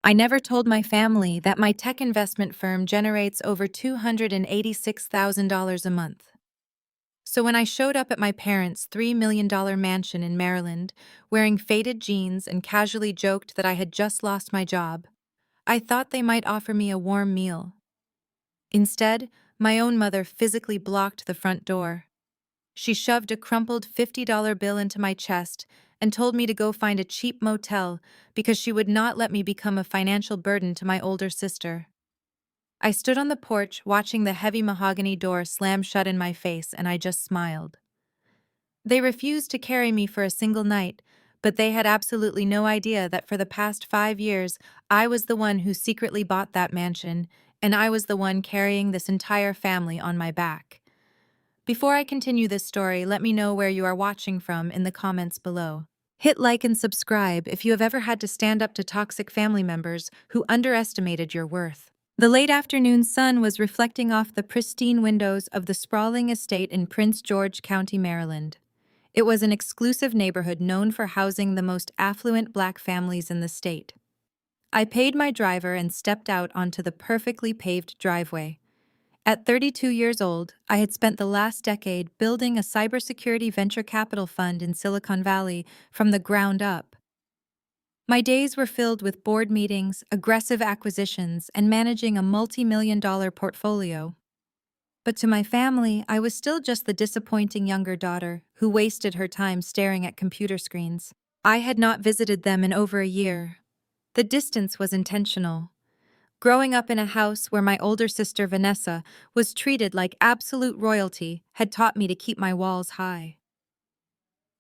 I never told my family that my tech investment firm generates over $286,000 a month. So when I showed up at my parents' $3 million mansion in Maryland, wearing faded jeans and casually joked that I had just lost my job, I thought they might offer me a warm meal. Instead, my own mother physically blocked the front door. She shoved a crumpled $50 bill into my chest and told me to go find a cheap motel because she would not let me become a financial burden to my older sister. I stood on the porch watching the heavy mahogany door slam shut in my face, and I just smiled. They refused to carry me for a single night, but they had absolutely no idea that for the past 5 years, I was the one who secretly bought that mansion, and I was the one carrying this entire family on my back. Before I continue this story, let me know where you are watching from in the comments below. Hit like and subscribe if you have ever had to stand up to toxic family members who underestimated your worth. The late afternoon sun was reflecting off the pristine windows of the sprawling estate in Prince George County, Maryland. It was an exclusive neighborhood known for housing the most affluent Black families in the state. I paid my driver and stepped out onto the perfectly paved driveway. At 32 years old, I had spent the last decade building a cybersecurity venture capital fund in Silicon Valley from the ground up. My days were filled with board meetings, aggressive acquisitions, and managing a multi-million-dollar portfolio. But to my family, I was still just the disappointing younger daughter who wasted her time staring at computer screens. I had not visited them in over a year. The distance was intentional. Growing up in a house where my older sister Vanessa was treated like absolute royalty had taught me to keep my walls high.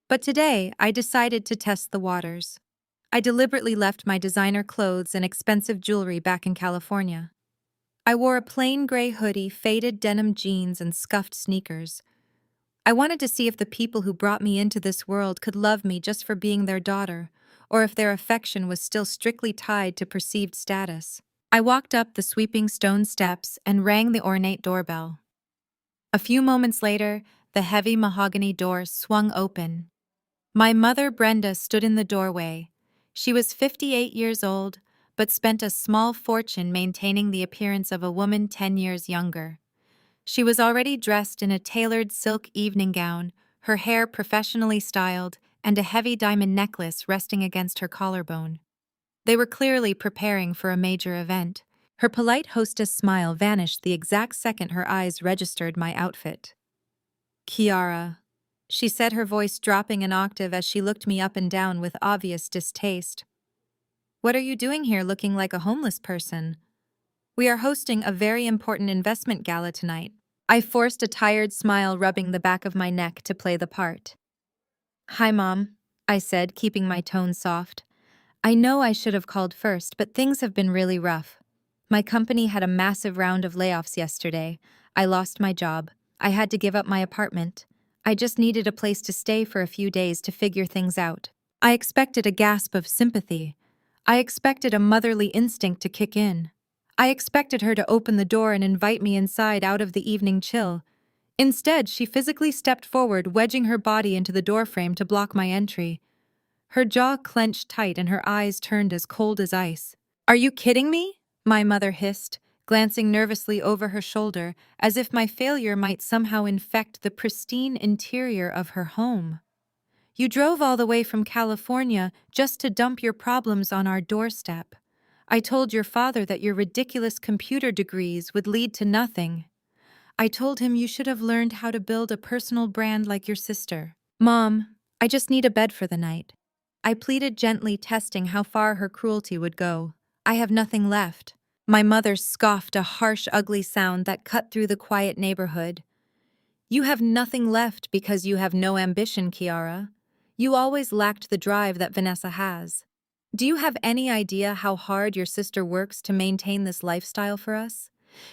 But today, I decided to test the waters. I deliberately left my designer clothes and expensive jewelry back in California. I wore a plain gray hoodie, faded denim jeans, and scuffed sneakers. I wanted to see if the people who brought me into this world could love me just for being their daughter, or if their affection was still strictly tied to perceived status. I walked up the sweeping stone steps and rang the ornate doorbell. A few moments later, the heavy mahogany door swung open. My mother, Brenda, stood in the doorway. She was 58 years old, but spent a small fortune maintaining the appearance of a woman 10 years younger. She was already dressed in a tailored silk evening gown, her hair professionally styled, and a heavy diamond necklace resting against her collarbone. They were clearly preparing for a major event. Her polite hostess smile vanished the exact second her eyes registered my outfit. "Kiara," she said, her voice dropping an octave as she looked me up and down with obvious distaste. "What are you doing here looking like a homeless person? We are hosting a very important investment gala tonight." I forced a tired smile, rubbing the back of my neck to play the part. "Hi, Mom," I said, keeping my tone soft. "I know I should have called first, but things have been really rough. My company had a massive round of layoffs yesterday. I lost my job. I had to give up my apartment. I just needed a place to stay for a few days to figure things out." I expected a gasp of sympathy. I expected a motherly instinct to kick in. I expected her to open the door and invite me inside out of the evening chill. Instead, she physically stepped forward, wedging her body into the doorframe to block my entry. Her jaw clenched tight and her eyes turned as cold as ice. "Are you kidding me?" my mother hissed, glancing nervously over her shoulder as if my failure might somehow infect the pristine interior of her home. "You drove all the way from California just to dump your problems on our doorstep. I told your father that your ridiculous computer degrees would lead to nothing. I told him you should have learned how to build a personal brand like your sister." "Mom, I just need a bed for the night," I pleaded gently, testing how far her cruelty would go. "I have nothing left." My mother scoffed, a harsh, ugly sound that cut through the quiet neighborhood. "You have nothing left because you have no ambition, Kiara. You always lacked the drive that Vanessa has. Do you have any idea how hard your sister works to maintain this lifestyle for us?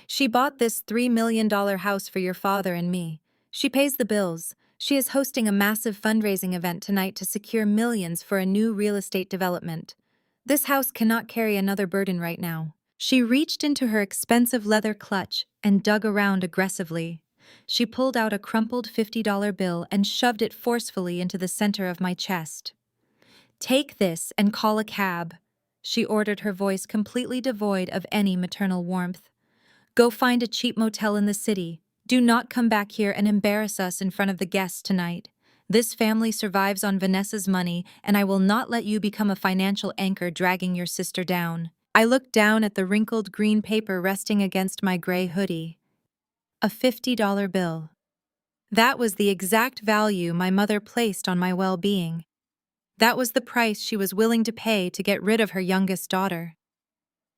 She bought this $3 million house for your father and me. She pays the bills. She is hosting a massive fundraising event tonight to secure millions for a new real estate development. This house cannot carry another burden right now." She reached into her expensive leather clutch and dug around aggressively. She pulled out a crumpled $50 bill and shoved it forcefully into the center of my chest. "Take this and call a cab," she ordered, her voice completely devoid of any maternal warmth. Go find a cheap motel in the city. Do not come back here and embarrass us in front of the guests tonight. This family survives on Vanessa's money, and I will not let you become a financial anchor dragging your sister down. I looked down at the wrinkled green paper resting against my gray hoodie. A $50 bill. That was the exact value my mother placed on my well-being. That was the price she was willing to pay to get rid of her youngest daughter.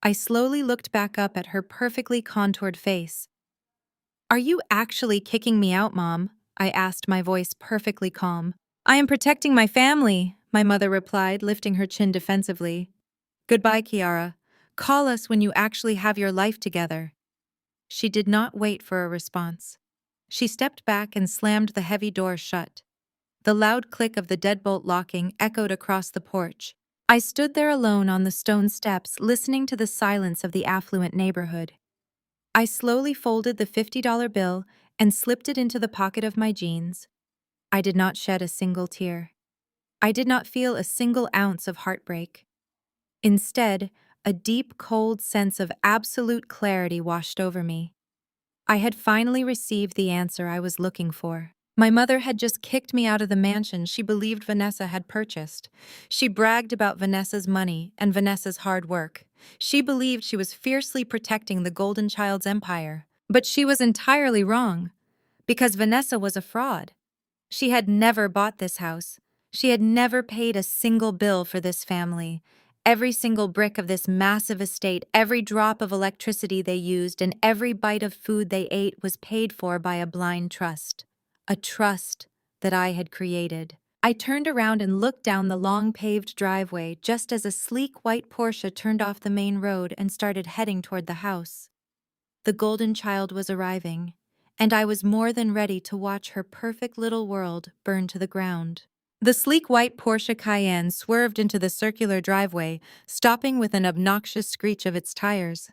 I slowly looked back up at her perfectly contoured face. Are you actually kicking me out, Mom? I asked, my voice perfectly calm. I am protecting my family, my mother replied, lifting her chin defensively. Goodbye, Kiara. Call us when you actually have your life together. She did not wait for a response. She stepped back and slammed the heavy door shut. The loud click of the deadbolt locking echoed across the porch. I stood there alone on the stone steps, listening to the silence of the affluent neighborhood. I slowly folded the $50 bill and slipped it into the pocket of my jeans. I did not shed a single tear. I did not feel a single ounce of heartbreak. Instead, a deep, cold sense of absolute clarity washed over me. I had finally received the answer I was looking for. My mother had just kicked me out of the mansion she believed Vanessa had purchased. She bragged about Vanessa's money and Vanessa's hard work. She believed she was fiercely protecting the Golden Child's empire. But she was entirely wrong, because Vanessa was a fraud. She had never bought this house. She had never paid a single bill for this family. Every single brick of this massive estate, every drop of electricity they used, and every bite of food they ate was paid for by a blind trust. A trust that I had created. I turned around and looked down the long paved driveway just as a sleek white Porsche turned off the main road and started heading toward the house. The Golden Child was arriving, and I was more than ready to watch her perfect little world burn to the ground. The sleek white Porsche Cayenne swerved into the circular driveway, stopping with an obnoxious screech of its tires.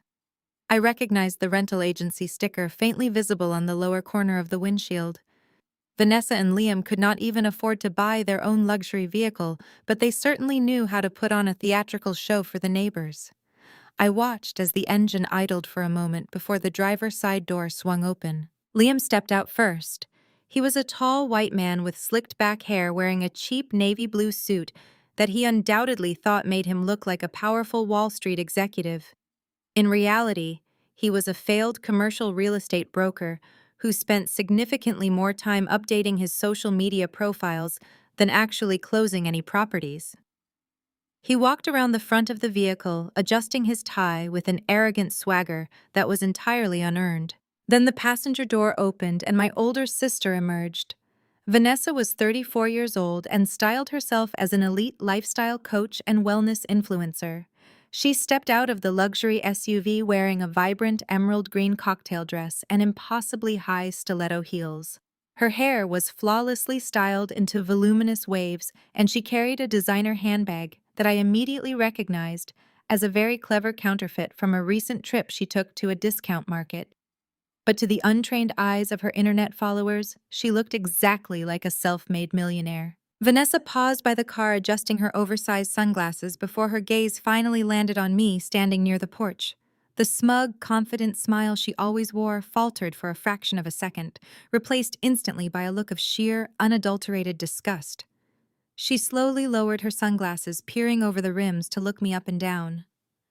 I recognized the rental agency sticker faintly visible on the lower corner of the windshield. Vanessa and Liam could not even afford to buy their own luxury vehicle, but they certainly knew how to put on a theatrical show for the neighbors. I watched as the engine idled for a moment before the driver's side door swung open. Liam stepped out first. He was a tall white man with slicked back hair wearing a cheap navy blue suit that he undoubtedly thought made him look like a powerful Wall Street executive. In reality, he was a failed commercial real estate broker who spent significantly more time updating his social media profiles than actually closing any properties. He walked around the front of the vehicle, adjusting his tie with an arrogant swagger that was entirely unearned. Then the passenger door opened and my older sister emerged. Vanessa was 34 years old and styled herself as an elite lifestyle coach and wellness influencer. She stepped out of the luxury SUV wearing a vibrant emerald green cocktail dress and impossibly high stiletto heels. Her hair was flawlessly styled into voluminous waves, and she carried a designer handbag that I immediately recognized as a very clever counterfeit from a recent trip she took to a discount market. But to the untrained eyes of her internet followers, she looked exactly like a self-made millionaire. Vanessa paused by the car, adjusting her oversized sunglasses before her gaze finally landed on me standing near the porch. The smug, confident smile she always wore faltered for a fraction of a second, replaced instantly by a look of sheer, unadulterated disgust. She slowly lowered her sunglasses, peering over the rims to look me up and down.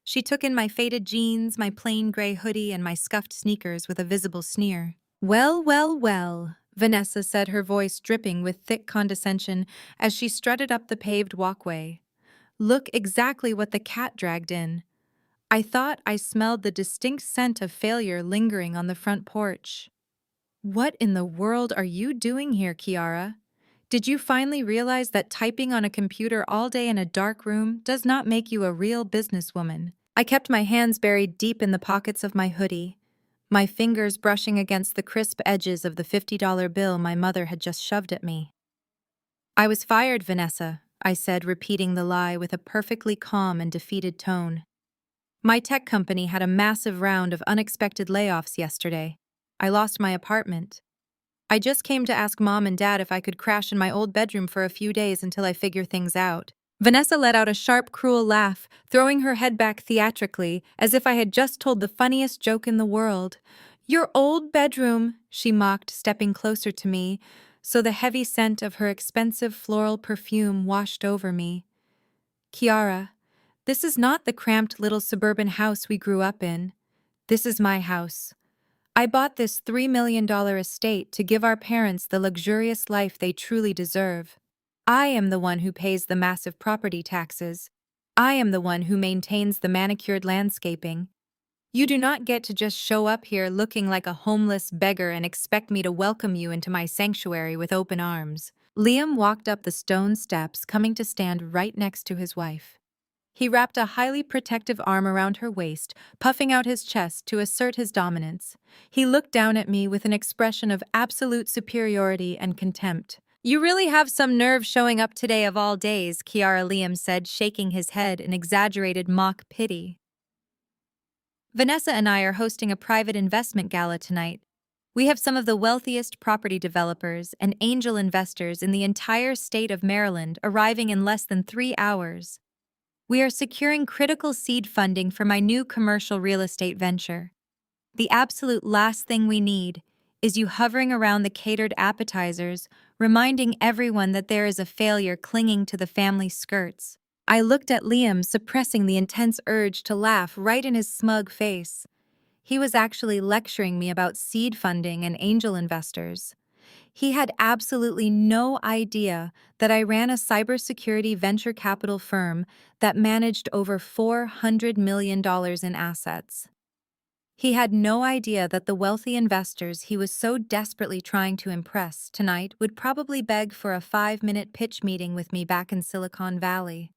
She took in my faded jeans, my plain gray hoodie, and my scuffed sneakers with a visible sneer. Well, well, well, Vanessa said, her voice dripping with thick condescension as she strutted up the paved walkway. Look exactly what the cat dragged in. I thought I smelled the distinct scent of failure lingering on the front porch. What in the world are you doing here, Kiara? Did you finally realize that typing on a computer all day in a dark room does not make you a real businesswoman? I kept my hands buried deep in the pockets of my hoodie, my fingers brushing against the crisp edges of the $50 bill my mother had just shoved at me. I was fired, Vanessa, I said, repeating the lie with a perfectly calm and defeated tone. My tech company had a massive round of unexpected layoffs yesterday. I lost my apartment. I just came to ask Mom and Dad if I could crash in my old bedroom for a few days until I figure things out. Vanessa let out a sharp, cruel laugh, throwing her head back theatrically, as if I had just told the funniest joke in the world. "Your old bedroom," she mocked, stepping closer to me, so the heavy scent of her expensive floral perfume washed over me. "Kiara, this is not the cramped little suburban house we grew up in. This is my house. I bought this $3 million estate to give our parents the luxurious life they truly deserve. I am the one who pays the massive property taxes. I am the one who maintains the manicured landscaping. You do not get to just show up here looking like a homeless beggar and expect me to welcome you into my sanctuary with open arms." Liam walked up the stone steps, coming to stand right next to his wife. He wrapped a highly protective arm around her waist, puffing out his chest to assert his dominance. He looked down at me with an expression of absolute superiority and contempt. "You really have some nerve showing up today of all days," Kiara Liam said, shaking his head in exaggerated mock pity. "Vanessa and I are hosting a private investment gala tonight. We have some of the wealthiest property developers and angel investors in the entire state of Maryland arriving in less than 3 hours. We are securing critical seed funding for my new commercial real estate venture. The absolute last thing we need is you hovering around the catered appetizers, reminding everyone that there is a failure clinging to the family skirts." I looked at Liam, suppressing the intense urge to laugh right in his smug face. He was actually lecturing me about seed funding and angel investors. He had absolutely no idea that I ran a cybersecurity venture capital firm that managed over $400 million in assets. He had no idea that the wealthy investors he was so desperately trying to impress tonight would probably beg for a 5-minute pitch meeting with me back in Silicon Valley.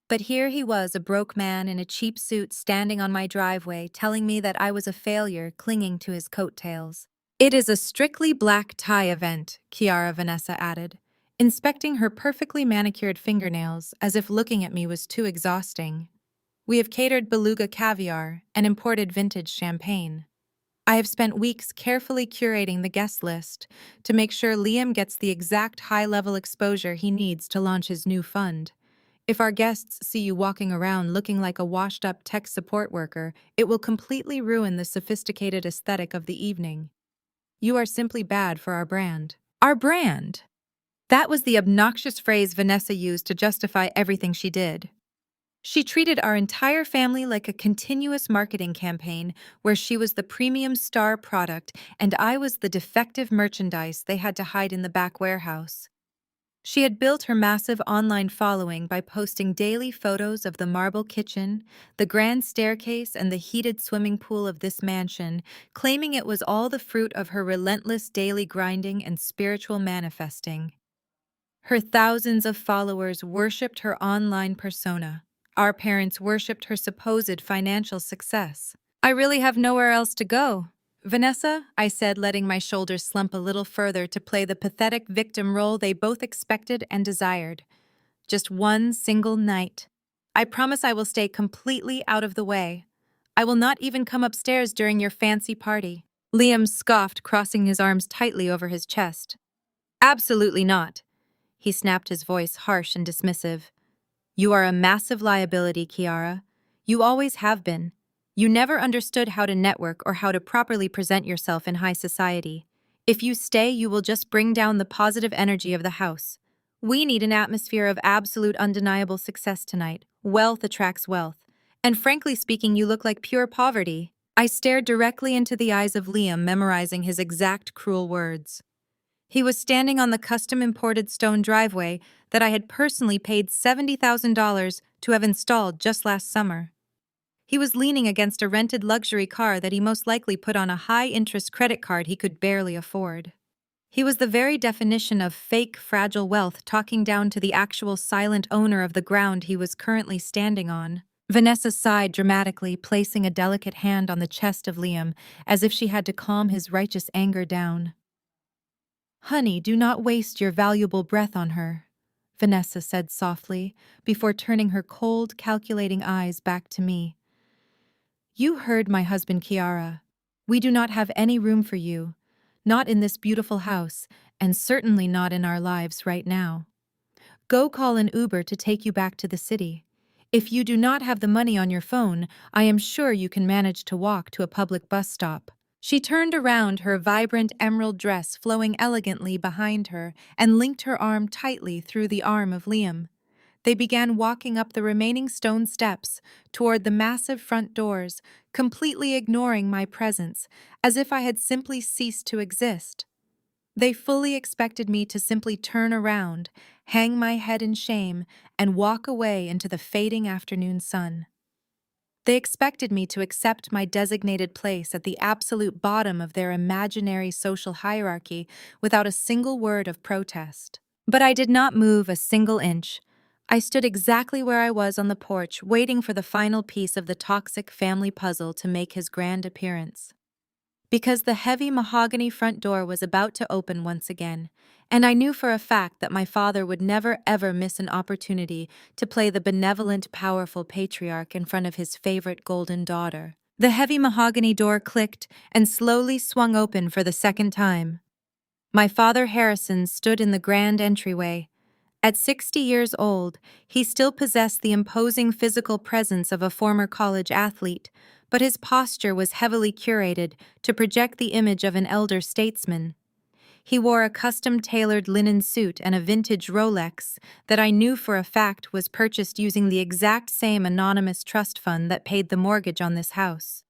But here he was, a broke man in a cheap suit standing on my driveway, telling me that I was a failure clinging to his coattails. "It is a strictly black tie event," Kiara Vanessa added, inspecting her perfectly manicured fingernails as if looking at me was too exhausting. "We have catered beluga caviar and imported vintage champagne. I have spent weeks carefully curating the guest list to make sure Liam gets the exact high-level exposure he needs to launch his new fund. If our guests see you walking around looking like a washed-up tech support worker, it will completely ruin the sophisticated aesthetic of the evening. You are simply bad for our brand." Our brand? That was the obnoxious phrase Vanessa used to justify everything she did. She treated our entire family like a continuous marketing campaign where she was the premium star product and I was the defective merchandise they had to hide in the back warehouse. She had built her massive online following by posting daily photos of the marble kitchen, the grand staircase, and the heated swimming pool of this mansion, claiming it was all the fruit of her relentless daily grinding and spiritual manifesting. Her thousands of followers worshipped her online persona. Our parents worshipped her supposed financial success. "I really have nowhere else to go." "Vanessa," I said, letting my shoulders slump a little further to play the pathetic victim role they both expected and desired. "Just one single night. I promise I will stay completely out of the way. I will not even come upstairs during your fancy party." Liam scoffed, crossing his arms tightly over his chest. "Absolutely not." He snapped, his voice harsh and dismissive. "You are a massive liability, Kiara. You always have been. You never understood how to network or how to properly present yourself in high society. If you stay, you will just bring down the positive energy of the house. We need an atmosphere of absolute undeniable success tonight. Wealth attracts wealth. And frankly speaking, you look like pure poverty." I stared directly into the eyes of Liam, memorizing his exact cruel words. He was standing on the custom-imported stone driveway that I had personally paid $70,000 to have installed just last summer. He was leaning against a rented luxury car that he most likely put on a high-interest credit card he could barely afford. He was the very definition of fake, fragile wealth, talking down to the actual silent owner of the ground he was currently standing on. Vanessa sighed dramatically, placing a delicate hand on the chest of Liam, as if she had to calm his righteous anger down. "Honey, do not waste your valuable breath on her," Vanessa said softly, before turning her cold, calculating eyes back to me. "You heard my husband, Kiara. We do not have any room for you, not in this beautiful house, and certainly not in our lives right now." Go call an Uber to take you back to the city. If you do not have the money on your phone, I am sure you can manage to walk to a public bus stop." She turned around, her vibrant emerald dress flowing elegantly behind her, and linked her arm tightly through the arm of Liam. They began walking up the remaining stone steps toward the massive front doors, completely ignoring my presence, as if I had simply ceased to exist. They fully expected me to simply turn around, hang my head in shame, and walk away into the fading afternoon sun. They expected me to accept my designated place at the absolute bottom of their imaginary social hierarchy without a single word of protest. But I did not move a single inch. I stood exactly where I was on the porch, waiting for the final piece of the toxic family puzzle to make his grand appearance. Because the heavy mahogany front door was about to open once again, and I knew for a fact that my father would never ever miss an opportunity to play the benevolent, powerful patriarch in front of his favorite golden daughter. The heavy mahogany door clicked and slowly swung open for the second time. My father Harrison stood in the grand entryway. At 60 years old, he still possessed the imposing physical presence of a former college athlete, but his posture was heavily curated to project the image of an elder statesman. He wore a custom-tailored linen suit and a vintage Rolex that I knew for a fact was purchased using the exact same anonymous trust fund that paid the mortgage on this house.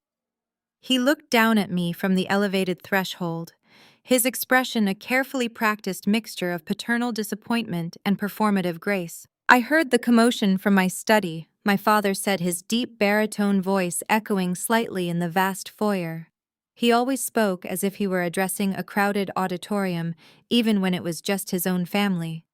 He looked down at me from the elevated threshold, his expression a carefully practiced mixture of paternal disappointment and performative grace. I heard the commotion from my study, my father said, his deep baritone voice echoing slightly in the vast foyer. He always spoke as if he were addressing a crowded auditorium, even when it was just his own family.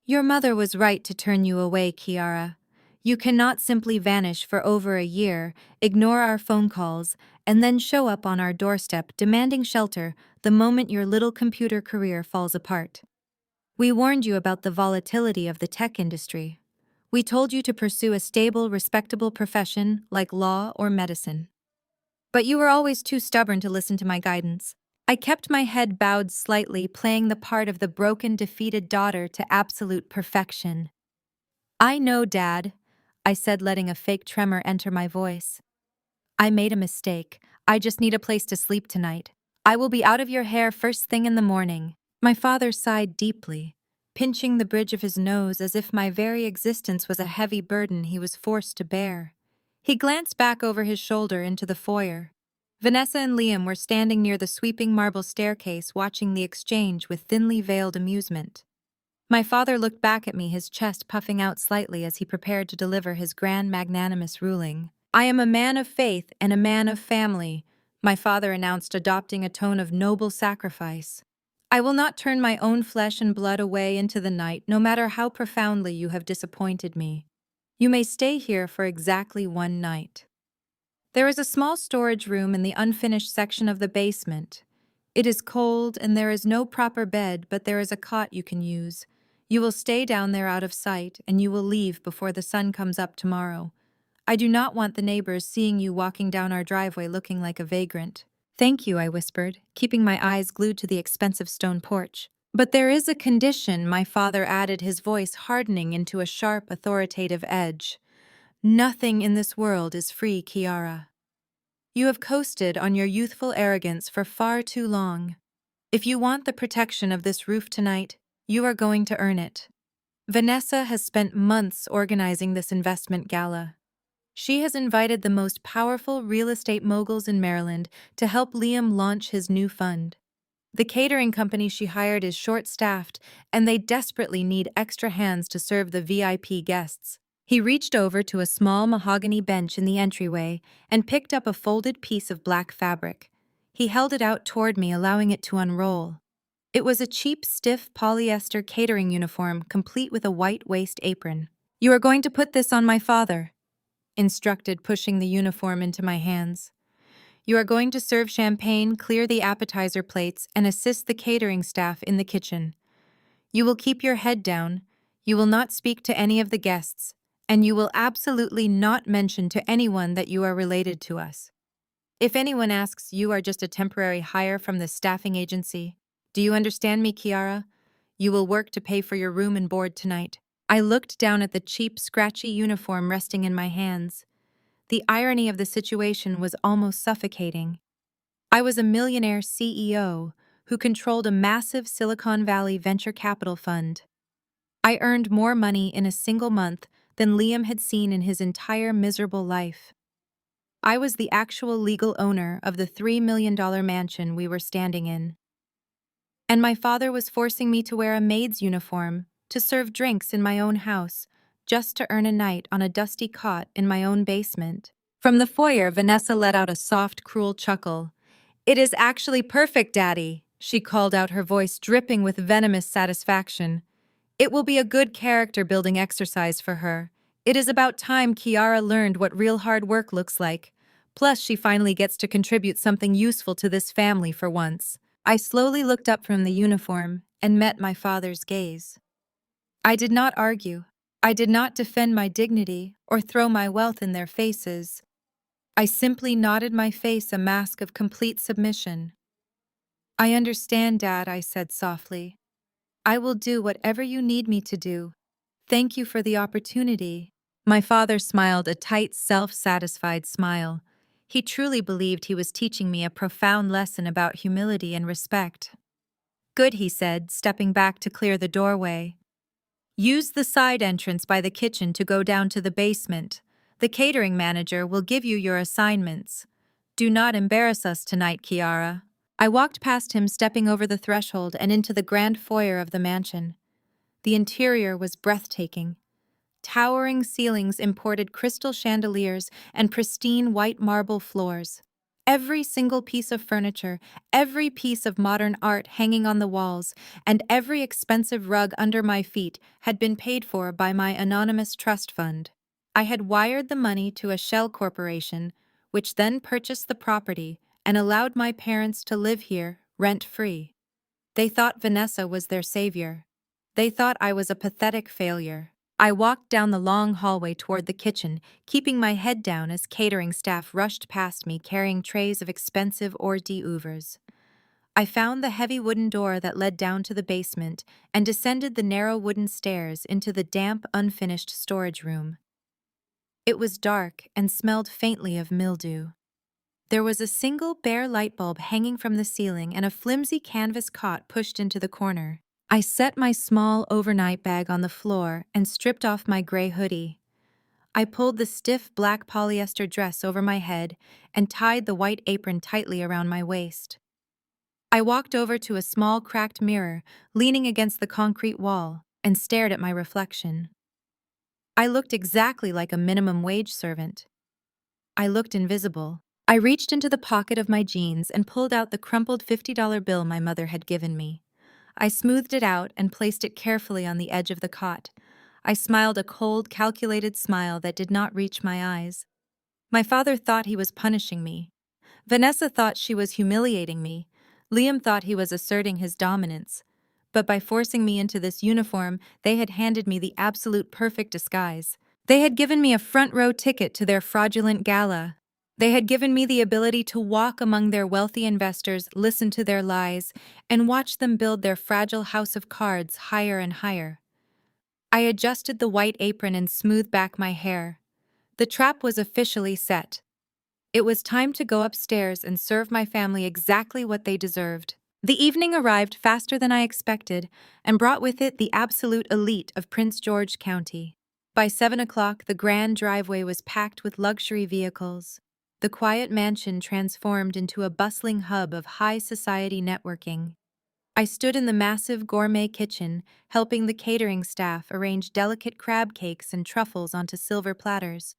"Your mother was right to turn you away, Kiara. You cannot simply vanish for over a year, ignore our phone calls, and then show up on our doorstep demanding shelter the moment your little computer career falls apart. We warned you about the volatility of the tech industry. We told you to pursue a stable, respectable profession like law or medicine. But you were always too stubborn to listen to my guidance." I kept my head bowed slightly, playing the part of the broken, defeated daughter to absolute perfection. "I know, Dad," I said, letting a fake tremor enter my voice. "I made a mistake. I just need a place to sleep tonight. I will be out of your hair first thing in the morning." My father sighed deeply, pinching the bridge of his nose as if my very existence was a heavy burden he was forced to bear. He glanced back over his shoulder into the foyer. Vanessa and Liam were standing near the sweeping marble staircase watching the exchange with thinly veiled amusement. My father looked back at me, his chest puffing out slightly as he prepared to deliver his grand magnanimous ruling. "I am a man of faith and a man of family," my father announced, adopting a tone of noble sacrifice. "I will not turn my own flesh and blood away into the night, no matter how profoundly you have disappointed me. You may stay here for exactly one night." There is a small storage room in the unfinished section of the basement. It is cold and there is no proper bed, but there is a cot you can use. You will stay down there out of sight, and you will leave before the sun comes up tomorrow. I do not want the neighbors seeing you walking down our driveway looking like a vagrant." "Thank you," I whispered, keeping my eyes glued to the expensive stone porch. "But there is a condition," my father added, his voice hardening into a sharp, authoritative edge. "Nothing in this world is free, Kiara. You have coasted on your youthful arrogance for far too long. If you want the protection of this roof tonight, you are going to earn it." Vanessa has spent months organizing this investment gala. She has invited the most powerful real estate moguls in Maryland to help Liam launch his new fund. The catering company she hired is short-staffed, and they desperately need extra hands to serve the VIP guests. He reached over to a small mahogany bench in the entryway and picked up a folded piece of black fabric. He held it out toward me, allowing it to unroll. It was a cheap, stiff polyester catering uniform, complete with a white waist apron. "You are going to put this on my father," instructed, pushing the uniform into my hands. "You are going to serve champagne, clear the appetizer plates, and assist the catering staff in the kitchen. You will keep your head down, you will not speak to any of the guests, and you will absolutely not mention to anyone that you are related to us. If anyone asks, you are just a temporary hire from the staffing agency. Do you understand me, Kiara? You will work to pay for your room and board tonight. I looked down at the cheap, scratchy uniform resting in my hands. The irony of the situation was almost suffocating. I was a millionaire CEO who controlled a massive Silicon Valley venture capital fund. I earned more money in a single month than Liam had seen in his entire miserable life. I was the actual legal owner of the $3 million mansion we were standing in. And my father was forcing me to wear a maid's uniform to serve drinks in my own house, just to earn a night on a dusty cot in my own basement. From the foyer, Vanessa let out a soft, cruel chuckle. "It is actually perfect, Daddy," she called out, her voice dripping with venomous satisfaction. "It will be a good character-building exercise for her. It is about time Kiara learned what real hard work looks like. Plus, she finally gets to contribute something useful to this family for once." I slowly looked up from the uniform and met my father's gaze. I did not argue. I did not defend my dignity or throw my wealth in their faces. I simply nodded, my face a mask of complete submission. "I understand, Dad," I said softly. "I will do whatever you need me to do. Thank you for the opportunity." My father smiled, a tight, self-satisfied smile. He truly believed he was teaching me a profound lesson about humility and respect. "Good," he said, stepping back to clear the doorway. "Use the side entrance by the kitchen to go down to the basement. The catering manager will give you your assignments. Do not embarrass us tonight, Kiara." I walked past him, stepping over the threshold and into the grand foyer of the mansion. The interior was breathtaking. Towering ceilings imported crystal chandeliers and pristine white marble floors. Every single piece of furniture, every piece of modern art hanging on the walls, and every expensive rug under my feet had been paid for by my anonymous trust fund. I had wired the money to a shell corporation, which then purchased the property and allowed my parents to live here, rent-free. They thought Vanessa was their savior. They thought I was a pathetic failure. I walked down the long hallway toward the kitchen, keeping my head down as catering staff rushed past me carrying trays of expensive hors d'oeuvres. I found the heavy wooden door that led down to the basement and descended the narrow wooden stairs into the damp, unfinished storage room. It was dark and smelled faintly of mildew. There was a single bare light bulb hanging from the ceiling and a flimsy canvas cot pushed into the corner. I set my small overnight bag on the floor and stripped off my gray hoodie. I pulled the stiff black polyester dress over my head and tied the white apron tightly around my waist. I walked over to a small cracked mirror leaning against the concrete wall and stared at my reflection. I looked exactly like a minimum wage servant. I looked invisible. I reached into the pocket of my jeans and pulled out the crumpled $50 bill my mother had given me. I smoothed it out and placed it carefully on the edge of the cot. I smiled a cold, calculated smile that did not reach my eyes. My father thought he was punishing me. Vanessa thought she was humiliating me. Liam thought he was asserting his dominance. But by forcing me into this uniform, they had handed me the absolute perfect disguise. They had given me a front-row ticket to their fraudulent gala. They had given me the ability to walk among their wealthy investors, listen to their lies, and watch them build their fragile house of cards higher and higher. I adjusted the white apron and smoothed back my hair. The trap was officially set. It was time to go upstairs and serve my family exactly what they deserved. The evening arrived faster than I expected and brought with it the absolute elite of Prince George County. By 7 o'clock, the grand driveway was packed with luxury vehicles. The quiet mansion transformed into a bustling hub of high society networking. I stood in the massive gourmet kitchen, helping the catering staff arrange delicate crab cakes and truffles onto silver platters.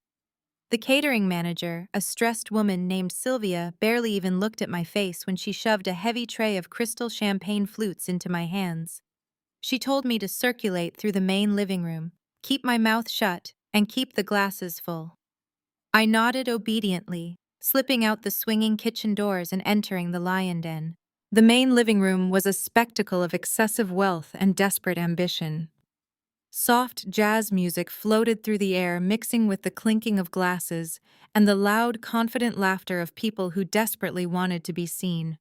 The catering manager, a stressed woman named Sylvia, barely even looked at my face when she shoved a heavy tray of crystal champagne flutes into my hands. She told me to circulate through the main living room, keep my mouth shut, and keep the glasses full. I nodded obediently, slipping out the swinging kitchen doors and entering the lion den. The main living room was a spectacle of excessive wealth and desperate ambition. Soft jazz music floated through the air, mixing with the clinking of glasses and the loud, confident laughter of people who desperately wanted to be seen.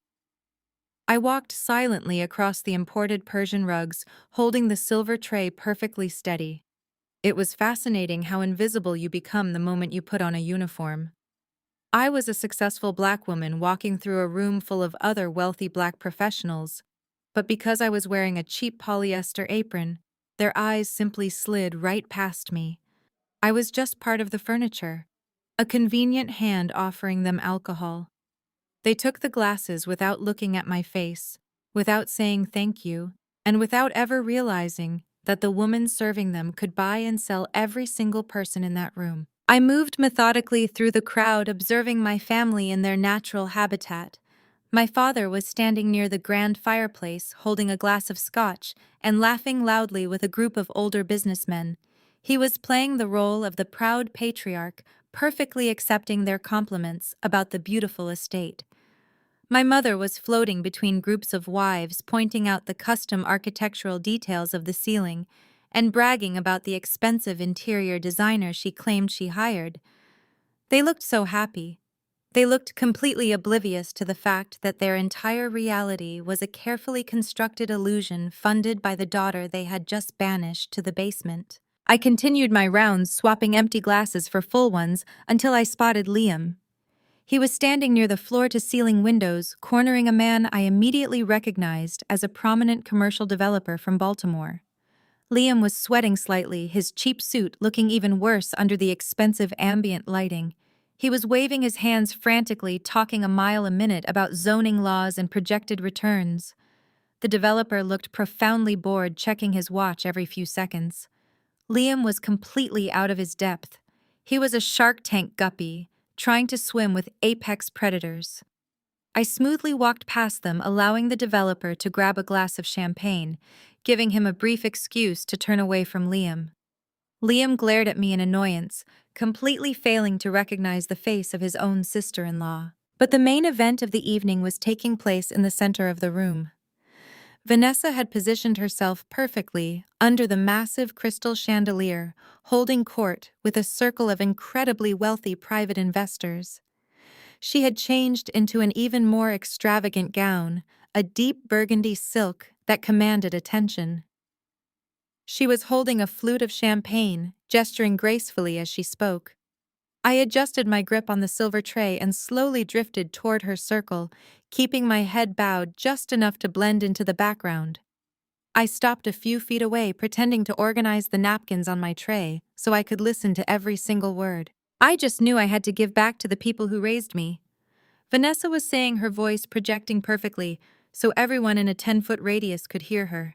I walked silently across the imported Persian rugs, holding the silver tray perfectly steady. It was fascinating how invisible you become the moment you put on a uniform. I was a successful black woman walking through a room full of other wealthy black professionals, but because I was wearing a cheap polyester apron, their eyes simply slid right past me. I was just part of the furniture, a convenient hand offering them alcohol. They took the glasses without looking at my face, without saying thank you, and without ever realizing that the woman serving them could buy and sell every single person in that room. I moved methodically through the crowd, observing my family in their natural habitat. My father was standing near the grand fireplace, holding a glass of scotch and laughing loudly with a group of older businessmen. He was playing the role of the proud patriarch, perfectly accepting their compliments about the beautiful estate. My mother was floating between groups of wives, pointing out the custom architectural details of the ceiling and bragging about the expensive interior designer she claimed she hired. They looked so happy. They looked completely oblivious to the fact that their entire reality was a carefully constructed illusion funded by the daughter they had just banished to the basement. I continued my rounds, swapping empty glasses for full ones, until I spotted Liam. He was standing near the floor-to-ceiling windows, cornering a man I immediately recognized as a prominent commercial developer from Baltimore. Liam was sweating slightly, his cheap suit looking even worse under the expensive ambient lighting. He was waving his hands frantically, talking a mile a minute about zoning laws and projected returns. The developer looked profoundly bored, checking his watch every few seconds. Liam was completely out of his depth. He was a Shark Tank guppy, trying to swim with apex predators. I smoothly walked past them, allowing the developer to grab a glass of champagne, giving him a brief excuse to turn away from Liam. Liam glared at me in annoyance, completely failing to recognize the face of his own sister-in-law. But the main event of the evening was taking place in the center of the room. Vanessa had positioned herself perfectly under the massive crystal chandelier, holding court with a circle of incredibly wealthy private investors. She had changed into an even more extravagant gown, a deep burgundy silk that commanded attention. She was holding a flute of champagne, gesturing gracefully as she spoke. I adjusted my grip on the silver tray and slowly drifted toward her circle, keeping my head bowed just enough to blend into the background. I stopped a few feet away, pretending to organize the napkins on my tray so I could listen to every single word. I just knew I had to give back to the people who raised me. Vanessa was saying, her voice projecting perfectly so everyone in a 10-foot radius could hear her.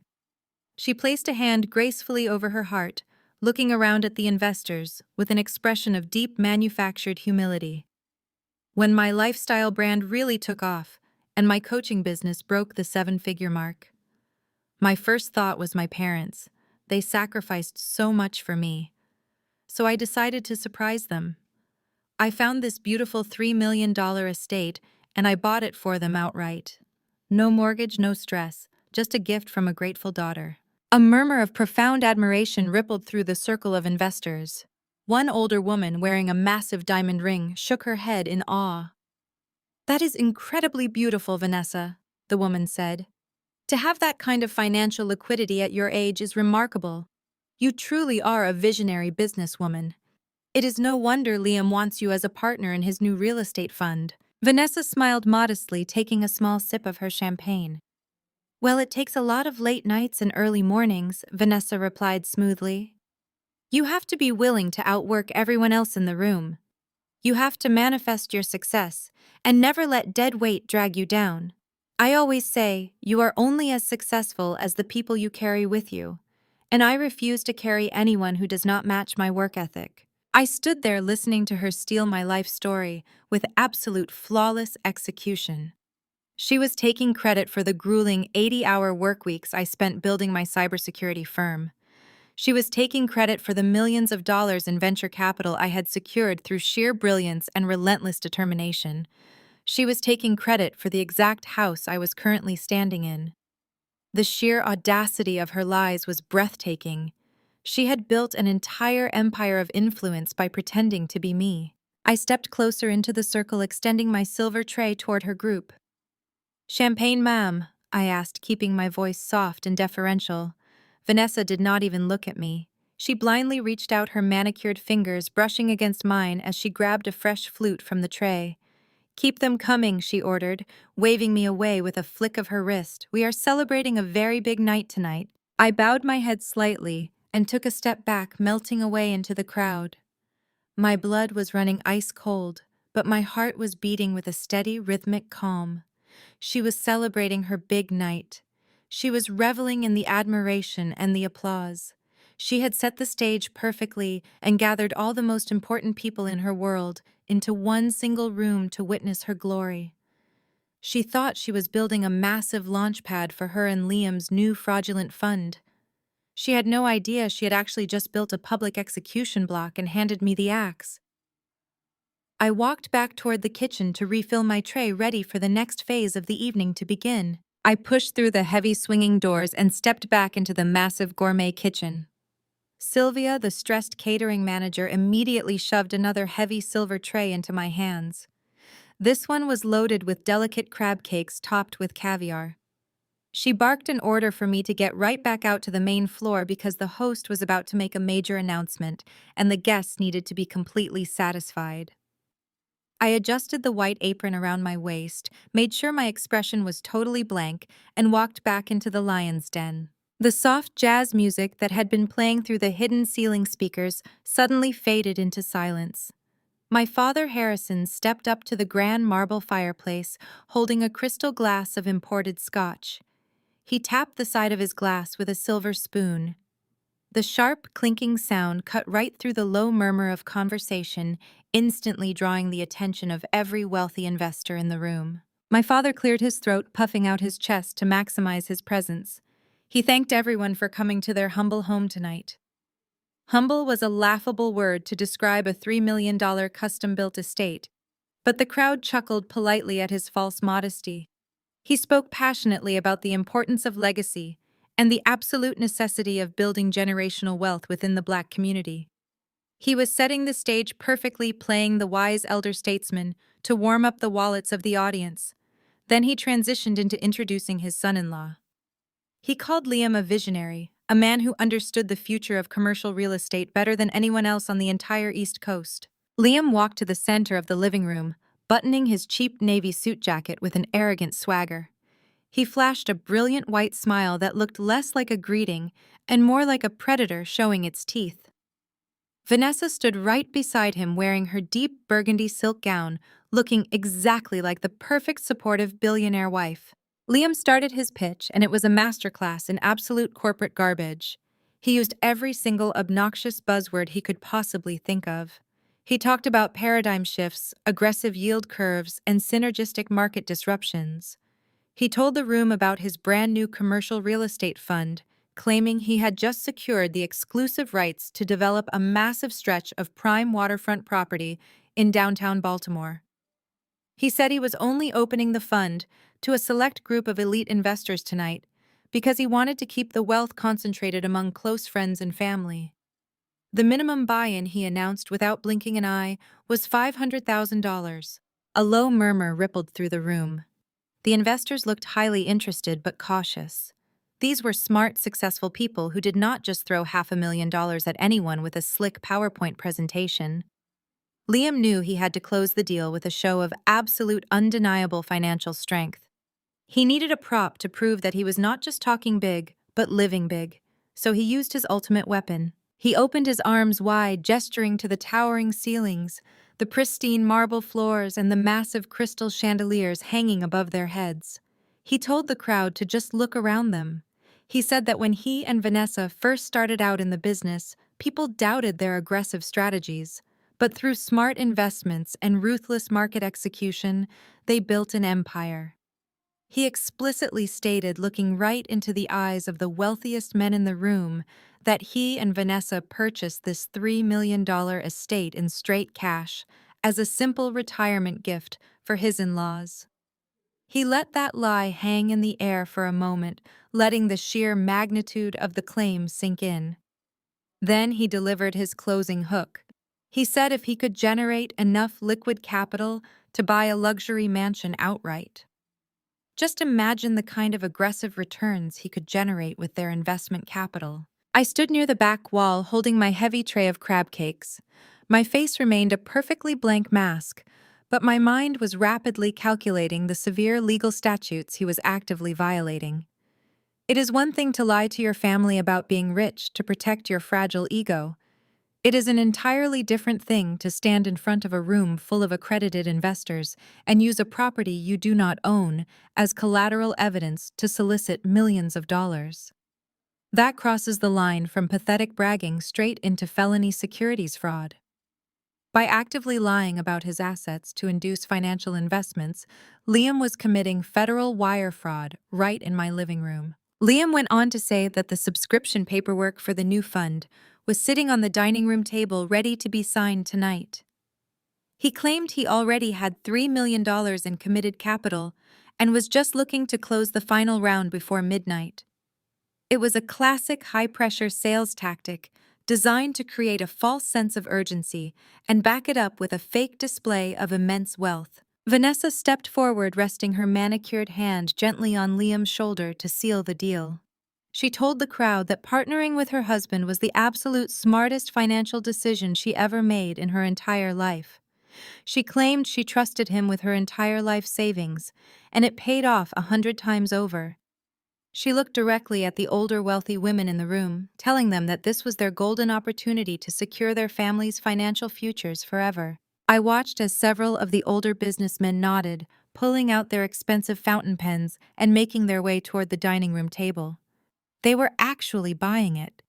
She placed a hand gracefully over her heart, looking around at the investors with an expression of deep manufactured humility. When my lifestyle brand really took off and my coaching business broke the 7-figure mark, my first thought was my parents. They sacrificed so much for me. So I decided to surprise them. I found this beautiful $3 million estate and I bought it for them outright. No mortgage, no stress, just a gift from a grateful daughter. A murmur of profound admiration rippled through the circle of investors. One older woman wearing a massive diamond ring shook her head in awe. "That is incredibly beautiful, Vanessa," the woman said. "To have that kind of financial liquidity at your age is remarkable. You truly are a visionary businesswoman. It is no wonder Liam wants you as a partner in his new real estate fund." Vanessa smiled modestly, taking a small sip of her champagne. "Well, it takes a lot of late nights and early mornings," Vanessa replied smoothly. "You have to be willing to outwork everyone else in the room. You have to manifest your success and never let dead weight drag you down. I always say, you are only as successful as the people you carry with you, and I refuse to carry anyone who does not match my work ethic." I stood there listening to her steal my life story with absolute flawless execution. She was taking credit for the grueling 80-hour work weeks I spent building my cybersecurity firm. She was taking credit for the millions of dollars in venture capital I had secured through sheer brilliance and relentless determination. She was taking credit for the exact house I was currently standing in. The sheer audacity of her lies was breathtaking. She had built an entire empire of influence by pretending to be me. I stepped closer into the circle, extending my silver tray toward her group. Champagne, ma'am? I asked, keeping my voice soft and deferential. Vanessa did not even look at me. She blindly reached out her manicured fingers, brushing against mine as she grabbed a fresh flute from the tray. Keep them coming, she ordered, waving me away with a flick of her wrist. We are celebrating a very big night tonight. I bowed my head slightly and took a step back, melting away into the crowd. My blood was running ice cold, but my heart was beating with a steady, rhythmic calm. She was celebrating her big night. She was reveling in the admiration and the applause. She had set the stage perfectly and gathered all the most important people in her world into one single room to witness her glory. She thought she was building a massive launch pad for her and Liam's new fraudulent fund. She had no idea she had actually just built a public execution block and handed me the axe. I walked back toward the kitchen to refill my tray, ready for the next phase of the evening to begin. I pushed through the heavy swinging doors and stepped back into the massive gourmet kitchen. Sylvia, the stressed catering manager, immediately shoved another heavy silver tray into my hands. This one was loaded with delicate crab cakes topped with caviar. She barked an order for me to get right back out to the main floor because the host was about to make a major announcement, and the guests needed to be completely satisfied. I adjusted the white apron around my waist, made sure my expression was totally blank, and walked back into the lion's den. The soft jazz music that had been playing through the hidden ceiling speakers suddenly faded into silence. My father Harrison stepped up to the grand marble fireplace, holding a crystal glass of imported scotch. He tapped the side of his glass with a silver spoon. The sharp, clinking sound cut right through the low murmur of conversation, instantly drawing the attention of every wealthy investor in the room. My father cleared his throat, puffing out his chest to maximize his presence. He thanked everyone for coming to their humble home tonight. Humble was a laughable word to describe a $3 million custom-built estate, but the crowd chuckled politely at his false modesty. He spoke passionately about the importance of legacy and the absolute necessity of building generational wealth within the Black community. He was setting the stage perfectly, playing the wise elder statesman to warm up the wallets of the audience. Then he transitioned into introducing his son-in-law. He called Liam a visionary, a man who understood the future of commercial real estate better than anyone else on the entire East Coast. Liam walked to the center of the living room, buttoning his cheap navy suit jacket with an arrogant swagger. He flashed a brilliant white smile that looked less like a greeting and more like a predator showing its teeth. Vanessa stood right beside him wearing her deep burgundy silk gown, looking exactly like the perfect supportive billionaire wife. Liam started his pitch, and it was a masterclass in absolute corporate garbage. He used every single obnoxious buzzword he could possibly think of. He talked about paradigm shifts, aggressive yield curves, and synergistic market disruptions. He told the room about his brand new commercial real estate fund, claiming he had just secured the exclusive rights to develop a massive stretch of prime waterfront property in downtown Baltimore. He said he was only opening the fund to a select group of elite investors tonight because he wanted to keep the wealth concentrated among close friends and family. The minimum buy-in, he announced without blinking an eye, was $500,000. A low murmur rippled through the room. The investors looked highly interested but cautious. These were smart, successful people who did not just throw $500,000 at anyone with a slick PowerPoint presentation. Liam knew he had to close the deal with a show of absolute, undeniable financial strength. He needed a prop to prove that he was not just talking big, but living big. So he used his ultimate weapon. He opened his arms wide, gesturing to the towering ceilings, the pristine marble floors, and the massive crystal chandeliers hanging above their heads. He told the crowd to just look around them. He said that when he and Vanessa first started out in the business, people doubted their aggressive strategies. But through smart investments and ruthless market execution, they built an empire. He explicitly stated, looking right into the eyes of the wealthiest men in the room, that he and Vanessa purchased this $3 million estate in straight cash as a simple retirement gift for his in-laws. He let that lie hang in the air for a moment, letting the sheer magnitude of the claim sink in. Then he delivered his closing hook. He said if he could generate enough liquid capital to buy a luxury mansion outright. Just imagine the kind of aggressive returns he could generate with their investment capital. I stood near the back wall holding my heavy tray of crab cakes. My face remained a perfectly blank mask, but my mind was rapidly calculating the severe legal statutes he was actively violating. It is one thing to lie to your family about being rich to protect your fragile ego. It is an entirely different thing to stand in front of a room full of accredited investors and use a property you do not own as collateral evidence to solicit millions of dollars. That crosses the line from pathetic bragging straight into felony securities fraud. By actively lying about his assets to induce financial investments, Liam was committing federal wire fraud right in my living room. Liam went on to say that the subscription paperwork for the new fund was sitting on the dining room table ready to be signed tonight. He claimed he already had $3 million in committed capital and was just looking to close the final round before midnight. It was a classic high-pressure sales tactic designed to create a false sense of urgency and back it up with a fake display of immense wealth. Vanessa stepped forward, resting her manicured hand gently on Liam's shoulder to seal the deal. She told the crowd that partnering with her husband was the absolute smartest financial decision she ever made in her entire life. She claimed she trusted him with her entire life savings, and it paid off 100 times over. She looked directly at the older wealthy women in the room, telling them that this was their golden opportunity to secure their families' financial futures forever. I watched as several of the older businessmen nodded, pulling out their expensive fountain pens and making their way toward the dining room table. They were actually buying it.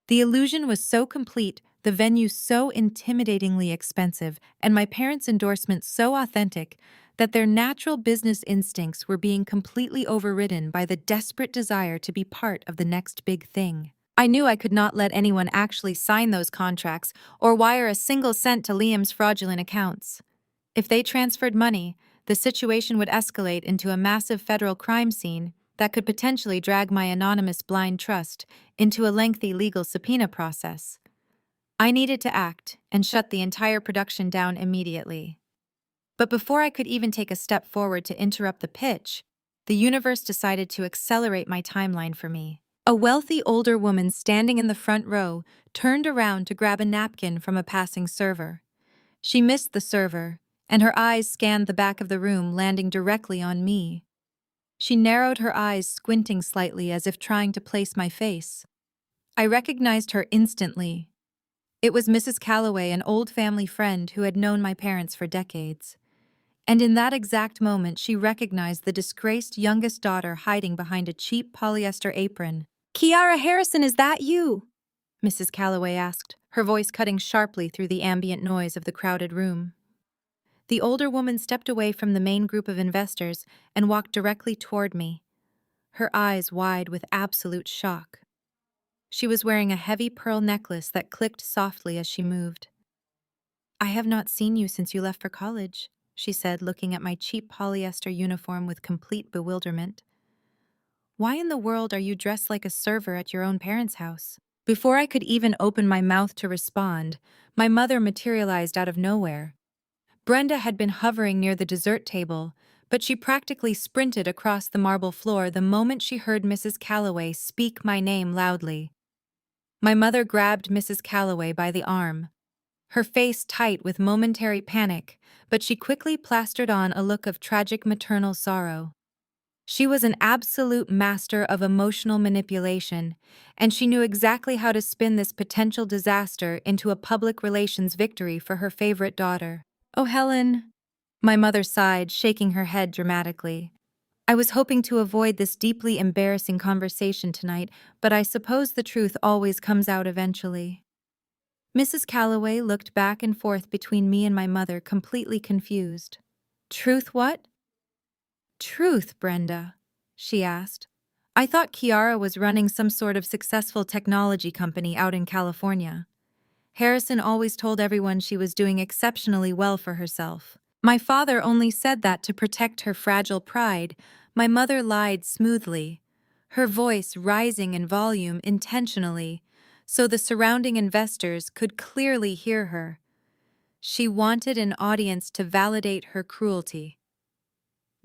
The illusion was so complete, the venue so intimidatingly expensive, and my parents' endorsement so authentic that their natural business instincts were being completely overridden by the desperate desire to be part of the next big thing. I knew I could not let anyone actually sign those contracts or wire a single cent to Liam's fraudulent accounts. If they transferred money, the situation would escalate into a massive federal crime scene that could potentially drag my anonymous blind trust into a lengthy legal subpoena process. I needed to act and shut the entire production down immediately. But before I could even take a step forward to interrupt the pitch, the universe decided to accelerate my timeline for me. A wealthy older woman standing in the front row turned around to grab a napkin from a passing server. She missed the server, and her eyes scanned the back of the room, landing directly on me. She narrowed her eyes, squinting slightly as if trying to place my face. I recognized her instantly. It was Mrs. Calloway, an old family friend who had known my parents for decades. And in that exact moment, she recognized the disgraced youngest daughter hiding behind a cheap polyester apron. "Kiara Harrison, is that you?" Mrs. Calloway asked, her voice cutting sharply through the ambient noise of the crowded room. The older woman stepped away from the main group of investors and walked directly toward me, her eyes wide with absolute shock. She was wearing a heavy pearl necklace that clicked softly as she moved. "I have not seen you since you left for college," she said, looking at my cheap polyester uniform with complete bewilderment. "Why in the world are you dressed like a server at your own parents' house?" Before I could even open my mouth to respond, my mother materialized out of nowhere. Brenda had been hovering near the dessert table, but she practically sprinted across the marble floor the moment she heard Mrs. Calloway speak my name loudly. My mother grabbed Mrs. Calloway by the arm, her face tight with momentary panic, but she quickly plastered on a look of tragic maternal sorrow. She was an absolute master of emotional manipulation, and she knew exactly how to spin this potential disaster into a public relations victory for her favorite daughter. "Oh, Helen," my mother sighed, shaking her head dramatically. "I was hoping to avoid this deeply embarrassing conversation tonight, but I suppose the truth always comes out eventually." Mrs. Calloway looked back and forth between me and my mother, completely confused. "Truth what?" "Truth, Brenda," she asked. "I thought Kiara was running some sort of successful technology company out in California. Harrison always told everyone she was doing exceptionally well for herself. My father only said that to protect her fragile pride." My mother lied smoothly, her voice rising in volume intentionally, so the surrounding investors could clearly hear her. She wanted an audience to validate her cruelty.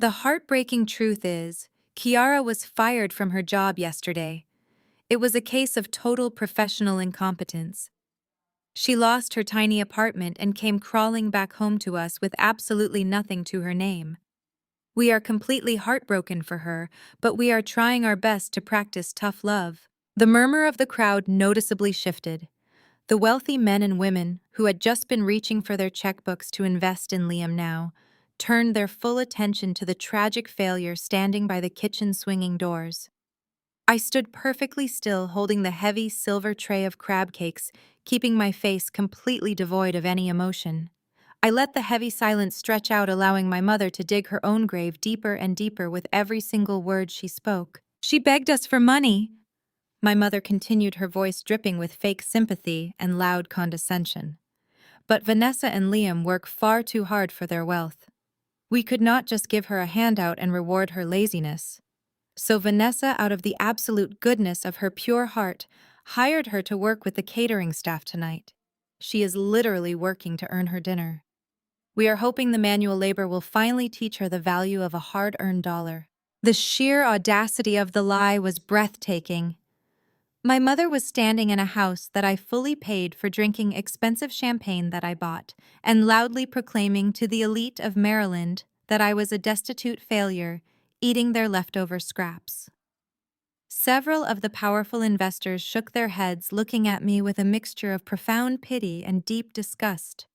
The heartbreaking truth is, Kiara was fired from her job yesterday. It was a case of total professional incompetence. She lost her tiny apartment and came crawling back home to us with absolutely nothing to her name. We are completely heartbroken for her, but we are trying our best to practice tough love. The murmur of the crowd noticeably shifted. The wealthy men and women, who had just been reaching for their checkbooks to invest in Liam now, turned their full attention to the tragic failure standing by the kitchen swinging doors. I stood perfectly still, holding the heavy silver tray of crab cakes, keeping my face completely devoid of any emotion. I let the heavy silence stretch out, allowing my mother to dig her own grave deeper and deeper with every single word she spoke. "She begged us for money," my mother continued, her voice dripping with fake sympathy and loud condescension. "But Vanessa and Liam work far too hard for their wealth. We could not just give her a handout and reward her laziness. So Vanessa, out of the absolute goodness of her pure heart, hired her to work with the catering staff tonight. She is literally working to earn her dinner. We are hoping the manual labor will finally teach her the value of a hard-earned dollar." The sheer audacity of the lie was breathtaking. My mother was standing in a house that I fully paid for, drinking expensive champagne that I bought, and loudly proclaiming to the elite of Maryland that I was a destitute failure, eating their leftover scraps. Several of the powerful investors shook their heads, looking at me with a mixture of profound pity and deep disgust.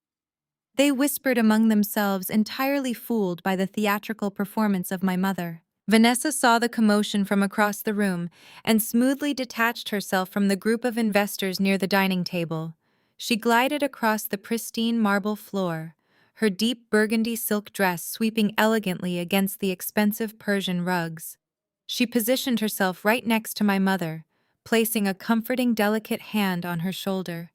They whispered among themselves, entirely fooled by the theatrical performance of my mother. Vanessa saw the commotion from across the room and smoothly detached herself from the group of investors near the dining table. She glided across the pristine marble floor, her deep burgundy silk dress sweeping elegantly against the expensive Persian rugs. She positioned herself right next to my mother, placing a comforting, delicate hand on her shoulder.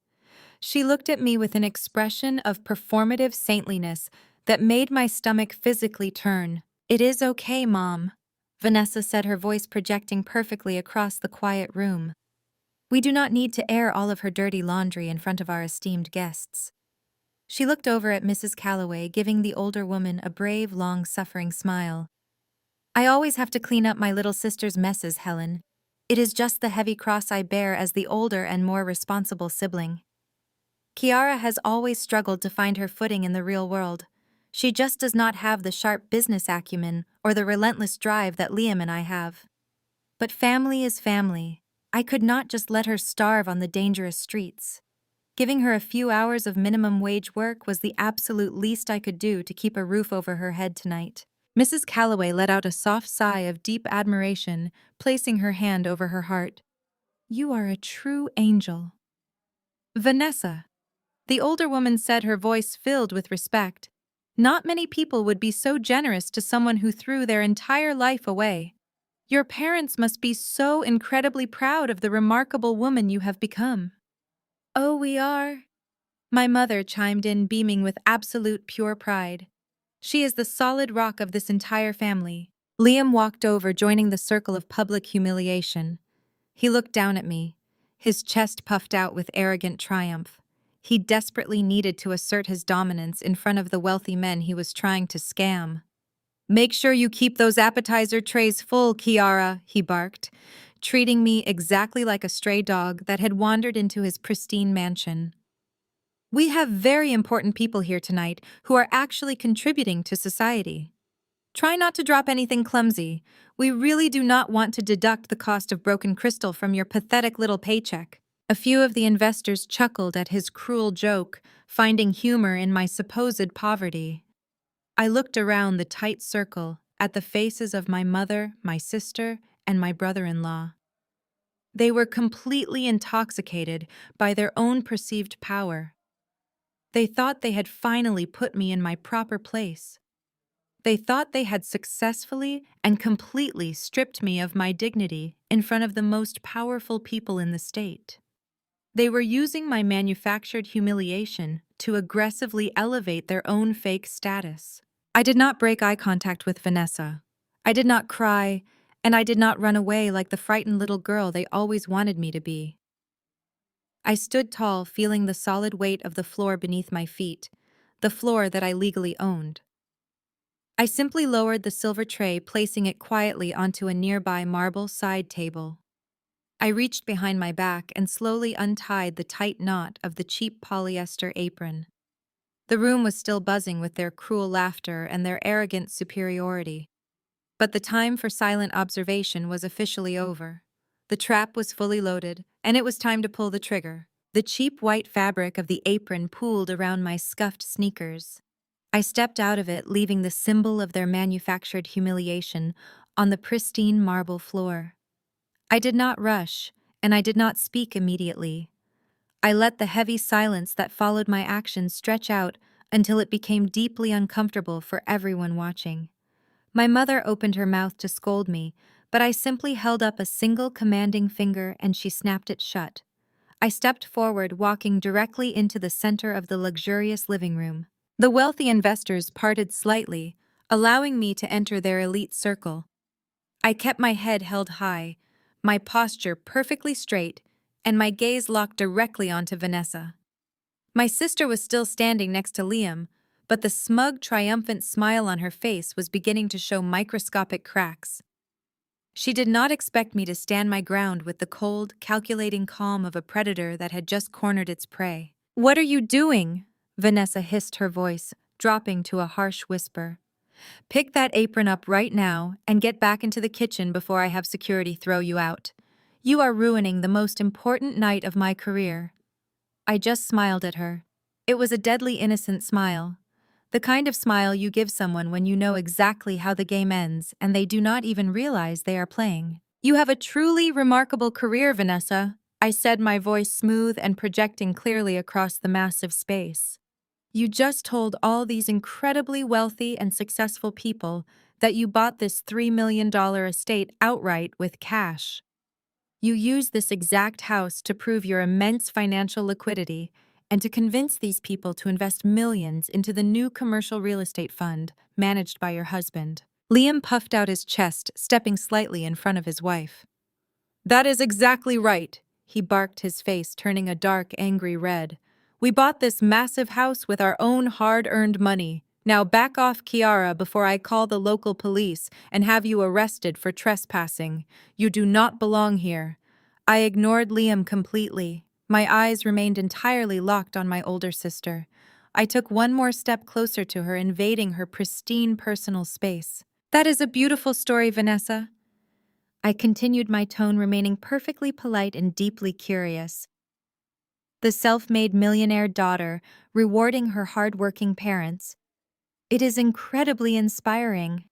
She looked at me with an expression of performative saintliness that made my stomach physically turn. "It is okay, Mom," Vanessa said, her voice projecting perfectly across the quiet room. "We do not need to air all of her dirty laundry in front of our esteemed guests." She looked over at Mrs. Calloway, giving the older woman a brave, long-suffering smile. "I always have to clean up my little sister's messes, Helen. It is just the heavy cross I bear as the older and more responsible sibling. Kiara has always struggled to find her footing in the real world. She just does not have the sharp business acumen or the relentless drive that Liam and I have. But family is family. I could not just let her starve on the dangerous streets. Giving her a few hours of minimum wage work was the absolute least I could do to keep a roof over her head tonight." Mrs. Calloway let out a soft sigh of deep admiration, placing her hand over her heart. "You are a true angel." "Vanessa," the older woman said, her voice filled with respect, "not many people would be so generous to someone who threw their entire life away. Your parents must be so incredibly proud of the remarkable woman you have become." "Oh, we are," my mother chimed in, beaming with absolute pure pride. "She is the solid rock of this entire family." Liam walked over, joining the circle of public humiliation. He looked down at me, his chest puffed out with arrogant triumph. He desperately needed to assert his dominance in front of the wealthy men he was trying to scam. "Make sure you keep those appetizer trays full, Kiara," he barked, treating me exactly like a stray dog that had wandered into his pristine mansion. "We have very important people here tonight who are actually contributing to society. Try not to drop anything clumsy. We really do not want to deduct the cost of broken crystal from your pathetic little paycheck." A few of the investors chuckled at his cruel joke, finding humor in my supposed poverty. I looked around the tight circle, at the faces of my mother, my sister, and my brother-in-law. They were completely intoxicated by their own perceived power. They thought they had finally put me in my proper place. They thought they had successfully and completely stripped me of my dignity in front of the most powerful people in the state. They were using my manufactured humiliation to aggressively elevate their own fake status. I did not break eye contact with Vanessa. I did not cry, and I did not run away like the frightened little girl they always wanted me to be. I stood tall, feeling the solid weight of the floor beneath my feet, the floor that I legally owned. I simply lowered the silver tray, placing it quietly onto a nearby marble side table. I reached behind my back and slowly untied the tight knot of the cheap polyester apron. The room was still buzzing with their cruel laughter and their arrogant superiority. But the time for silent observation was officially over. The trap was fully loaded, and it was time to pull the trigger. The cheap white fabric of the apron pooled around my scuffed sneakers. I stepped out of it, leaving the symbol of their manufactured humiliation on the pristine marble floor. I did not rush, and I did not speak immediately. I let the heavy silence that followed my actions stretch out until it became deeply uncomfortable for everyone watching. My mother opened her mouth to scold me, but I simply held up a single commanding finger and she snapped it shut. I stepped forward, walking directly into the center of the luxurious living room. The wealthy investors parted slightly, allowing me to enter their elite circle. I kept my head held high, my posture perfectly straight, and my gaze locked directly onto Vanessa. My sister was still standing next to Liam, but the smug, triumphant smile on her face was beginning to show microscopic cracks. She did not expect me to stand my ground with the cold, calculating calm of a predator that had just cornered its prey. "What are you doing?" Vanessa hissed, her voice dropping to a harsh whisper. "Pick that apron up right now and get back into the kitchen before I have security throw you out. You are ruining the most important night of my career." I just smiled at her. It was a deadly innocent smile. The kind of smile you give someone when you know exactly how the game ends and they do not even realize they are playing. "You have a truly remarkable career, Vanessa," I said, my voice smooth and projecting clearly across the massive space. "You just told all these incredibly wealthy and successful people that you bought this $3 million estate outright with cash. You used this exact house to prove your immense financial liquidity and to convince these people to invest millions into the new commercial real estate fund managed by your husband." Liam puffed out his chest, stepping slightly in front of his wife. "That is exactly right," he barked, his face turning a dark, angry red. "We bought this massive house with our own hard-earned money. Now back off, Kiara, before I call the local police and have you arrested for trespassing. You do not belong here." I ignored Liam completely. My eyes remained entirely locked on my older sister. I took one more step closer to her, invading her pristine personal space. "That is a beautiful story, Vanessa." I continued, my tone remaining perfectly polite and deeply curious. "The self-made millionaire daughter, rewarding her hard-working parents. It is incredibly inspiring.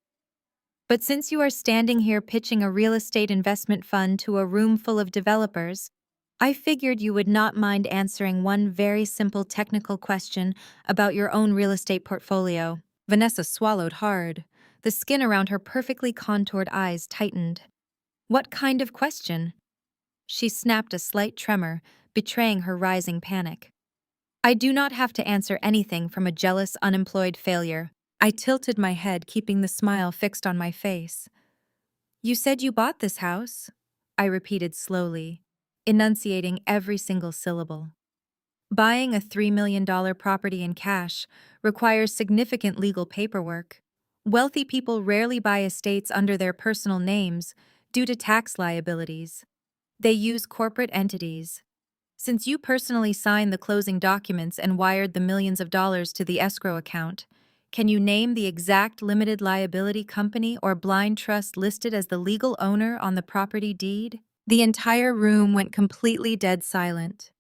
But since you are standing here pitching a real estate investment fund to a room full of developers, I figured you would not mind answering one very simple technical question about your own real estate portfolio." Vanessa swallowed hard. The skin around her perfectly contoured eyes tightened. "What kind of question?" She snapped, a slight tremor, betraying her rising panic. "I do not have to answer anything from a jealous, unemployed failure." I tilted my head, keeping the smile fixed on my face. "You said you bought this house," I repeated slowly, enunciating every single syllable. Buying a $3 million property in cash requires significant legal paperwork. Wealthy people rarely buy estates under their personal names due to tax liabilities. They use corporate entities. Since you personally signed the closing documents and wired the millions of dollars to the escrow account, can you name the exact limited liability company or blind trust listed as the legal owner on the property deed?" The entire room went completely dead silent.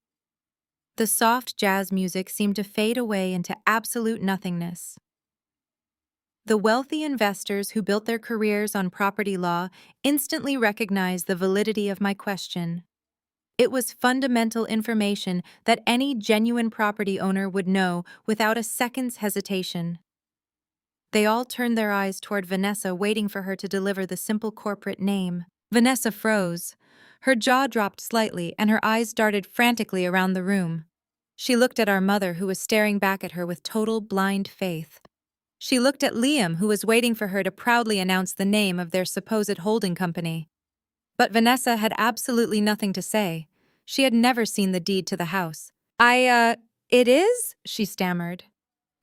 The soft jazz music seemed to fade away into absolute nothingness. The wealthy investors who built their careers on property law instantly recognized the validity of my question. It was fundamental information that any genuine property owner would know without a second's hesitation. They all turned their eyes toward Vanessa, waiting for her to deliver the simple corporate name. Vanessa froze. Her jaw dropped slightly, and her eyes darted frantically around the room. She looked at our mother, who was staring back at her with total blind faith. She looked at Liam, who was waiting for her to proudly announce the name of their supposed holding company. But Vanessa had absolutely nothing to say. She had never seen the deed to the house. It is?" she stammered.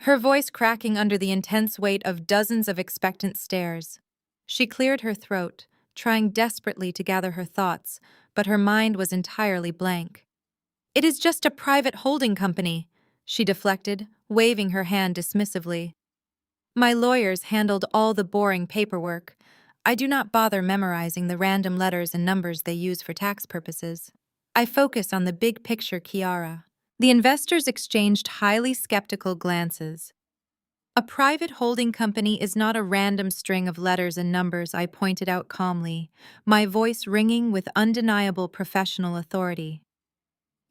her voice cracking under the intense weight of dozens of expectant stares. She cleared her throat, trying desperately to gather her thoughts, but her mind was entirely blank. "It is just a private holding company," she deflected, waving her hand dismissively. "My lawyers handled all the boring paperwork. I do not bother memorizing the random letters and numbers they use for tax purposes. I focus on the big picture, Kiara." The investors exchanged highly skeptical glances. "A private holding company is not a random string of letters and numbers," I pointed out calmly, my voice ringing with undeniable professional authority.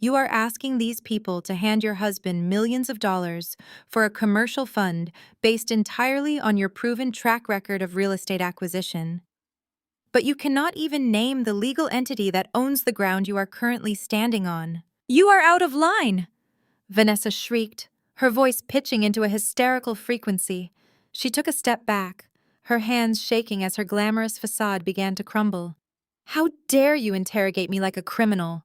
"You are asking these people to hand your husband millions of dollars for a commercial fund based entirely on your proven track record of real estate acquisition. But you cannot even name the legal entity that owns the ground you are currently standing on. You are out of line!" Vanessa shrieked, her voice pitching into a hysterical frequency. She took a step back, her hands shaking as her glamorous facade began to crumble. "How dare you interrogate me like a criminal?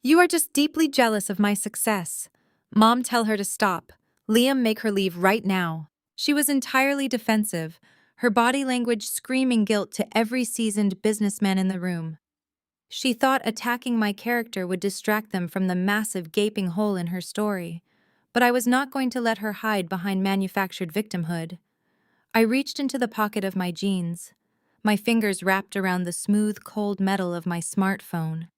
You are just deeply jealous of my success. Mom, tell her to stop. Liam, make her leave right now." She was entirely defensive, her body language screaming guilt to every seasoned businessman in the room. She thought attacking my character would distract them from the massive gaping hole in her story, but I was not going to let her hide behind manufactured victimhood. I reached into the pocket of my jeans, my fingers wrapped around the smooth, cold metal of my smartphone.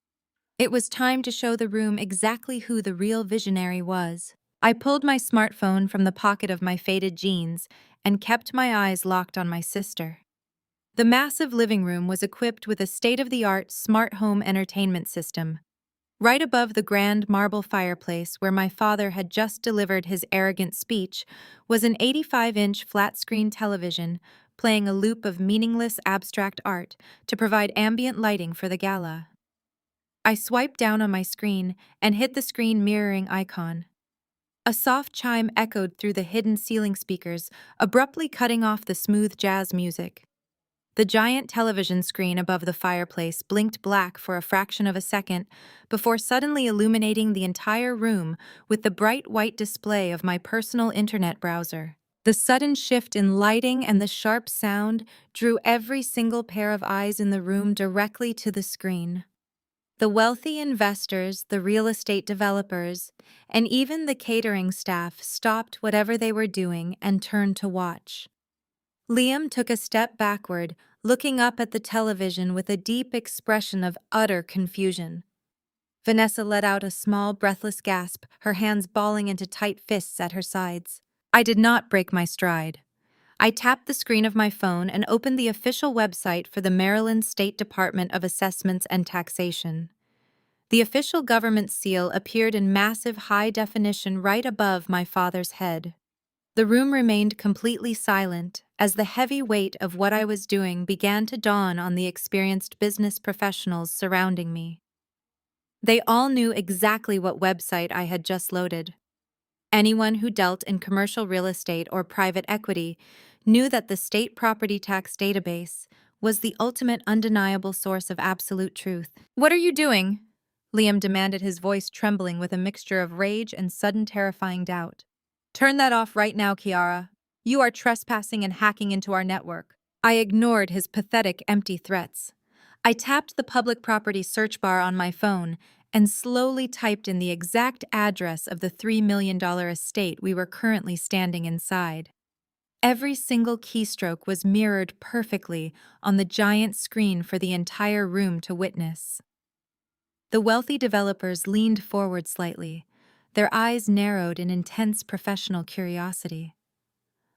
It was time to show the room exactly who the real visionary was. I pulled my smartphone from the pocket of my faded jeans and kept my eyes locked on my sister. The massive living room was equipped with a state-of-the-art smart home entertainment system. Right above the grand marble fireplace where my father had just delivered his arrogant speech was an 85-inch flat-screen television playing a loop of meaningless abstract art to provide ambient lighting for the gala. I swiped down on my screen and hit the screen mirroring icon. A soft chime echoed through the hidden ceiling speakers, abruptly cutting off the smooth jazz music. The giant television screen above the fireplace blinked black for a fraction of a second before suddenly illuminating the entire room with the bright white display of my personal internet browser. The sudden shift in lighting and the sharp sound drew every single pair of eyes in the room directly to the screen. The wealthy investors, the real estate developers, and even the catering staff stopped whatever they were doing and turned to watch. Liam took a step backward, looking up at the television with a deep expression of utter confusion. Vanessa let out a small, breathless gasp, her hands balling into tight fists at her sides. I did not break my stride. I tapped the screen of my phone and opened the official website for the Maryland State Department of Assessments and Taxation. The official government seal appeared in massive high definition right above my father's head. The room remained completely silent as the heavy weight of what I was doing began to dawn on the experienced business professionals surrounding me. They all knew exactly what website I had just loaded. Anyone who dealt in commercial real estate or private equity knew that the state property tax database was the ultimate undeniable source of absolute truth. "What are you doing?" Liam demanded, his voice trembling with a mixture of rage and sudden terrifying doubt. "Turn that off right now, Kiara. You are trespassing and hacking into our network." I ignored his pathetic, empty threats. I tapped the public property search bar on my phone and slowly typed in the exact address of the $3 million estate we were currently standing inside. Every single keystroke was mirrored perfectly on the giant screen for the entire room to witness. The wealthy developers leaned forward slightly, their eyes narrowed in intense professional curiosity.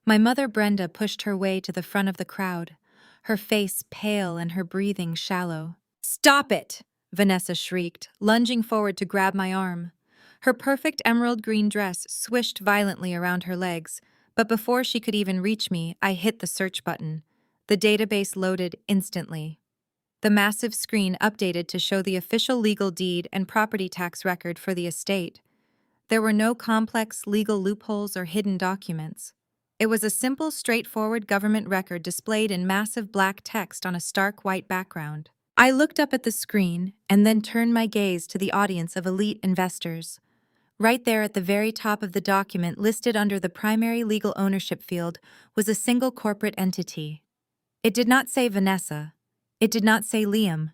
My mother Brenda pushed her way to the front of the crowd, her face pale and her breathing shallow. "Stop it!" Vanessa shrieked, lunging forward to grab my arm. Her perfect emerald green dress swished violently around her legs, but before she could even reach me, I hit the search button. The database loaded instantly. The massive screen updated to show the official legal deed and property tax record for the estate. There were no complex legal loopholes or hidden documents. It was a simple, straightforward government record displayed in massive black text on a stark white background. I looked up at the screen and then turned my gaze to the audience of elite investors. Right there at the very top of the document listed under the primary legal ownership field was a single corporate entity. It did not say Vanessa. It did not say Liam.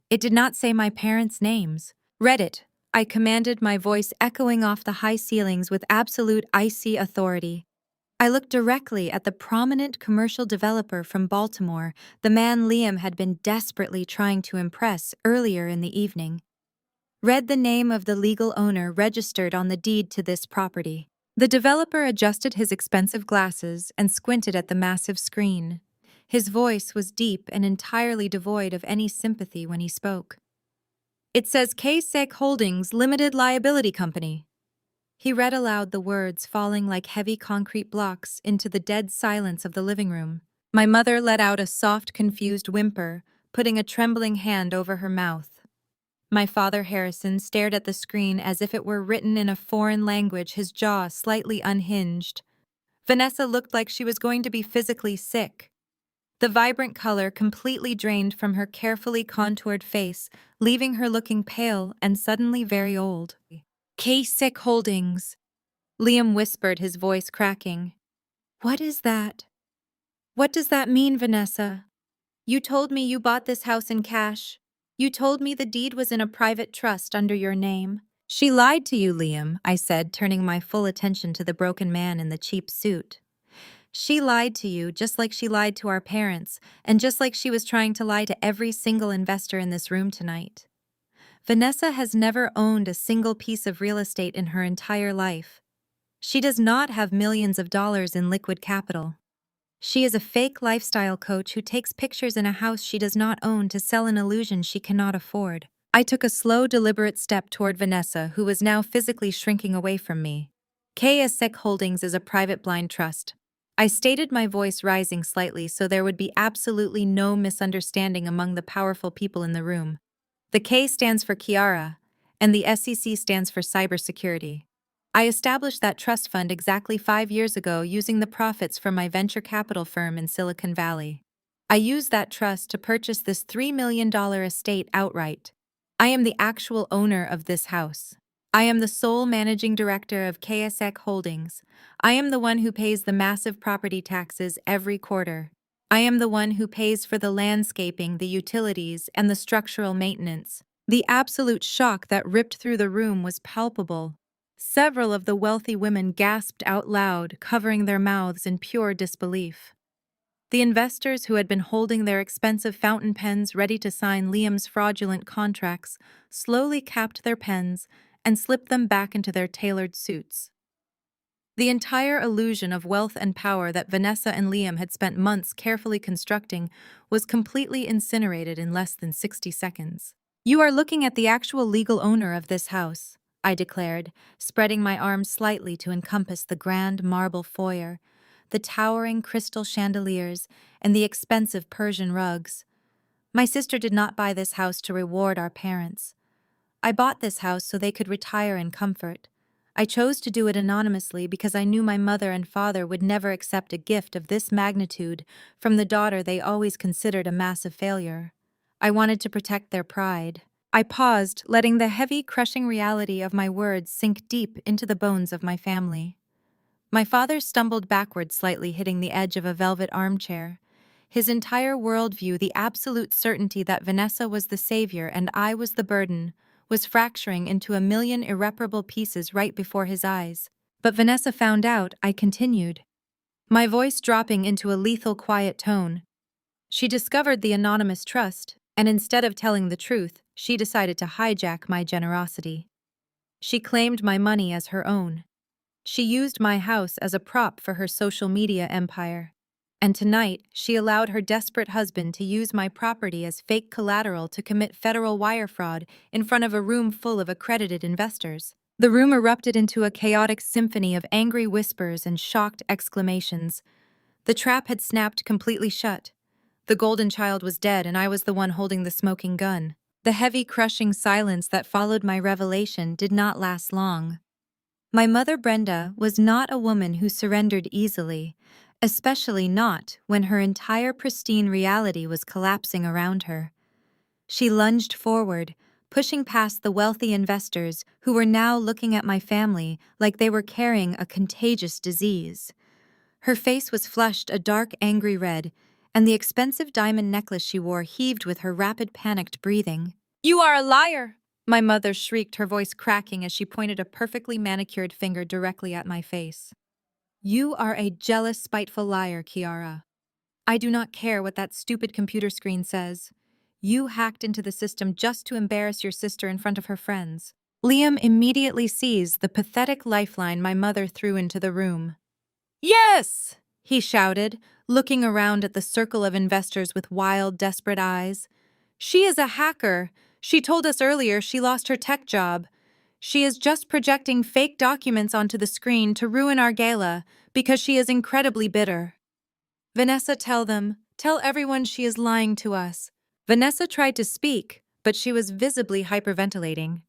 It did not say my parents' names. Read it, I commanded, my voice echoing off the high ceilings with absolute icy authority. I looked directly at the prominent commercial developer from Baltimore, the man Liam had been desperately trying to impress earlier in the evening. Read the name of the legal owner registered on the deed to this property. The developer adjusted his expensive glasses and squinted at the massive screen. His voice was deep and entirely devoid of any sympathy when he spoke. It says K-Sec Holdings Limited Liability Company. He read aloud the words falling like heavy concrete blocks into the dead silence of the living room. My mother let out a soft, confused whimper, putting a trembling hand over her mouth. My father, Harrison, stared at the screen as if it were written in a foreign language, his jaw slightly unhinged. Vanessa looked like she was going to be physically sick. The vibrant color completely drained from her carefully contoured face, leaving her looking pale and suddenly very old. K-Sick Holdings, Liam whispered, his voice cracking. What is that? What does that mean, Vanessa? You told me you bought this house in cash. You told me the deed was in a private trust under your name. She lied to you, Liam, I said, turning my full attention to the broken man in the cheap suit. She lied to you just like she lied to our parents, and just like she was trying to lie to every single investor in this room tonight. Vanessa has never owned a single piece of real estate in her entire life. She does not have millions of dollars in liquid capital. She is a fake lifestyle coach who takes pictures in a house she does not own to sell an illusion she cannot afford. I took a slow, deliberate step toward Vanessa, who was now physically shrinking away from me. KSEC Holdings is a private blind trust. I stated, my voice rising slightly so there would be absolutely no misunderstanding among the powerful people in the room. The K stands for Kiara, and the SEC stands for cybersecurity. I established that trust fund exactly 5 years ago using the profits from my venture capital firm in Silicon Valley. I used that trust to purchase this $3 million estate outright. I am the actual owner of this house. I am the sole managing director of KSEC Holdings. I am the one who pays the massive property taxes every quarter. I am the one who pays for the landscaping, the utilities, and the structural maintenance. The absolute shock that ripped through the room was palpable. Several of the wealthy women gasped out loud, covering their mouths in pure disbelief. The investors who had been holding their expensive fountain pens ready to sign Liam's fraudulent contracts slowly capped their pens and slipped them back into their tailored suits. The entire illusion of wealth and power that Vanessa and Liam had spent months carefully constructing was completely incinerated in less than 60 seconds. You are looking at the actual legal owner of this house, I declared, spreading my arms slightly to encompass the grand marble foyer, the towering crystal chandeliers, and the expensive Persian rugs. My sister did not buy this house to reward our parents. I bought this house so they could retire in comfort. I chose to do it anonymously because I knew my mother and father would never accept a gift of this magnitude from the daughter they always considered a massive failure. I wanted to protect their pride. I paused, letting the heavy, crushing reality of my words sink deep into the bones of my family. My father stumbled backward slightly, hitting the edge of a velvet armchair. His entire worldview, the absolute certainty that Vanessa was the savior and I was the burden, was fracturing into a million irreparable pieces right before his eyes. But Vanessa found out, I continued, my voice dropping into a lethal quiet tone. She discovered the anonymous trust, and instead of telling the truth, she decided to hijack my generosity. She claimed my money as her own. She used my house as a prop for her social media empire. And tonight, she allowed her desperate husband to use my property as fake collateral to commit federal wire fraud in front of a room full of accredited investors. The room erupted into a chaotic symphony of angry whispers and shocked exclamations. The trap had snapped completely shut. The golden child was dead, and I was the one holding the smoking gun. The heavy, crushing silence that followed my revelation did not last long. My mother, Brenda, was not a woman who surrendered easily, especially not when her entire pristine reality was collapsing around her. She lunged forward, pushing past the wealthy investors who were now looking at my family like they were carrying a contagious disease. Her face was flushed a dark, angry red, and the expensive diamond necklace she wore heaved with her rapid, panicked breathing. "You are a liar!" My mother shrieked, her voice cracking as she pointed a perfectly manicured finger directly at my face. "You are a jealous, spiteful liar, Kiara. I do not care what that stupid computer screen says. You hacked into the system just to embarrass your sister in front of her friends." Liam immediately seized the pathetic lifeline my mother threw into the room. "Yes!" he shouted, looking around at the circle of investors with wild, desperate eyes. "She is a hacker. She told us earlier she lost her tech job. She is just projecting fake documents onto the screen to ruin our gala because she is incredibly bitter." "Vanessa, tell everyone she is lying to us." Vanessa tried to speak, but she was visibly hyperventilating.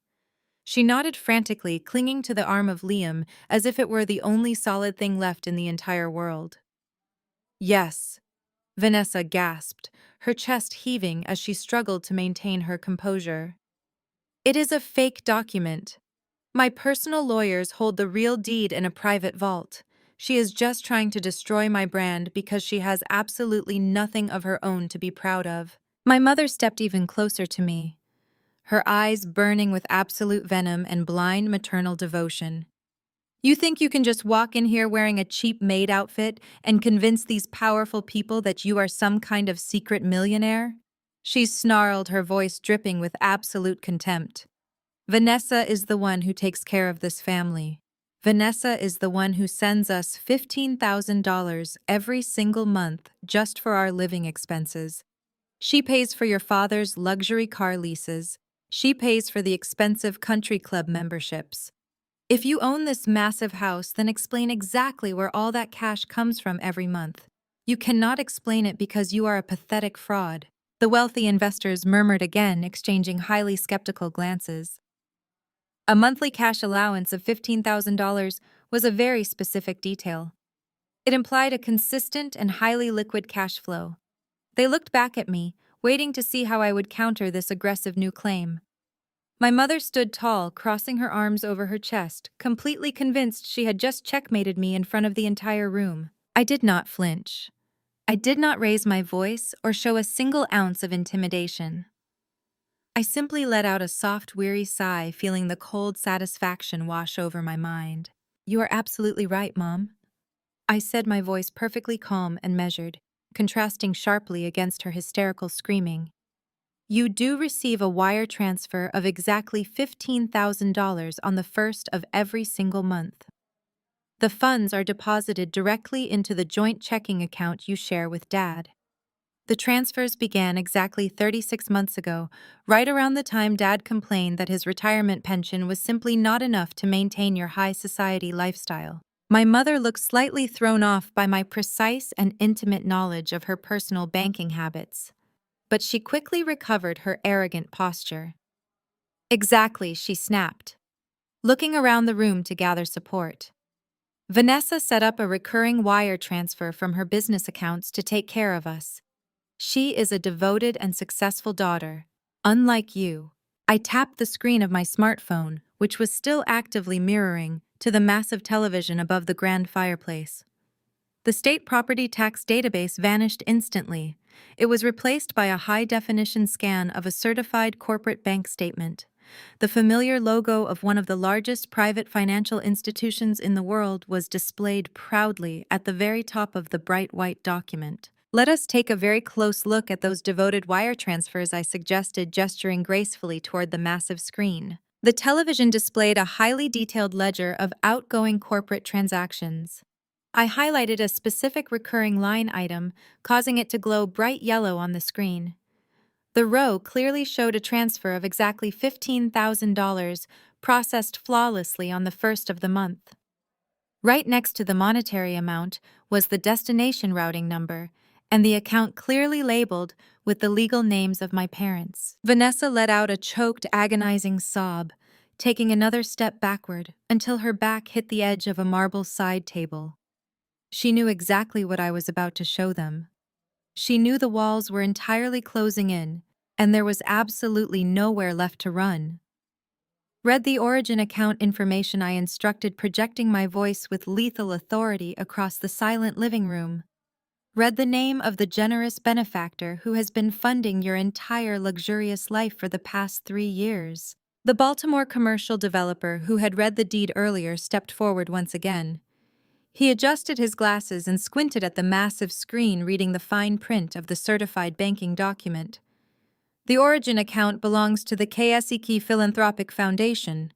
She nodded frantically, clinging to the arm of Liam as if it were the only solid thing left in the entire world. "Yes," Vanessa gasped, her chest heaving as she struggled to maintain her composure. "It is a fake document. My personal lawyers hold the real deed in a private vault. She is just trying to destroy my brand because she has absolutely nothing of her own to be proud of." My mother stepped even closer to me, her eyes burning with absolute venom and blind maternal devotion. "You think you can just walk in here wearing a cheap maid outfit and convince these powerful people that you are some kind of secret millionaire?" She snarled, her voice dripping with absolute contempt. "Vanessa is the one who takes care of this family. Vanessa is the one who sends us $15,000 every single month just for our living expenses. She pays for your father's luxury car leases. She pays for the expensive country club memberships. If you own this massive house, then explain exactly where all that cash comes from every month. You cannot explain it because you are a pathetic fraud." The wealthy investors murmured again, exchanging highly skeptical glances. A monthly cash allowance of $15,000 was a very specific detail. It implied a consistent and highly liquid cash flow. They looked back at me, waiting to see how I would counter this aggressive new claim. My mother stood tall, crossing her arms over her chest, completely convinced she had just checkmated me in front of the entire room. I did not flinch. I did not raise my voice or show a single ounce of intimidation. I simply let out a soft, weary sigh, feeling the cold satisfaction wash over my mind. "You are absolutely right, Mom," I said, my voice perfectly calm and measured, contrasting sharply against her hysterical screaming. "You do receive a wire transfer of exactly $15,000 on the first of every single month. The funds are deposited directly into the joint checking account you share with Dad. The transfers began exactly 36 months ago, right around the time Dad complained that his retirement pension was simply not enough to maintain your high society lifestyle." My mother looked slightly thrown off by my precise and intimate knowledge of her personal banking habits, but she quickly recovered her arrogant posture. "Exactly," she snapped, looking around the room to gather support. "Vanessa set up a recurring wire transfer from her business accounts to take care of us. She is a devoted and successful daughter, unlike you." I tapped the screen of my smartphone, which was still actively mirroring, to the massive television above the grand fireplace. The state property tax database vanished instantly. It was replaced by a high-definition scan of a certified corporate bank statement. The familiar logo of one of the largest private financial institutions in the world was displayed proudly at the very top of the bright white document. "Let us take a very close look at those devoted wire transfers," I suggested, gesturing gracefully toward the massive screen. The television displayed a highly detailed ledger of outgoing corporate transactions. I highlighted a specific recurring line item, causing it to glow bright yellow on the screen. The row clearly showed a transfer of exactly $15,000 processed flawlessly on the first of the month. Right next to the monetary amount was the destination routing number, and the account clearly labeled with the legal names of my parents. Vanessa let out a choked, agonizing sob, taking another step backward until her back hit the edge of a marble side table. She knew exactly what I was about to show them. She knew the walls were entirely closing in, and there was absolutely nowhere left to run. Read the origin account information I instructed, projecting my voice with lethal authority across the silent living room. Read the name of the generous benefactor who has been funding your entire luxurious life for the past 3 years. The Baltimore commercial developer who had read the deed earlier stepped forward once again. He adjusted his glasses and squinted at the massive screen, reading the fine print of the certified banking document. The origin account belongs to the Kesiki Philanthropic Foundation.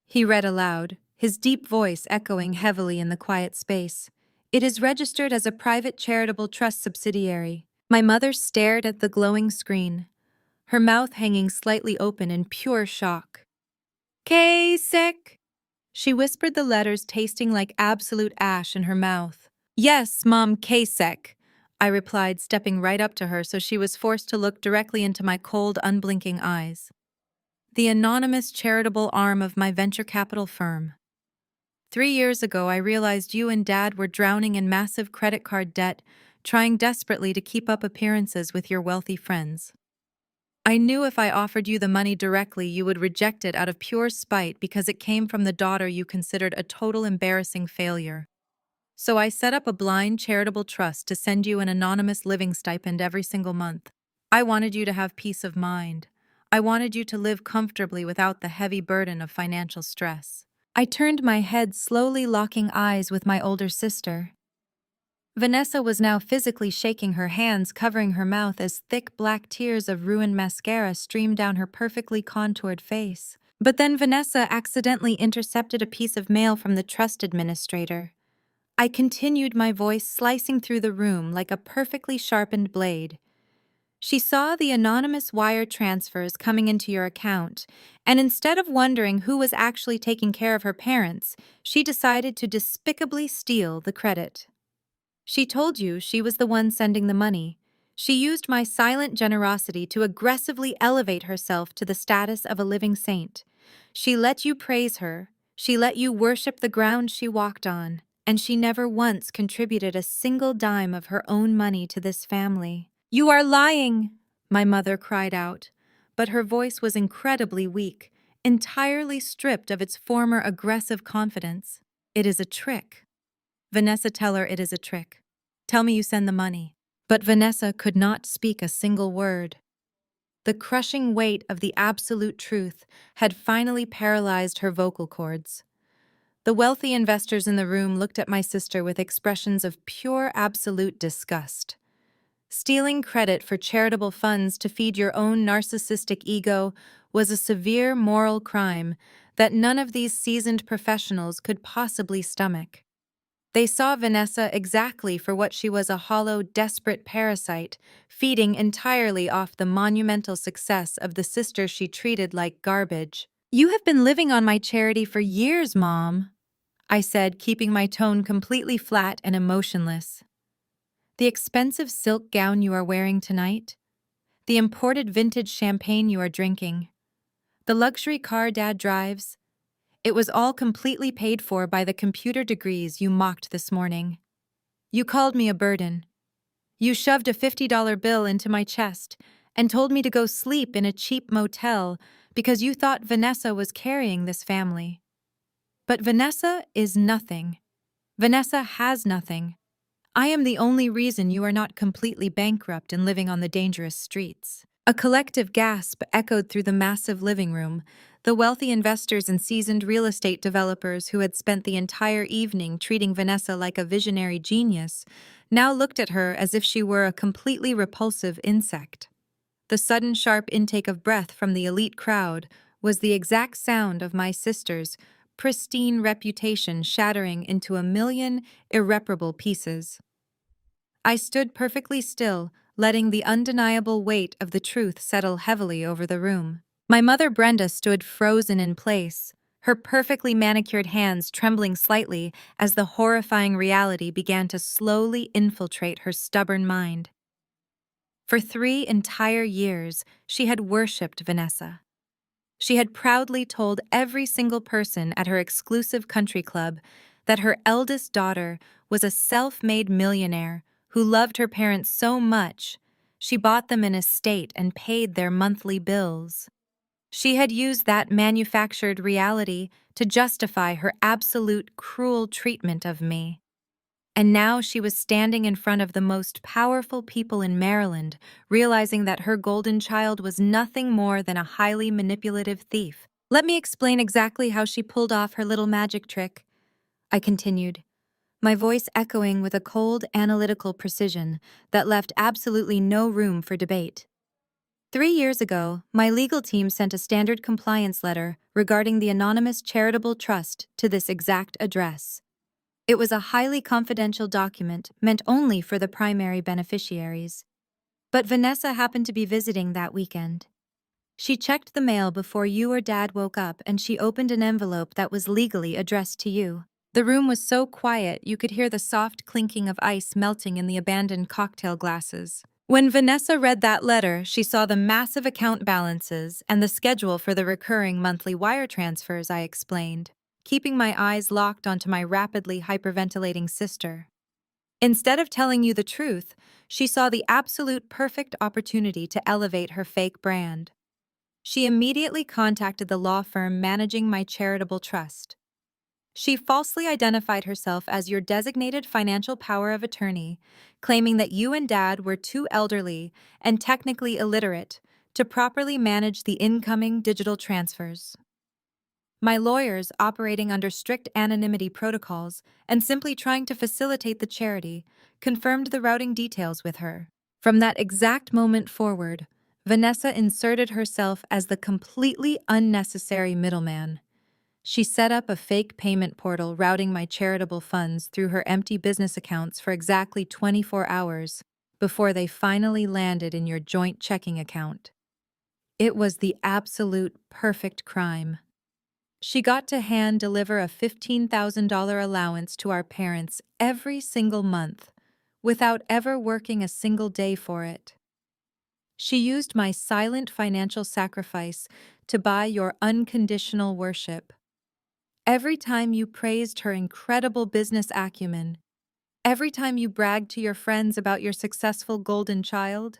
He read aloud, his deep voice echoing heavily in the quiet space. It is registered as a private charitable trust subsidiary. My mother stared at the glowing screen, her mouth hanging slightly open in pure shock. Kasek, she whispered, the letters tasting like absolute ash in her mouth. Yes, Mom, Kasek, I replied, stepping right up to her so she was forced to look directly into my cold, unblinking eyes. The anonymous charitable arm of my venture capital firm. 3 years ago, I realized you and Dad were drowning in massive credit card debt, trying desperately to keep up appearances with your wealthy friends. I knew if I offered you the money directly, you would reject it out of pure spite because it came from the daughter you considered a total embarrassing failure. So I set up a blind charitable trust to send you an anonymous living stipend every single month. I wanted you to have peace of mind. I wanted you to live comfortably without the heavy burden of financial stress. I turned my head, slowly locking eyes with my older sister. Vanessa was now physically shaking her hands, covering her mouth as thick black tears of ruined mascara streamed down her perfectly contoured face. But then Vanessa accidentally intercepted a piece of mail from the trust administrator. I continued, my voice slicing through the room like a perfectly sharpened blade. She saw the anonymous wire transfers coming into your account, and instead of wondering who was actually taking care of her parents, she decided to despicably steal the credit. She told you she was the one sending the money. She used my silent generosity to aggressively elevate herself to the status of a living saint. She let you praise her. She let you worship the ground she walked on. And she never once contributed a single dime of her own money to this family. You are lying, my mother cried out, but her voice was incredibly weak, entirely stripped of its former aggressive confidence. It is a trick. Vanessa, tell her it is a trick. Tell me you send the money. But Vanessa could not speak a single word. The crushing weight of the absolute truth had finally paralyzed her vocal cords. The wealthy investors in the room looked at my sister with expressions of pure absolute disgust. Stealing credit for charitable funds to feed your own narcissistic ego was a severe moral crime that none of these seasoned professionals could possibly stomach. They saw Vanessa exactly for what she was, a hollow, desperate parasite, feeding entirely off the monumental success of the sister she treated like garbage. You have been living on my charity for years, Mom, I said, keeping my tone completely flat and emotionless. The expensive silk gown you are wearing tonight, the imported vintage champagne you are drinking, the luxury car Dad drives, it was all completely paid for by the computer degrees you mocked this morning. You called me a burden. You shoved a $50 bill into my chest and told me to go sleep in a cheap motel because you thought Vanessa was carrying this family. But Vanessa is nothing. Vanessa has nothing. I am the only reason you are not completely bankrupt and living on the dangerous streets. A collective gasp echoed through the massive living room. The wealthy investors and seasoned real estate developers who had spent the entire evening treating Vanessa like a visionary genius now looked at her as if she were a completely repulsive insect. The sudden sharp intake of breath from the elite crowd was the exact sound of my sister's pristine reputation shattering into a million irreparable pieces. I stood perfectly still, letting the undeniable weight of the truth settle heavily over the room. My mother Brenda stood frozen in place, her perfectly manicured hands trembling slightly as the horrifying reality began to slowly infiltrate her stubborn mind. For 3 entire years, she had worshipped Vanessa. She had proudly told every single person at her exclusive country club that her eldest daughter was a self-made millionaire who loved her parents so much She bought them in a state and paid their monthly bills. She had used that manufactured reality to justify her absolute cruel treatment of me. And now she was standing in front of the most powerful people in Maryland, realizing that her golden child was nothing more than a highly manipulative thief. Let me explain exactly how she pulled off her little magic trick, I continued, my voice echoing with a cold, analytical precision that left absolutely no room for debate. 3 years ago, my legal team sent a standard compliance letter regarding the anonymous charitable trust to this exact address. It was a highly confidential document meant only for the primary beneficiaries. But Vanessa happened to be visiting that weekend. She checked the mail before you or Dad woke up, and she opened an envelope that was legally addressed to you. The room was so quiet you could hear the soft clinking of ice melting in the abandoned cocktail glasses. When Vanessa read that letter, she saw the massive account balances and the schedule for the recurring monthly wire transfers I explained, keeping my eyes locked onto my rapidly hyperventilating sister. Instead of telling you the truth, she saw the absolute perfect opportunity to elevate her fake brand. She immediately contacted the law firm managing my charitable trust. She falsely identified herself as your designated financial power of attorney, claiming that you and Dad were too elderly and technically illiterate to properly manage the incoming digital transfers. My lawyers, operating under strict anonymity protocols and simply trying to facilitate the charity, confirmed the routing details with her. From that exact moment forward, Vanessa inserted herself as the completely unnecessary middleman. She set up a fake payment portal routing my charitable funds through her empty business accounts for exactly 24 hours before they finally landed in your joint checking account. It was the absolute perfect crime. She got to hand deliver a $15,000 allowance to our parents every single month without ever working a single day for it. She used my silent financial sacrifice to buy your unconditional worship. Every time you praised her incredible business acumen, every time you bragged to your friends about your successful golden child,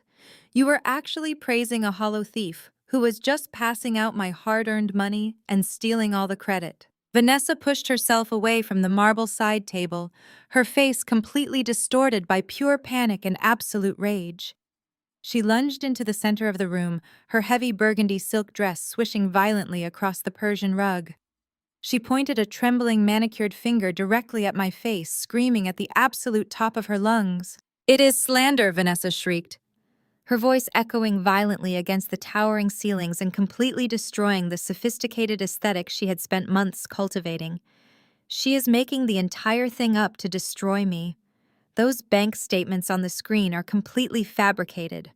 you were actually praising a hollow thief who was just passing out my hard-earned money and stealing all the credit. Vanessa pushed herself away from the marble side table, her face completely distorted by pure panic and absolute rage. She lunged into the center of the room, her heavy burgundy silk dress swishing violently across the Persian rug. She pointed a trembling manicured finger directly at my face, screaming at the absolute top of her lungs. "It is slander," Vanessa shrieked, her voice echoing violently against the towering ceilings and completely destroying the sophisticated aesthetic she had spent months cultivating. "She is making the entire thing up to destroy me. Those bank statements on the screen are completely fabricated.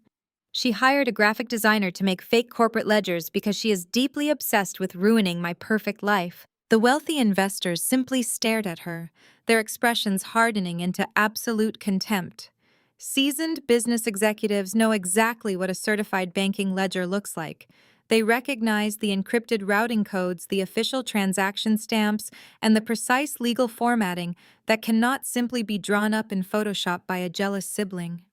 She hired a graphic designer to make fake corporate ledgers because she is deeply obsessed with ruining my perfect life." The wealthy investors simply stared at her, their expressions hardening into absolute contempt. Seasoned business executives know exactly what a certified banking ledger looks like. They recognize the encrypted routing codes, the official transaction stamps, and the precise legal formatting that cannot simply be drawn up in Photoshop by a jealous sibling.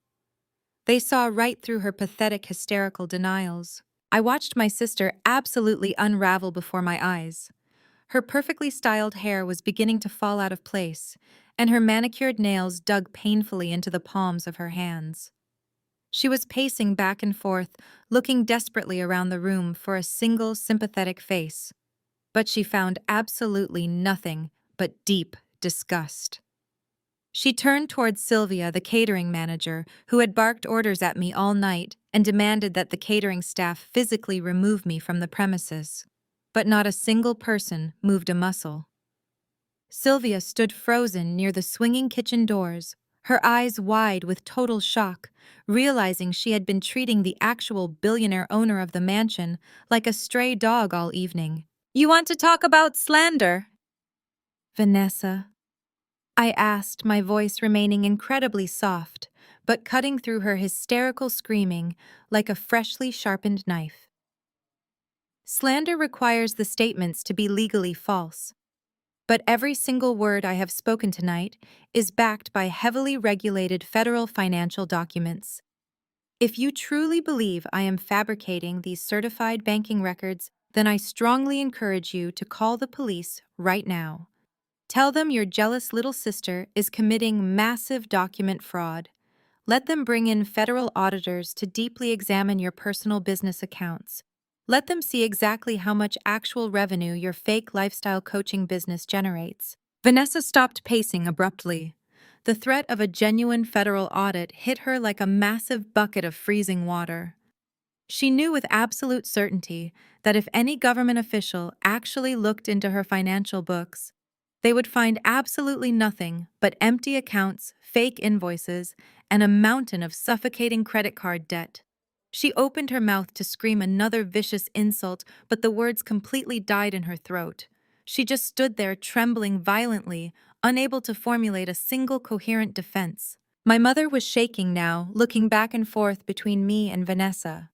They saw right through her pathetic, hysterical denials. I watched my sister absolutely unravel before my eyes. Her perfectly styled hair was beginning to fall out of place, and her manicured nails dug painfully into the palms of her hands. She was pacing back and forth, looking desperately around the room for a single sympathetic face. But she found absolutely nothing but deep disgust. She turned towards Sylvia, the catering manager, who had barked orders at me all night and demanded that the catering staff physically remove me from the premises. But not a single person moved a muscle. Sylvia stood frozen near the swinging kitchen doors, her eyes wide with total shock, realizing she had been treating the actual billionaire owner of the mansion like a stray dog all evening. "You want to talk about slander?" "Vanessa?" I asked, my voice remaining incredibly soft, but cutting through her hysterical screaming like a freshly sharpened knife. Slander requires the statements to be legally false. But every single word I have spoken tonight is backed by heavily regulated federal financial documents. If you truly believe I am fabricating these certified banking records, then I strongly encourage you to call the police right now. Tell them your jealous little sister is committing massive document fraud. Let them bring in federal auditors to deeply examine your personal business accounts. Let them see exactly how much actual revenue your fake lifestyle coaching business generates. Vanessa stopped pacing abruptly. The threat of a genuine federal audit hit her like a massive bucket of freezing water. She knew with absolute certainty that if any government official actually looked into her financial books, they would find absolutely nothing but empty accounts, fake invoices, and a mountain of suffocating credit card debt. She opened her mouth to scream another vicious insult, but the words completely died in her throat. She just stood there trembling violently, unable to formulate a single coherent defense. My mother was shaking now, looking back and forth between me and Vanessa.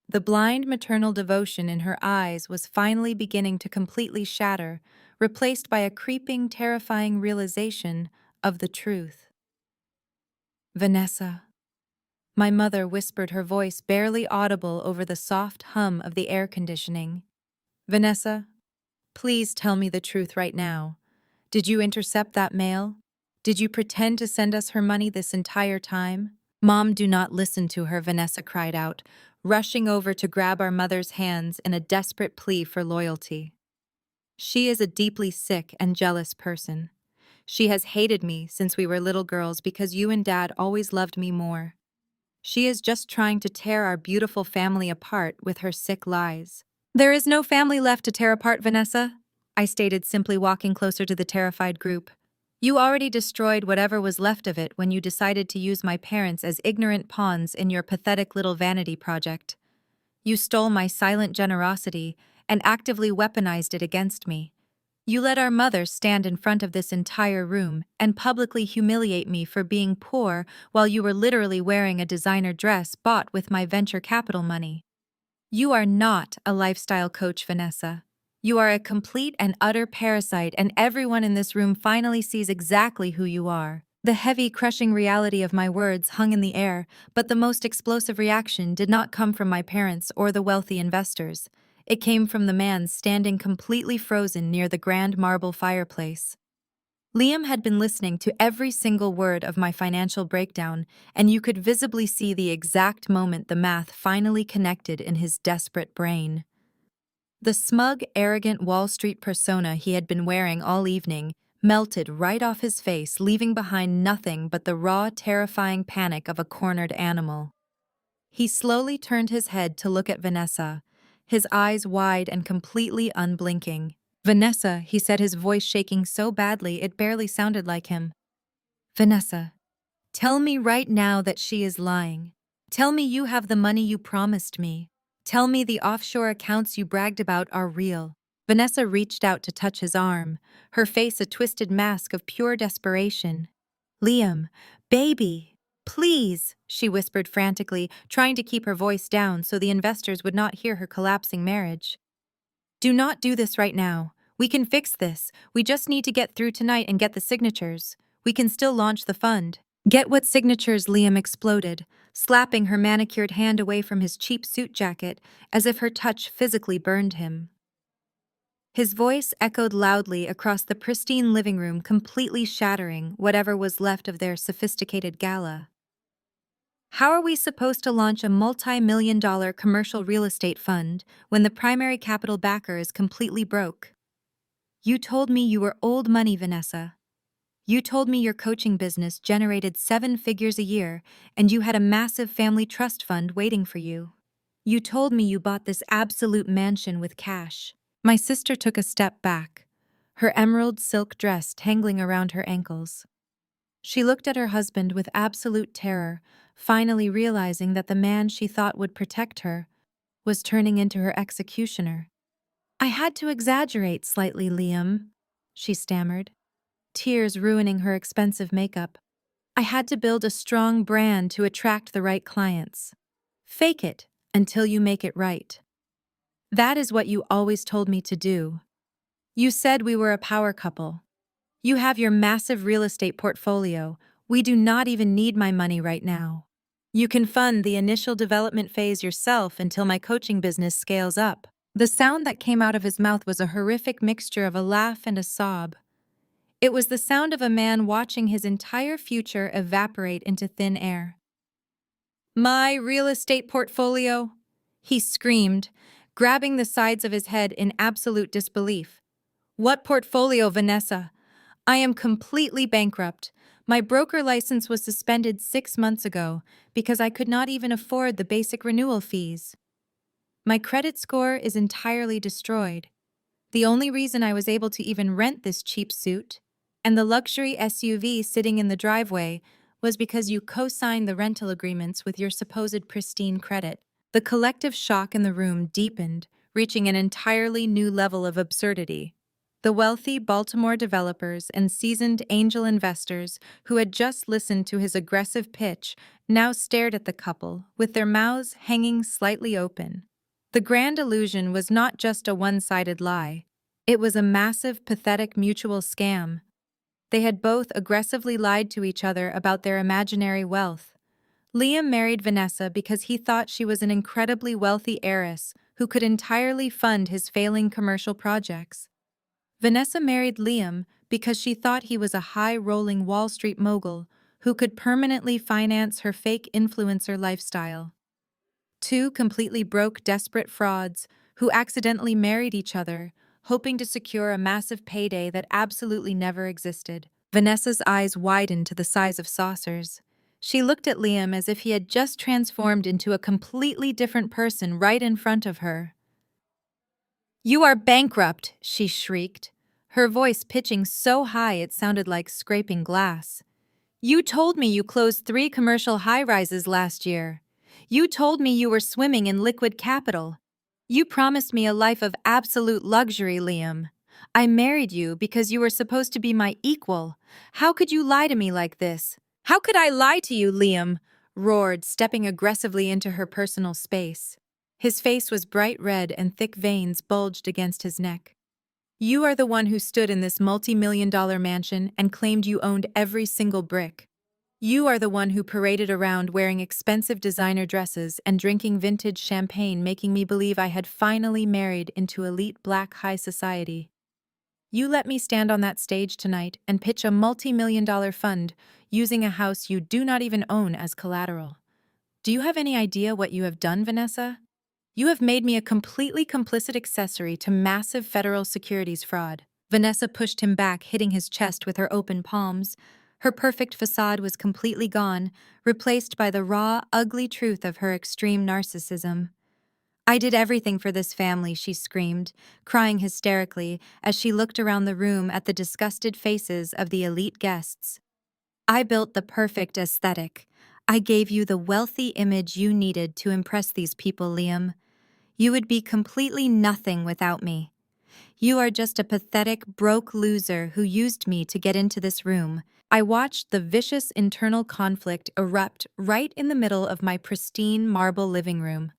The blind maternal devotion in her eyes was finally beginning to completely shatter, replaced by a creeping, terrifying realization of the truth. Vanessa. My mother whispered, her voice barely audible over the soft hum of the air conditioning. Vanessa, please tell me the truth right now. Did you intercept that mail? Did you pretend to send us her money this entire time? Mom, do not listen to her, Vanessa cried out, rushing over to grab our mother's hands in a desperate plea for loyalty. She is a deeply sick and jealous person. She has hated me since we were little girls because you and Dad always loved me more. She is just trying to tear our beautiful family apart with her sick lies. There is no family left to tear apart, Vanessa, I stated, simply walking closer to the terrified group. You already destroyed whatever was left of it when you decided to use my parents as ignorant pawns in your pathetic little vanity project. You stole my silent generosity and actively weaponized it against me. You let our mother stand in front of this entire room and publicly humiliate me for being poor while you were literally wearing a designer dress bought with my venture capital money. You are not a lifestyle coach, Vanessa. You are a complete and utter parasite, and everyone in this room finally sees exactly who you are. The heavy, crushing reality of my words hung in the air, but the most explosive reaction did not come from my parents or the wealthy investors. It came from the man standing completely frozen near the grand marble fireplace. Liam had been listening to every single word of my financial breakdown, and you could visibly see the exact moment the math finally connected in his desperate brain. The smug, arrogant Wall Street persona he had been wearing all evening melted right off his face, leaving behind nothing but the raw, terrifying panic of a cornered animal. He slowly turned his head to look at Vanessa, his eyes wide and completely unblinking. Vanessa, he said, his voice shaking so badly it barely sounded like him. Vanessa, tell me right now that she is lying. Tell me you have the money you promised me. Tell me the offshore accounts you bragged about are real. Vanessa reached out to touch his arm, her face a twisted mask of pure desperation. Liam, baby, please, she whispered frantically, trying to keep her voice down so the investors would not hear her collapsing marriage. Do not do this right now. We can fix this. We just need to get through tonight and get the signatures. We can still launch the fund. Get what signatures? Liam exploded, slapping her manicured hand away from his cheap suit jacket as if her touch physically burned him. His voice echoed loudly across the pristine living room, completely shattering whatever was left of their sophisticated gala. How are we supposed to launch a multi-million-dollar commercial real estate fund when the primary capital backer is completely broke? You told me you were old money, Vanessa. You told me your coaching business generated 7 figures a year and you had a massive family trust fund waiting for you. You told me you bought this absolute mansion with cash. My sister took a step back, her emerald silk dress tangling around her ankles. She looked at her husband with absolute terror, finally realizing that the man she thought would protect her was turning into her executioner. I had to exaggerate slightly, Liam, she stammered, tears ruining her expensive makeup. I had to build a strong brand to attract the right clients. Fake it until you make it right. That is what you always told me to do. You said we were a power couple. You have your massive real estate portfolio. We do not even need my money right now. You can fund the initial development phase yourself until my coaching business scales up. The sound that came out of his mouth was a horrific mixture of a laugh and a sob. It was the sound of a man watching his entire future evaporate into thin air. My real estate portfolio? He screamed, grabbing the sides of his head in absolute disbelief. What portfolio, Vanessa? I am completely bankrupt. My broker license was suspended 6 months ago because I could not even afford the basic renewal fees. My credit score is entirely destroyed. The only reason I was able to even rent this cheap suit and the luxury SUV sitting in the driveway was because you co-signed the rental agreements with your supposed pristine credit. The collective shock in the room deepened, reaching an entirely new level of absurdity. The wealthy Baltimore developers and seasoned angel investors who had just listened to his aggressive pitch now stared at the couple with their mouths hanging slightly open. The grand illusion was not just a one-sided lie. It was a massive, pathetic mutual scam. They had both aggressively lied to each other about their imaginary wealth. Liam married Vanessa because he thought she was an incredibly wealthy heiress who could entirely fund his failing commercial projects. Vanessa married Liam because she thought he was a high-rolling Wall Street mogul who could permanently finance her fake influencer lifestyle. Two completely broke, desperate frauds who accidentally married each other, hoping to secure a massive payday that absolutely never existed. Vanessa's eyes widened to the size of saucers. She looked at Liam as if he had just transformed into a completely different person right in front of her. "You are bankrupt," she shrieked, her voice pitching so high it sounded like scraping glass. "You told me you closed 3 commercial high-rises last year. You told me you were swimming in liquid capital. You promised me a life of absolute luxury, Liam. I married you because you were supposed to be my equal. How could you lie to me like this?" "How could I lie to you, Liam?" roared, stepping aggressively into her personal space. His face was bright red and thick veins bulged against his neck. "You are the one who stood in this multi-million-dollar mansion and claimed you owned every single brick. You are the one who paraded around wearing expensive designer dresses and drinking vintage champagne, making me believe I had finally married into elite black high society. You let me stand on that stage tonight and pitch a multi-million-dollar fund using a house you do not even own as collateral. Do you have any idea what you have done, Vanessa? You have made me a completely complicit accessory to massive federal securities fraud." Vanessa pushed him back, hitting his chest with her open palms. Her perfect facade was completely gone, replaced by the raw, ugly truth of her extreme narcissism. "I did everything for this family," she screamed, crying hysterically as she looked around the room at the disgusted faces of the elite guests. "I built the perfect aesthetic. I gave you the wealthy image you needed to impress these people, Liam. You would be completely nothing without me. You are just a pathetic, broke loser who used me to get into this room." I watched the vicious internal conflict erupt right in the middle of my pristine marble living room.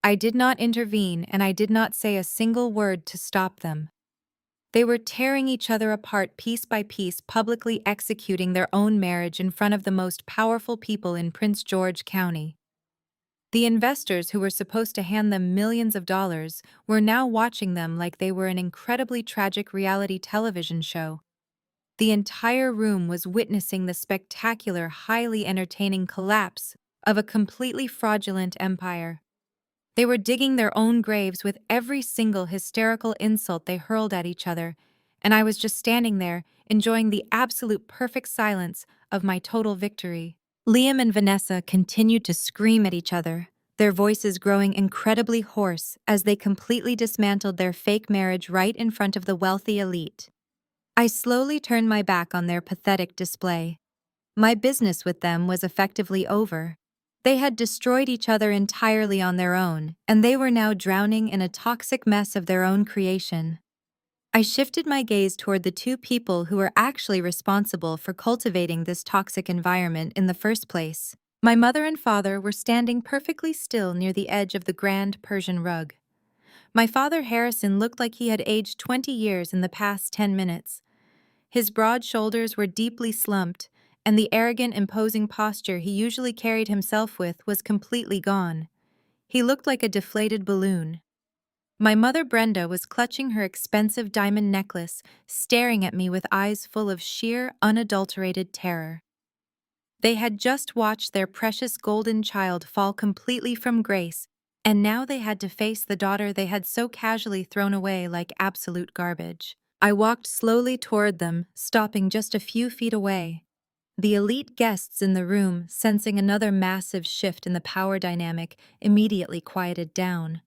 I did not intervene and I did not say a single word to stop them. They were tearing each other apart piece by piece, publicly executing their own marriage in front of the most powerful people in Prince George County. The investors who were supposed to hand them millions of dollars were now watching them like they were an incredibly tragic reality television show. The entire room was witnessing the spectacular, highly entertaining collapse of a completely fraudulent empire. They were digging their own graves with every single hysterical insult they hurled at each other, and I was just standing there, enjoying the absolute perfect silence of my total victory. Liam and Vanessa continued to scream at each other, their voices growing incredibly hoarse as they completely dismantled their fake marriage right in front of the wealthy elite. I slowly turned my back on their pathetic display. My business with them was effectively over. They had destroyed each other entirely on their own, and they were now drowning in a toxic mess of their own creation. I shifted my gaze toward the two people who were actually responsible for cultivating this toxic environment in the first place. My mother and father were standing perfectly still near the edge of the grand Persian rug. My father, Harrison, looked like he had aged 20 years in the past 10 minutes. His broad shoulders were deeply slumped, and the arrogant, imposing posture he usually carried himself with was completely gone. He looked like a deflated balloon. My mother Brenda was clutching her expensive diamond necklace, staring at me with eyes full of sheer, unadulterated terror. They had just watched their precious golden child fall completely from grace, and now they had to face the daughter they had so casually thrown away like absolute garbage. I walked slowly toward them, stopping just a few feet away. The elite guests in the room, sensing another massive shift in the power dynamic, immediately quieted down.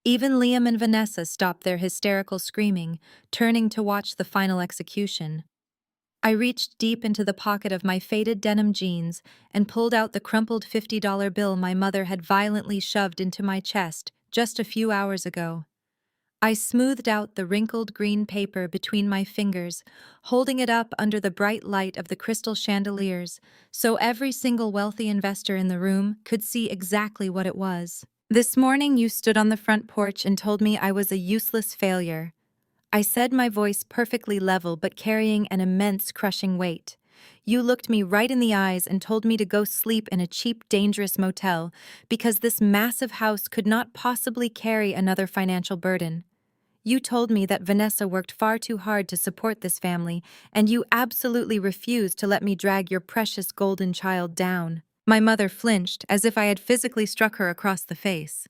Even Liam and Vanessa stopped their hysterical screaming, turning to watch the final execution. I reached deep into the pocket of my faded denim jeans and pulled out the crumpled $50 bill my mother had violently shoved into my chest just a few hours ago. I smoothed out the wrinkled green paper between my fingers, holding it up under the bright light of the crystal chandeliers, so every single wealthy investor in the room could see exactly what it was. This morning you stood on the front porch and told me I was a useless failure. I said, my voice perfectly level but carrying an immense crushing weight. You looked me right in the eyes and told me to go sleep in a cheap, dangerous motel because this massive house could not possibly carry another financial burden. You told me that Vanessa worked far too hard to support this family, and you absolutely refused to let me drag your precious golden child down. My mother flinched, as if I had physically struck her across the face.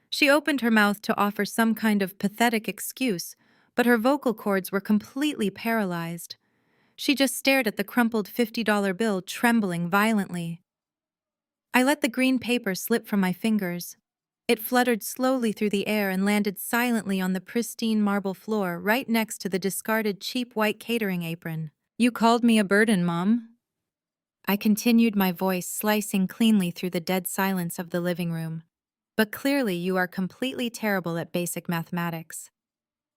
She opened her mouth to offer some kind of pathetic excuse, but her vocal cords were completely paralyzed. She just stared at the crumpled $50 bill, trembling violently. I let the green paper slip from my fingers. It fluttered slowly through the air and landed silently on the pristine marble floor right next to the discarded cheap white catering apron. You called me a burden, Mom? I continued, my voice slicing cleanly through the dead silence of the living room. But clearly you are completely terrible at basic mathematics.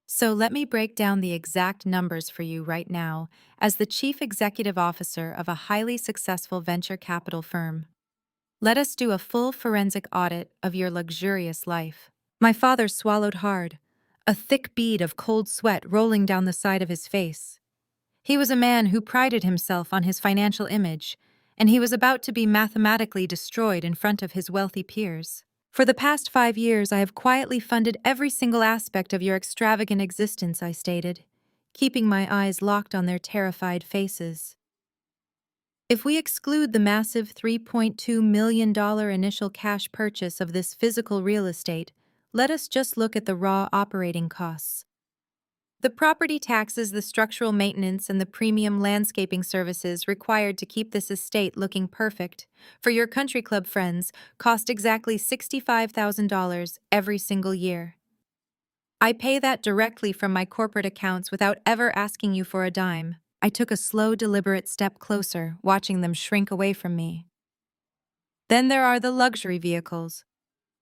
So let me break down the exact numbers for you right now as the chief executive officer of a highly successful venture capital firm. Let us do a full forensic audit of your luxurious life. My father swallowed hard, a thick bead of cold sweat rolling down the side of his face. He was a man who prided himself on his financial image, and he was about to be mathematically destroyed in front of his wealthy peers. For the past 5 years, I have quietly funded every single aspect of your extravagant existence, I stated, keeping my eyes locked on their terrified faces. If we exclude the massive $3.2 million initial cash purchase of this physical real estate, let us just look at the raw operating costs. The property taxes, the structural maintenance, and the premium landscaping services required to keep this estate looking perfect for your country club friends cost exactly $65,000 every single year. I pay that directly from my corporate accounts without ever asking you for a dime. I took a slow, deliberate step closer, watching them shrink away from me. Then there are the luxury vehicles.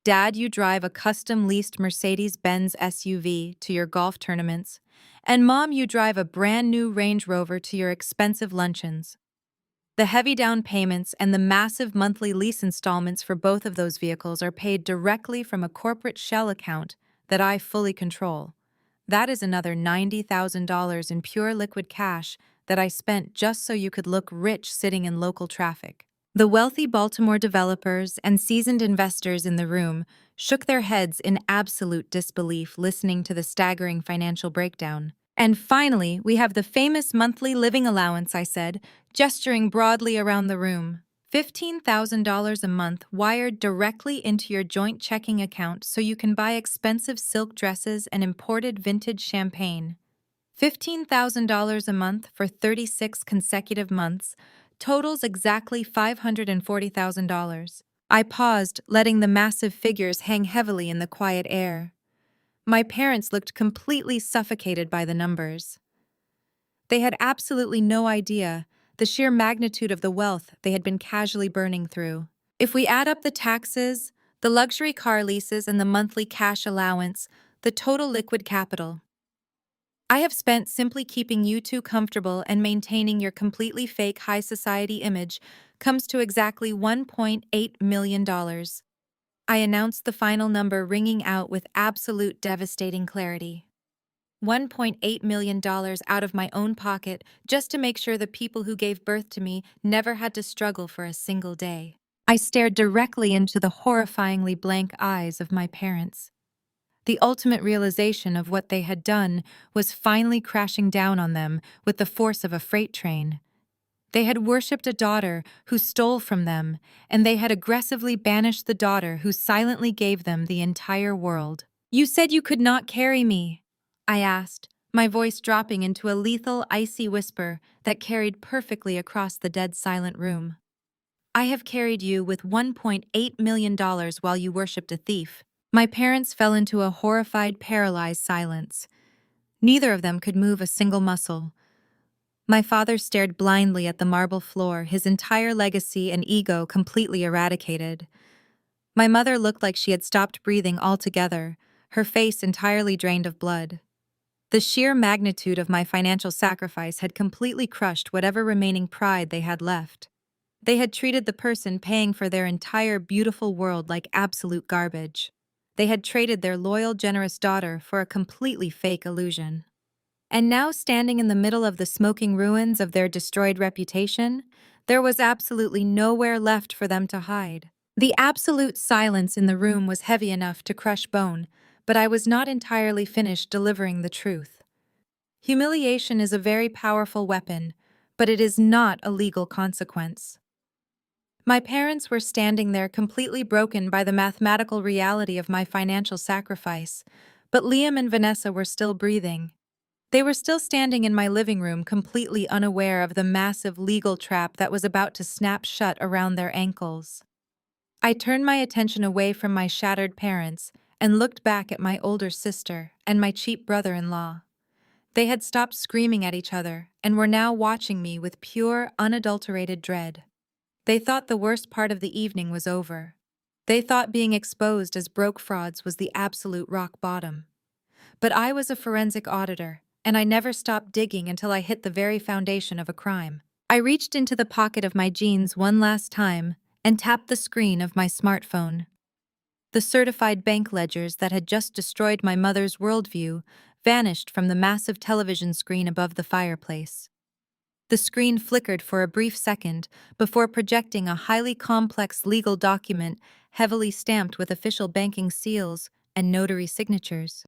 Dad, you drive a custom-leased Mercedes-Benz SUV to your golf tournaments, and Mom, you drive a brand-new Range Rover to your expensive luncheons. The heavy down payments and the massive monthly lease installments for both of those vehicles are paid directly from a corporate shell account that I fully control. That is another $90,000 in pure liquid cash that I spent just so you could look rich sitting in local traffic. The wealthy Baltimore developers and seasoned investors in the room shook their heads in absolute disbelief listening to the staggering financial breakdown. And finally, we have the famous monthly living allowance, I said, gesturing broadly around the room. $15,000 a month wired directly into your joint checking account so you can buy expensive silk dresses and imported vintage champagne. $15,000 a month for 36 consecutive months totals exactly $540,000. I paused, letting the massive figures hang heavily in the quiet air. My parents looked completely suffocated by the numbers. They had absolutely no idea the sheer magnitude of the wealth they had been casually burning through. If we add up the taxes, the luxury car leases, and the monthly cash allowance, the total liquid capital I have spent simply keeping you two comfortable and maintaining your completely fake high society image comes to exactly $1.8 million. I announced the final number ringing out with absolute devastating clarity. $1.8 million out of my own pocket just to make sure the people who gave birth to me never had to struggle for a single day. I stared directly into the horrifyingly blank eyes of my parents. The ultimate realization of what they had done was finally crashing down on them with the force of a freight train. They had worshipped a daughter who stole from them, and they had aggressively banished the daughter who silently gave them the entire world. "You said you could not carry me," I asked, my voice dropping into a lethal, icy whisper that carried perfectly across the dead silent room. "I have carried you with $1.8 million while you worshipped a thief." My parents fell into a horrified, paralyzed silence. Neither of them could move a single muscle. My father stared blindly at the marble floor, his entire legacy and ego completely eradicated. My mother looked like she had stopped breathing altogether, her face entirely drained of blood. The sheer magnitude of my financial sacrifice had completely crushed whatever remaining pride they had left. They had treated the person paying for their entire beautiful world like absolute garbage. They had traded their loyal, generous daughter for a completely fake illusion. And now, standing in the middle of the smoking ruins of their destroyed reputation, there was absolutely nowhere left for them to hide. The absolute silence in the room was heavy enough to crush bone, but I was not entirely finished delivering the truth. Humiliation is a very powerful weapon, but it is not a legal consequence. My parents were standing there completely broken by the mathematical reality of my financial sacrifice, but Liam and Vanessa were still breathing. They were still standing in my living room, completely unaware of the massive legal trap that was about to snap shut around their ankles. I turned my attention away from my shattered parents and looked back at my older sister and my cheap brother-in-law. They had stopped screaming at each other and were now watching me with pure, unadulterated dread. They thought the worst part of the evening was over. They thought being exposed as broke frauds was the absolute rock bottom. But I was a forensic auditor, and I never stopped digging until I hit the very foundation of a crime. I reached into the pocket of my jeans one last time and tapped the screen of my smartphone. The certified bank ledgers that had just destroyed my mother's worldview vanished from the massive television screen above the fireplace. The screen flickered for a brief second before projecting a highly complex legal document heavily stamped with official banking seals and notary signatures.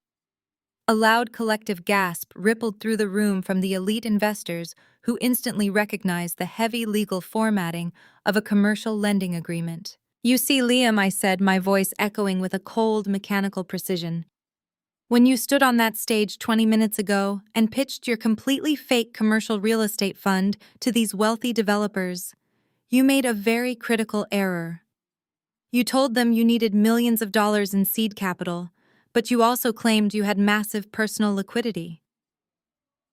A loud collective gasp rippled through the room from the elite investors who instantly recognized the heavy legal formatting of a commercial lending agreement. "You see, Liam," I said, my voice echoing with a cold, mechanical precision. "When you stood on that stage 20 minutes ago and pitched your completely fake commercial real estate fund to these wealthy developers, you made a very critical error. You told them you needed millions of dollars in seed capital, but you also claimed you had massive personal liquidity."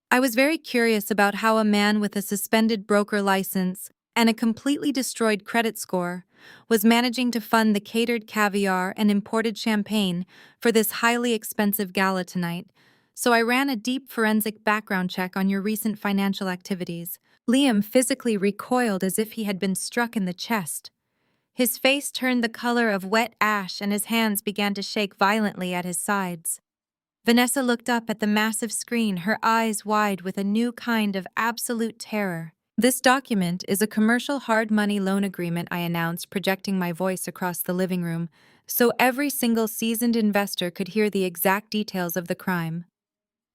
I was very curious about how a man with a suspended broker license and a completely destroyed credit score was managing to fund the catered caviar and imported champagne for this highly expensive gala tonight, so I ran a deep forensic background check on your recent financial activities. Liam physically recoiled as if he had been struck in the chest. His face turned the color of wet ash and his hands began to shake violently at his sides. Vanessa looked up at the massive screen, her eyes wide with a new kind of absolute terror. "This document is a commercial hard money loan agreement," I announced, projecting my voice across the living room, so every single seasoned investor could hear the exact details of the crime.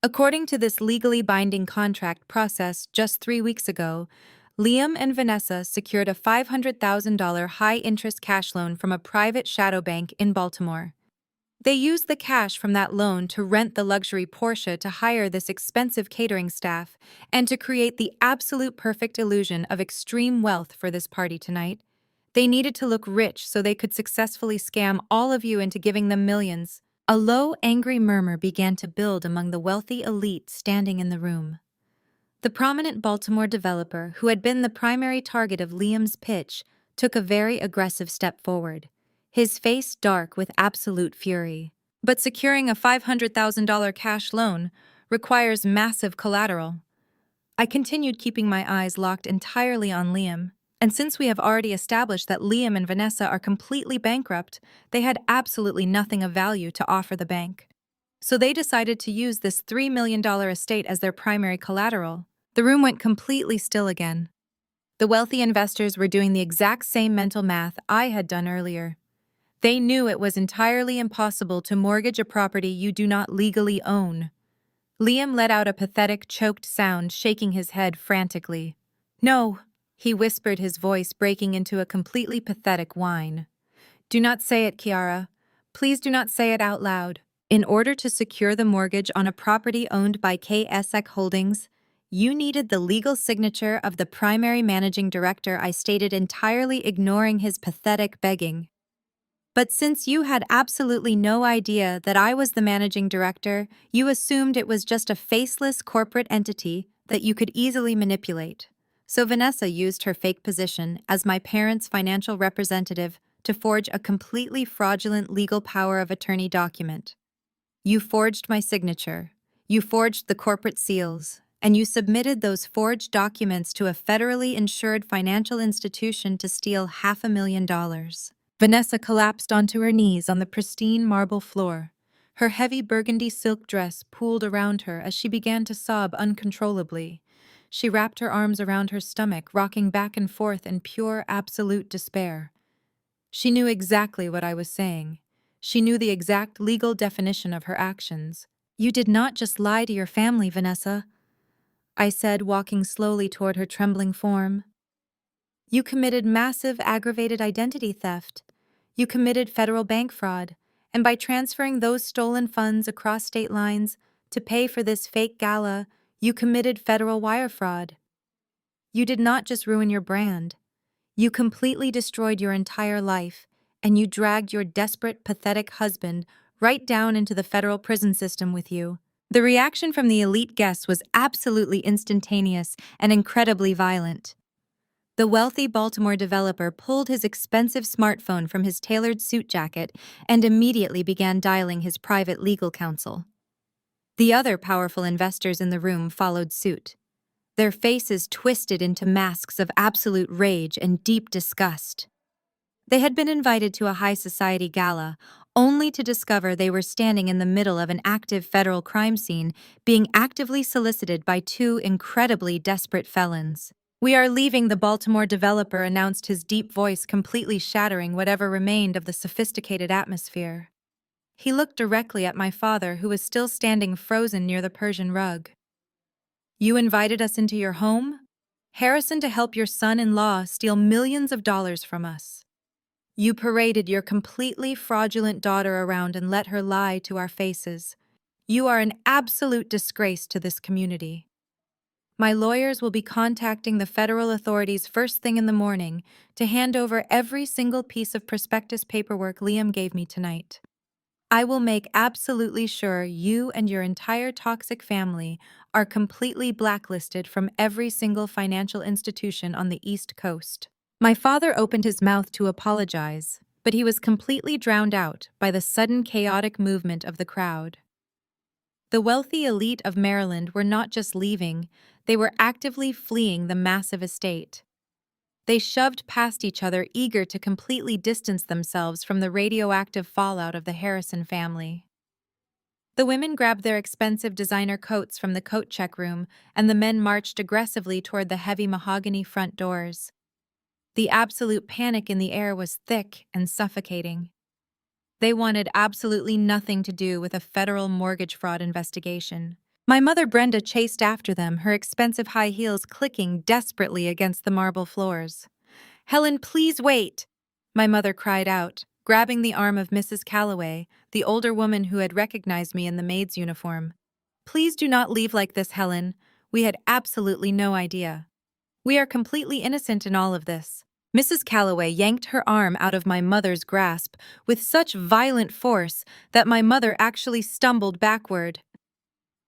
According to this legally binding contract processed just 3 weeks ago, Liam and Vanessa secured a $500,000 high-interest cash loan from a private shadow bank in Baltimore. They used the cash from that loan to rent the luxury Porsche, to hire this expensive catering staff, and to create the absolute perfect illusion of extreme wealth for this party tonight. They needed to look rich so they could successfully scam all of you into giving them millions. A low, angry murmur began to build among the wealthy elite standing in the room. The prominent Baltimore developer, who had been the primary target of Liam's pitch, took a very aggressive step forward, his face dark with absolute fury. "But securing a $500,000 cash loan requires massive collateral." I continued, keeping my eyes locked entirely on Liam, and since we have already established that Liam and Vanessa are completely bankrupt, they had absolutely nothing of value to offer the bank. So they decided to use this $3 million estate as their primary collateral. The room went completely still again. The wealthy investors were doing the exact same mental math I had done earlier. They knew it was entirely impossible to mortgage a property you do not legally own. Liam let out a pathetic, choked sound, shaking his head frantically. "No," he whispered, his voice breaking into a completely pathetic whine. "Do not say it, Kiara. Please do not say it out loud. In order to secure the mortgage on a property owned by KSEC Holdings, you needed the legal signature of the primary managing director," I stated, entirely ignoring his pathetic begging. "But since you had absolutely no idea that I was the managing director, you assumed it was just a faceless corporate entity that you could easily manipulate. So Vanessa used her fake position as my parents' financial representative to forge a completely fraudulent legal power of attorney document. You forged my signature, you forged the corporate seals, and you submitted those forged documents to a federally insured financial institution to steal $500,000. Vanessa collapsed onto her knees on the pristine marble floor. Her heavy burgundy silk dress pooled around her as she began to sob uncontrollably. She wrapped her arms around her stomach, rocking back and forth in pure, absolute despair. She knew exactly what I was saying. She knew the exact legal definition of her actions. "You did not just lie to your family, Vanessa," I said, walking slowly toward her trembling form. "You committed massive aggravated identity theft. You committed federal bank fraud, and by transferring those stolen funds across state lines to pay for this fake gala, you committed federal wire fraud. You did not just ruin your brand. You completely destroyed your entire life, and you dragged your desperate, pathetic husband right down into the federal prison system with you." The reaction from the elite guests was absolutely instantaneous and incredibly violent. The wealthy Baltimore developer pulled his expensive smartphone from his tailored suit jacket and immediately began dialing his private legal counsel. The other powerful investors in the room followed suit, their faces twisted into masks of absolute rage and deep disgust. They had been invited to a high society gala, only to discover they were standing in the middle of an active federal crime scene, being actively solicited by two incredibly desperate felons. "We are leaving," the Baltimore developer announced, his deep voice completely shattering whatever remained of the sophisticated atmosphere. He looked directly at my father, who was still standing frozen near the Persian rug. "You invited us into your home, Harrison, to help your son-in-law steal millions of dollars from us. You paraded your completely fraudulent daughter around and let her lie to our faces. You are an absolute disgrace to this community. My lawyers will be contacting the federal authorities first thing in the morning to hand over every single piece of prospectus paperwork Liam gave me tonight. I will make absolutely sure you and your entire toxic family are completely blacklisted from every single financial institution on the East Coast." My father opened his mouth to apologize, but he was completely drowned out by the sudden chaotic movement of the crowd. The wealthy elite of Maryland were not just leaving, they were actively fleeing the massive estate. They shoved past each other, eager to completely distance themselves from the radioactive fallout of the Harrison family. The women grabbed their expensive designer coats from the coat check room, and the men marched aggressively toward the heavy mahogany front doors. The absolute panic in the air was thick and suffocating. They wanted absolutely nothing to do with a federal mortgage fraud investigation. My mother Brenda chased after them, her expensive high heels clicking desperately against the marble floors. "Helen, please wait!" my mother cried out, grabbing the arm of Mrs. Calloway, the older woman who had recognized me in the maid's uniform. "Please do not leave like this, Helen. We had absolutely no idea. We are completely innocent in all of this." Mrs. Calloway yanked her arm out of my mother's grasp with such violent force that my mother actually stumbled backward.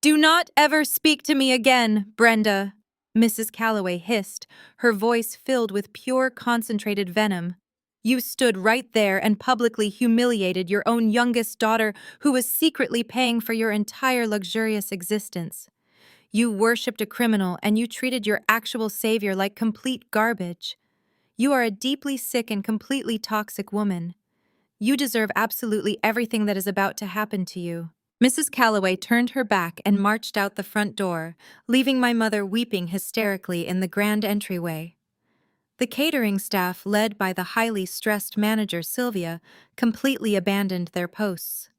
"Do not ever speak to me again, Brenda," Mrs. Calloway hissed, her voice filled with pure concentrated venom. "You stood right there and publicly humiliated your own youngest daughter, who was secretly paying for your entire luxurious existence. You worshipped a criminal and you treated your actual savior like complete garbage. You are a deeply sick and completely toxic woman. You deserve absolutely everything that is about to happen to you." Mrs. Calloway turned her back and marched out the front door, leaving my mother weeping hysterically in the grand entryway. The catering staff, led by the highly stressed manager Sylvia, completely abandoned their posts.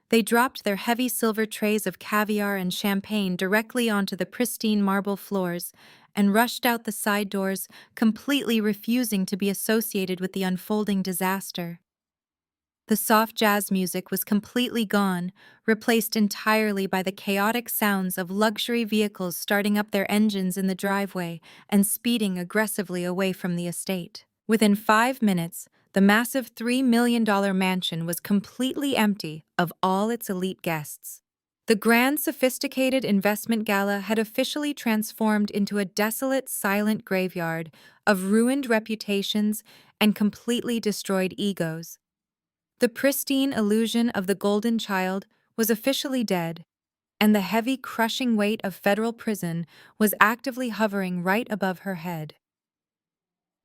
They dropped their heavy silver trays of caviar and champagne directly onto the pristine marble floors and rushed out the side doors, completely refusing to be associated with the unfolding disaster. The soft jazz music was completely gone, replaced entirely by the chaotic sounds of luxury vehicles starting up their engines in the driveway and speeding aggressively away from the estate. Within 5 minutes, the massive $3 million mansion was completely empty of all its elite guests. The grand, sophisticated investment gala had officially transformed into a desolate, silent graveyard of ruined reputations and completely destroyed egos. The pristine illusion of the golden child was officially dead, and the heavy, crushing weight of federal prison was actively hovering right above her head.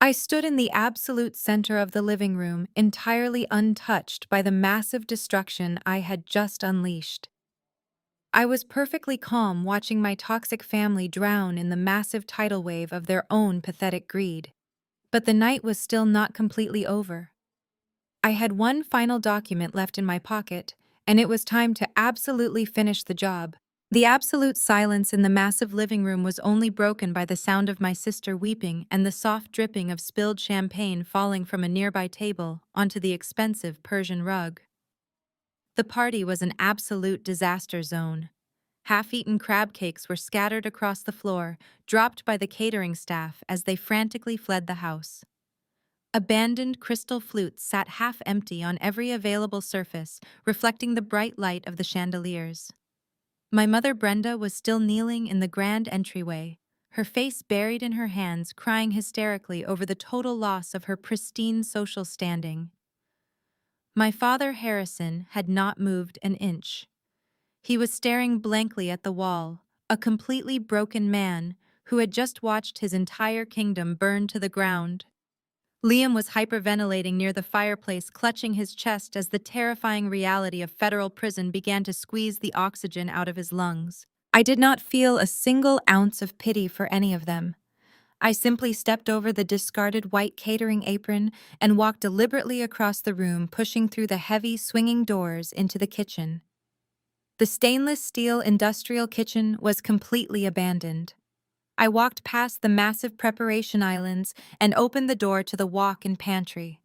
I stood in the absolute center of the living room, entirely untouched by the massive destruction I had just unleashed. I was perfectly calm watching my toxic family drown in the massive tidal wave of their own pathetic greed. But the night was still not completely over. I had one final document left in my pocket, and it was time to absolutely finish the job. The absolute silence in the massive living room was only broken by the sound of my sister weeping and the soft dripping of spilled champagne falling from a nearby table onto the expensive Persian rug. The party was an absolute disaster zone. Half-eaten crab cakes were scattered across the floor, dropped by the catering staff as they frantically fled the house. Abandoned crystal flutes sat half empty on every available surface, reflecting the bright light of the chandeliers. My mother Brenda was still kneeling in the grand entryway, her face buried in her hands, crying hysterically over the total loss of her pristine social standing. My father Harrison had not moved an inch. He was staring blankly at the wall, a completely broken man who had just watched his entire kingdom burn to the ground. Liam was hyperventilating near the fireplace, clutching his chest as the terrifying reality of federal prison began to squeeze the oxygen out of his lungs. I did not feel a single ounce of pity for any of them. I simply stepped over the discarded white catering apron and walked deliberately across the room, pushing through the heavy, swinging doors into the kitchen. The stainless steel industrial kitchen was completely abandoned. I walked past the massive preparation islands and opened the door to the walk-in pantry.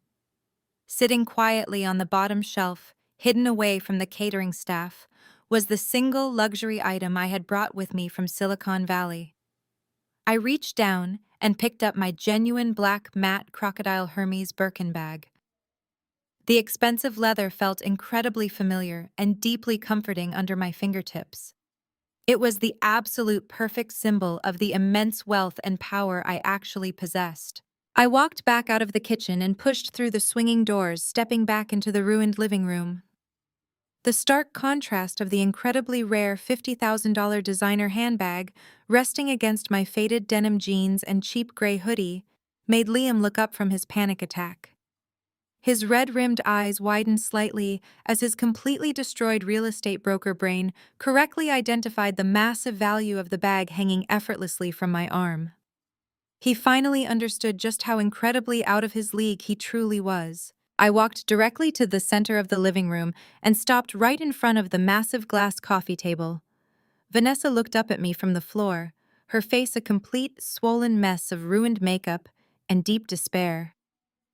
Sitting quietly on the bottom shelf, hidden away from the catering staff, was the single luxury item I had brought with me from Silicon Valley. I reached down and picked up my genuine black matte Crocodile Hermes Birkin bag. The expensive leather felt incredibly familiar and deeply comforting under my fingertips. It was the absolute perfect symbol of the immense wealth and power I actually possessed. I walked back out of the kitchen and pushed through the swinging doors, stepping back into the ruined living room. The stark contrast of the incredibly rare $50,000 designer handbag resting against my faded denim jeans and cheap gray hoodie made Liam look up from his panic attack. His red-rimmed eyes widened slightly as his completely destroyed real estate broker brain correctly identified the massive value of the bag hanging effortlessly from my arm. He finally understood just how incredibly out of his league he truly was. I walked directly to the center of the living room and stopped right in front of the massive glass coffee table. Vanessa looked up at me from the floor, her face a complete, swollen mess of ruined makeup and deep despair.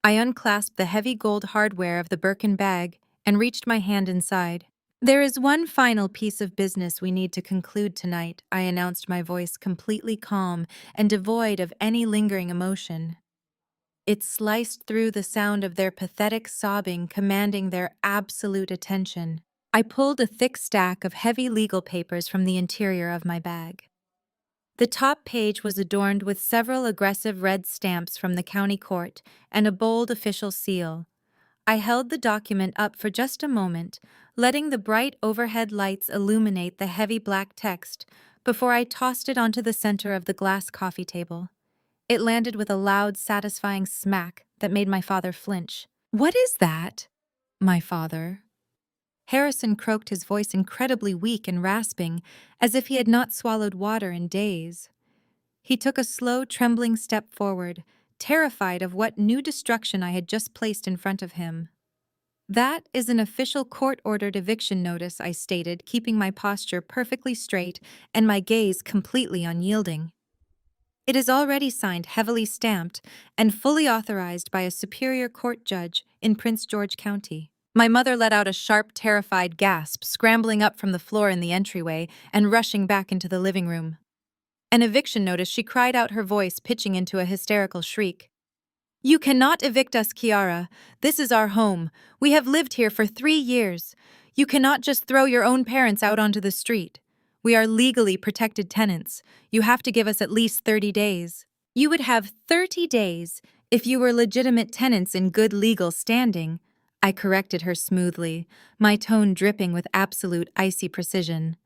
I unclasped the heavy gold hardware of the Birkin bag and reached my hand inside. "There is one final piece of business we need to conclude tonight," I announced, my voice completely calm and devoid of any lingering emotion. It sliced through the sound of their pathetic sobbing, commanding their absolute attention. I pulled a thick stack of heavy legal papers from the interior of my bag. The top page was adorned with several aggressive red stamps from the county court and a bold official seal. I held the document up for just a moment, letting the bright overhead lights illuminate the heavy black text before I tossed it onto the center of the glass coffee table. It landed with a loud, satisfying smack that made my father flinch. "What is that?" My father. Harrison croaked, his voice incredibly weak and rasping, as if he had not swallowed water in days. He took a slow, trembling step forward, terrified of what new destruction I had just placed in front of him. "That is an official court-ordered eviction notice," I stated, keeping my posture perfectly straight and my gaze completely unyielding. "It is already signed, heavily stamped, and fully authorized by a superior court judge in Prince George County." My mother let out a sharp, terrified gasp, scrambling up from the floor in the entryway and rushing back into the living room. "An eviction notice," she cried out, her voice pitching into a hysterical shriek. "You cannot evict us, Kiara. This is our home. We have lived here for 3 years. You cannot just throw your own parents out onto the street. We are legally protected tenants. You have to give us at least 30 days. You would have 30 days if you were legitimate tenants in good legal standing," I corrected her smoothly, my tone dripping with absolute icy precision.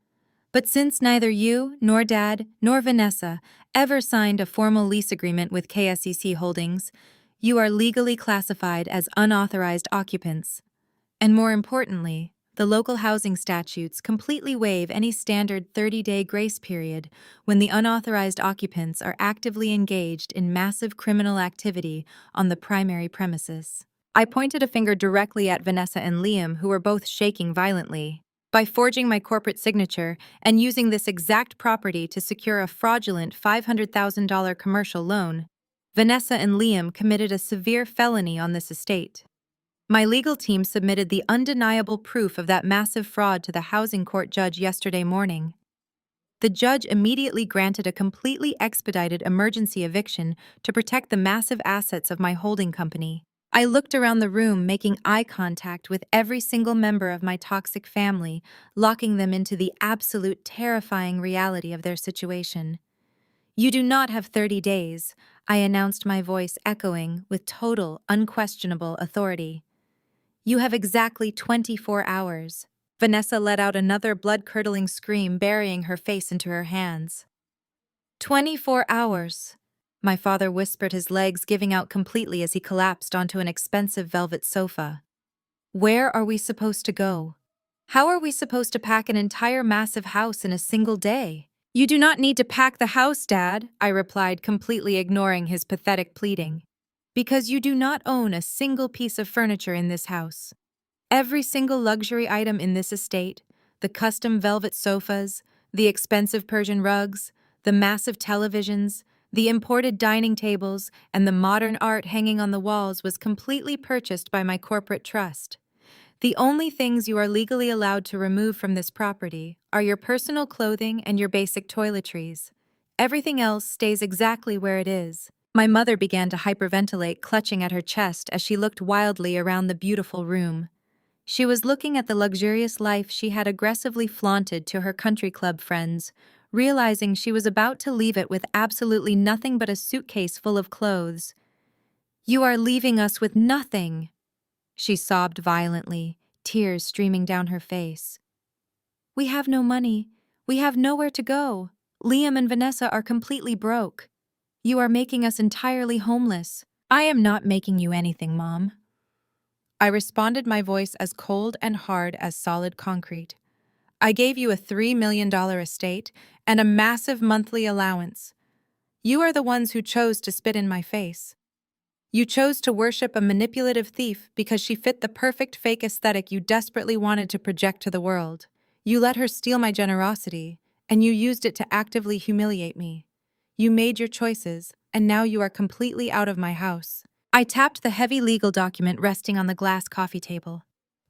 "But since neither you, nor Dad, nor Vanessa ever signed a formal lease agreement with KSEC Holdings, you are legally classified as unauthorized occupants. And more importantly, the local housing statutes completely waive any standard 30-day grace period when the unauthorized occupants are actively engaged in massive criminal activity on the primary premises." I pointed a finger directly at Vanessa and Liam, who were both shaking violently. "By forging my corporate signature and using this exact property to secure a fraudulent $500,000 commercial loan, Vanessa and Liam committed a severe felony on this estate. My legal team submitted the undeniable proof of that massive fraud to the housing court judge yesterday morning. The judge immediately granted a completely expedited emergency eviction to protect the massive assets of my holding company." I looked around the room, making eye contact with every single member of my toxic family, locking them into the absolute terrifying reality of their situation. "You do not have 30 days, I announced, my voice echoing with total, unquestionable authority. "You have exactly 24 hours. Vanessa let out another blood-curdling scream, burying her face into her hands. "24 hours. My father whispered, his legs giving out completely as he collapsed onto an expensive velvet sofa. "Where are we supposed to go? How are we supposed to pack an entire massive house in a single day?" "You do not need to pack the house, Dad," I replied, completely ignoring his pathetic pleading. "Because you do not own a single piece of furniture in this house. Every single luxury item in this estate, the custom velvet sofas, the expensive Persian rugs, the massive televisions, the imported dining tables, and the modern art hanging on the walls was completely purchased by my corporate trust. The only things you are legally allowed to remove from this property are your personal clothing and your basic toiletries. Everything else stays exactly where it is." My mother began to hyperventilate, clutching at her chest as she looked wildly around the beautiful room. She was looking at the luxurious life she had aggressively flaunted to her country club friends, realizing she was about to leave it with absolutely nothing but a suitcase full of clothes. "You are leaving us with nothing," she sobbed violently, tears streaming down her face. "We have no money. We have nowhere to go. Liam and Vanessa are completely broke. You are making us entirely homeless." "I am not making you anything, Mom," I responded, my voice as cold and hard as solid concrete. "I gave you a $3 million estate and a massive monthly allowance. You are the ones who chose to spit in my face. You chose to worship a manipulative thief because she fit the perfect fake aesthetic you desperately wanted to project to the world. You let her steal my generosity, and you used it to actively humiliate me. You made your choices, and now you are completely out of my house." I tapped the heavy legal document resting on the glass coffee table.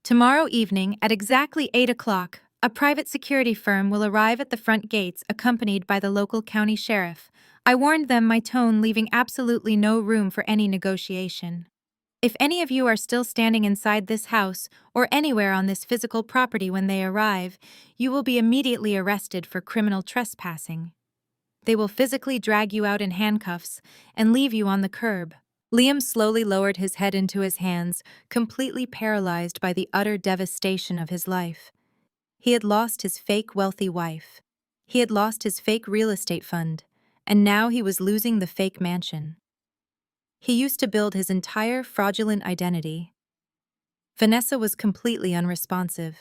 "Tomorrow evening at exactly 8 o'clock, a private security firm will arrive at the front gates accompanied by the local county sheriff." I warned them, my tone leaving absolutely no room for any negotiation. "If any of you are still standing inside this house or anywhere on this physical property when they arrive, you will be immediately arrested for criminal trespassing. They will physically drag you out in handcuffs and leave you on the curb." Liam slowly lowered his head into his hands, completely paralyzed by the utter devastation of his life. He had lost his fake wealthy wife. He had lost his fake real estate fund, and now he was losing the fake mansion. He used to build his entire fraudulent identity. Vanessa was completely unresponsive.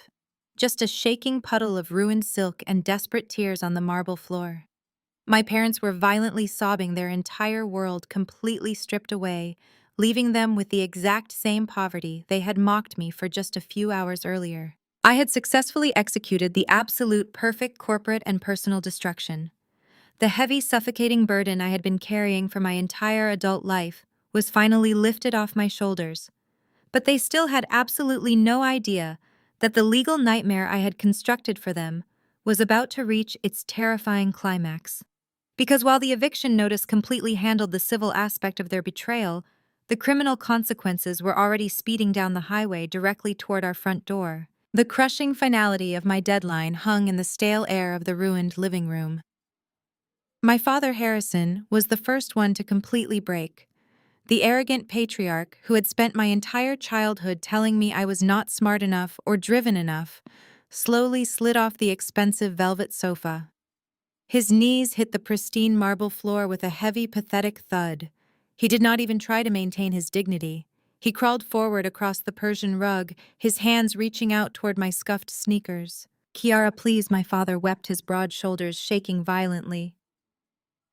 just a shaking puddle of ruined silk and desperate tears on the marble floor. My parents were violently sobbing, their entire world completely stripped away, leaving them with the exact same poverty they had mocked me for just a few hours earlier. I had successfully executed the absolute perfect corporate and personal destruction. The heavy, suffocating burden I had been carrying for my entire adult life was finally lifted off my shoulders. But they still had absolutely no idea that the legal nightmare I had constructed for them was about to reach its terrifying climax. Because while the eviction notice completely handled the civil aspect of their betrayal, the criminal consequences were already speeding down the highway directly toward our front door. The crushing finality of my deadline hung in the stale air of the ruined living room. My father, Harrison, was the first one to completely break. The arrogant patriarch who had spent my entire childhood telling me I was not smart enough or driven enough slowly slid off the expensive velvet sofa. His knees hit the pristine marble floor with a heavy, pathetic thud. He did not even try to maintain his dignity. He crawled forward across the Persian rug, his hands reaching out toward my scuffed sneakers. "Kiara, please," my father wept, his broad shoulders shaking violently.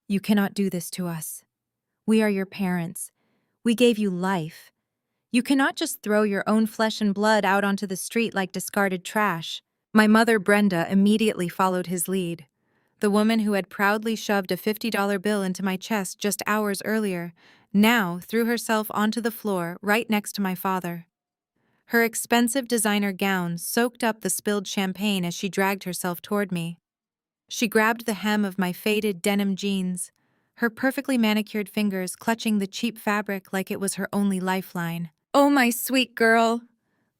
"You cannot do this to us. We are your parents. We gave you life. You cannot just throw your own flesh and blood out onto the street like discarded trash." My mother, Brenda, immediately followed his lead. The woman who had proudly shoved a $50 bill into my chest just hours earlier now threw herself onto the floor right next to my father. Her expensive designer gown soaked up the spilled champagne as she dragged herself toward me. She grabbed the hem of my faded denim jeans, her perfectly manicured fingers clutching the cheap fabric like it was her only lifeline. "Oh, my sweet girl,"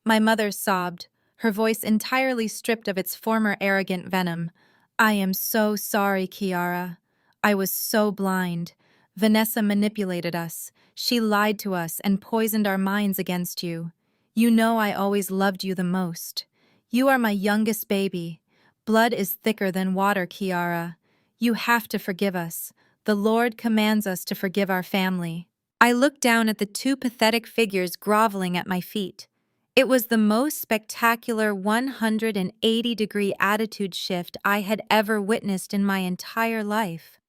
my mother sobbed, her voice entirely stripped of its former arrogant venom. "I am so sorry, Kiara. I was so blind. Vanessa manipulated us. She lied to us and poisoned our minds against you. You know I always loved you the most. You are my youngest baby. Blood is thicker than water, Kiara. You have to forgive us. The Lord commands us to forgive our family." I looked down at the two pathetic figures groveling at my feet. It was the most spectacular 180-degree attitude shift I had ever witnessed in my entire life.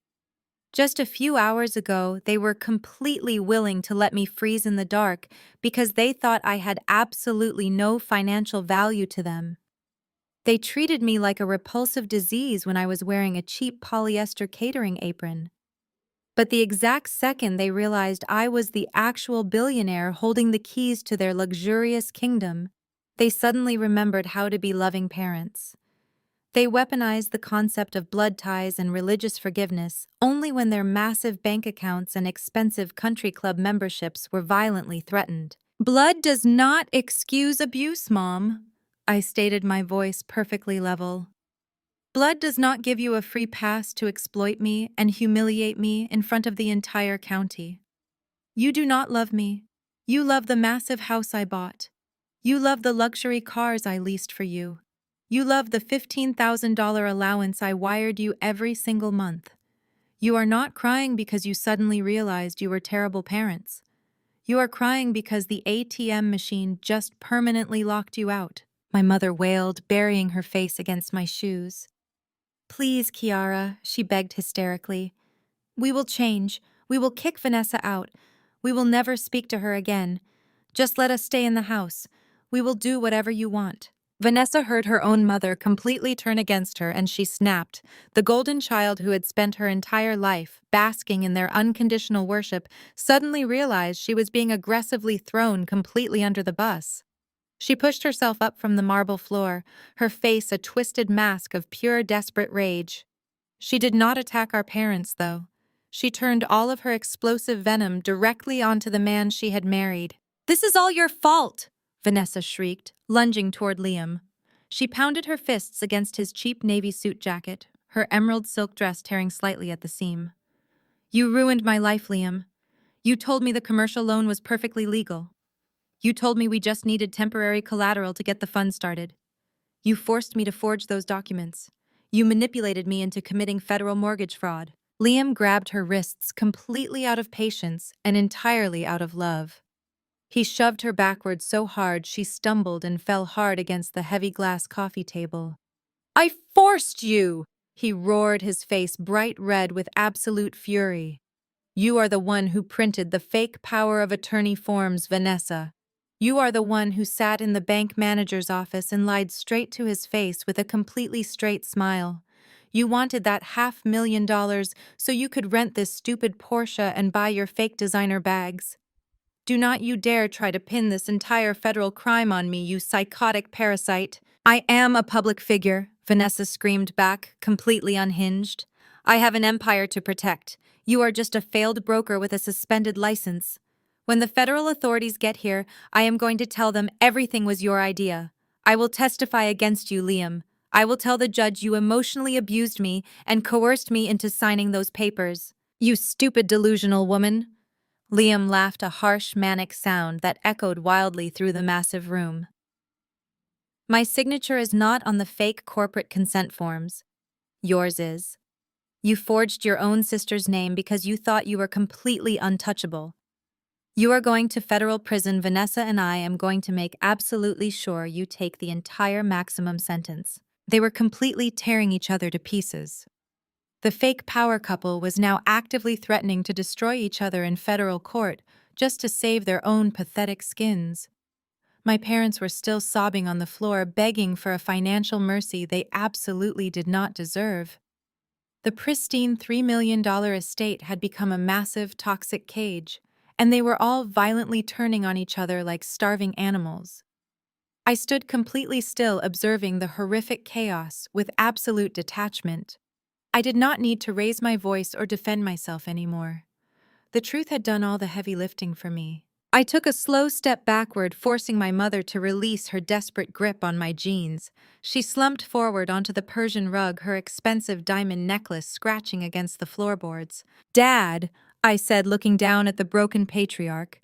Just a few hours ago, they were completely willing to let me freeze in the dark because they thought I had absolutely no financial value to them. They treated me like a repulsive disease when I was wearing a cheap polyester catering apron. But the exact second they realized I was the actual billionaire holding the keys to their luxurious kingdom, they suddenly remembered how to be loving parents. They weaponized the concept of blood ties and religious forgiveness only when their massive bank accounts and expensive country club memberships were violently threatened. "Blood does not excuse abuse, Mom," I stated, my voice perfectly level. "Blood does not give you a free pass to exploit me and humiliate me in front of the entire county. You do not love me. You love the massive house I bought. You love the luxury cars I leased for you. You love the $15,000 allowance I wired you every single month. You are not crying because you suddenly realized you were terrible parents. You are crying because the ATM machine just permanently locked you out," my mother wailed, burying her face against my shoes. "Please, Kiara," she begged hysterically. "We will change. We will kick Vanessa out. We will never speak to her again. Just let us stay in the house. We will do whatever you want." Vanessa heard her own mother completely turn against her, and she snapped. The golden child who had spent her entire life basking in their unconditional worship suddenly realized she was being aggressively thrown completely under the bus. She pushed herself up from the marble floor, her face a twisted mask of pure desperate rage. She did not attack our parents, though. She turned all of her explosive venom directly onto the man she had married. "This is all your fault!" Vanessa shrieked, lunging toward Liam. She pounded her fists against his cheap navy suit jacket, her emerald silk dress tearing slightly at the seam. "You ruined my life, Liam. You told me the commercial loan was perfectly legal. You told me we just needed temporary collateral to get the fund started. You forced me to forge those documents. You manipulated me into committing federal mortgage fraud." Liam grabbed her wrists completely out of patience and entirely out of love. He shoved her backward so hard she stumbled and fell hard against the heavy glass coffee table. I forced you! He roared, his face bright red with absolute fury. You are the one who printed the fake power of attorney forms, Vanessa. You are the one who sat in the bank manager's office and lied straight to his face with a completely straight smile. You wanted that $500,000 so you could rent this stupid Porsche and buy your fake designer bags. Do not you dare try to pin this entire federal crime on me, you psychotic parasite. I am a public figure, Vanessa screamed back, completely unhinged. I have an empire to protect. You are just a failed broker with a suspended license. When the federal authorities get here, I am going to tell them everything was your idea. I will testify against you, Liam. I will tell the judge you emotionally abused me and coerced me into signing those papers. You stupid delusional woman. Liam laughed, a harsh, manic sound that echoed wildly through the massive room. My signature is not on the fake corporate consent forms. Yours is. You forged your own sister's name because you thought you were completely untouchable. You are going to federal prison. Vanessa and I am going to make absolutely sure you take the entire maximum sentence. They were completely tearing each other to pieces. The fake power couple was now actively threatening to destroy each other in federal court just to save their own pathetic skins. My parents were still sobbing on the floor, begging for a financial mercy they absolutely did not deserve. The pristine $3 million estate had become a massive, toxic cage, and they were all violently turning on each other like starving animals. I stood completely still, observing the horrific chaos with absolute detachment. I did not need to raise my voice or defend myself anymore. The truth had done all the heavy lifting for me. I took a slow step backward, forcing my mother to release her desperate grip on my jeans. She slumped forward onto the Persian rug, her expensive diamond necklace scratching against the floorboards. Dad, I said, looking down at the broken patriarch,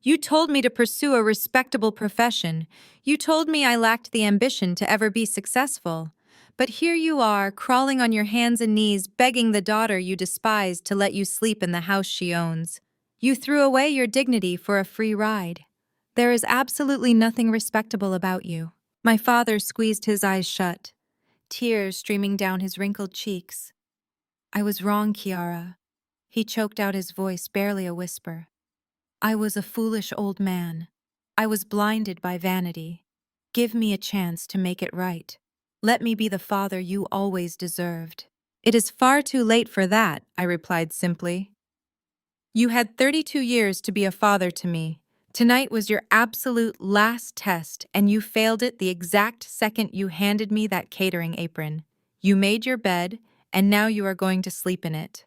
you told me to pursue a respectable profession. You told me I lacked the ambition to ever be successful. But here you are, crawling on your hands and knees, begging the daughter you despised to let you sleep in the house she owns. You threw away your dignity for a free ride. There is absolutely nothing respectable about you. My father squeezed his eyes shut, tears streaming down his wrinkled cheeks. I was wrong, Kiara. He choked out, his voice barely a whisper. I was a foolish old man. I was blinded by vanity. Give me a chance to make it right. Let me be the father you always deserved. It is far too late for that, I replied simply. You had 32 years to be a father to me. Tonight was your absolute last test, and you failed it the exact second you handed me that catering apron. You made your bed, and now you are going to sleep in it.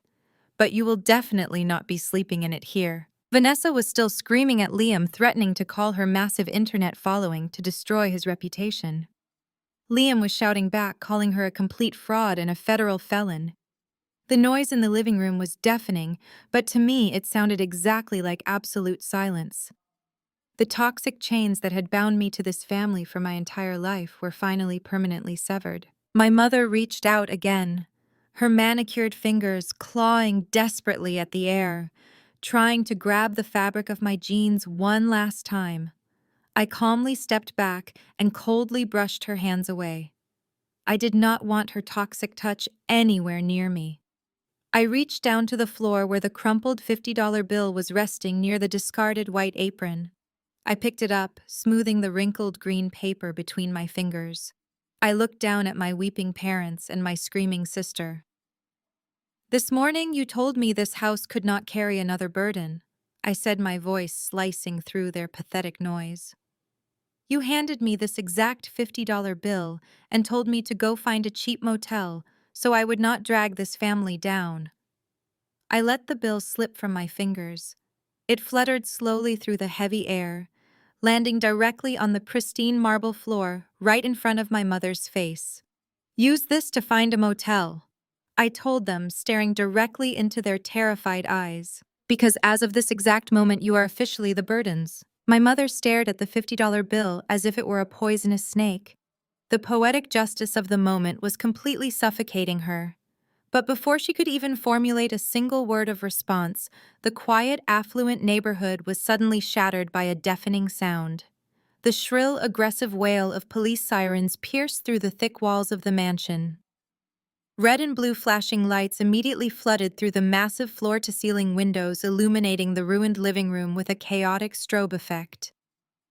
But you will definitely not be sleeping in it here. Vanessa was still screaming at Liam, threatening to call her massive internet following to destroy his reputation. Liam was shouting back, calling her a complete fraud and a federal felon. The noise in the living room was deafening, but to me it sounded exactly like absolute silence. The toxic chains that had bound me to this family for my entire life were finally permanently severed. My mother reached out again, her manicured fingers clawing desperately at the air, trying to grab the fabric of my jeans one last time. I calmly stepped back and coldly brushed her hands away. I did not want her toxic touch anywhere near me. I reached down to the floor where the crumpled $50 bill was resting near the discarded white apron. I picked it up, smoothing the wrinkled green paper between my fingers. I looked down at my weeping parents and my screaming sister. This morning you told me this house could not carry another burden, I said, my voice slicing through their pathetic noise. You handed me this exact $50 bill and told me to go find a cheap motel so I would not drag this family down. I let the bill slip from my fingers. It fluttered slowly through the heavy air, landing directly on the pristine marble floor right in front of my mother's face. Use this to find a motel, I told them, staring directly into their terrified eyes. Because as of this exact moment you are officially the burdens. My mother stared at the $50 bill as if it were a poisonous snake. The poetic justice of the moment was completely suffocating her. But before she could even formulate a single word of response, the quiet, affluent neighborhood was suddenly shattered by a deafening sound. The shrill, aggressive wail of police sirens pierced through the thick walls of the mansion. Red and blue flashing lights immediately flooded through the massive floor-to-ceiling windows, illuminating the ruined living room with a chaotic strobe effect.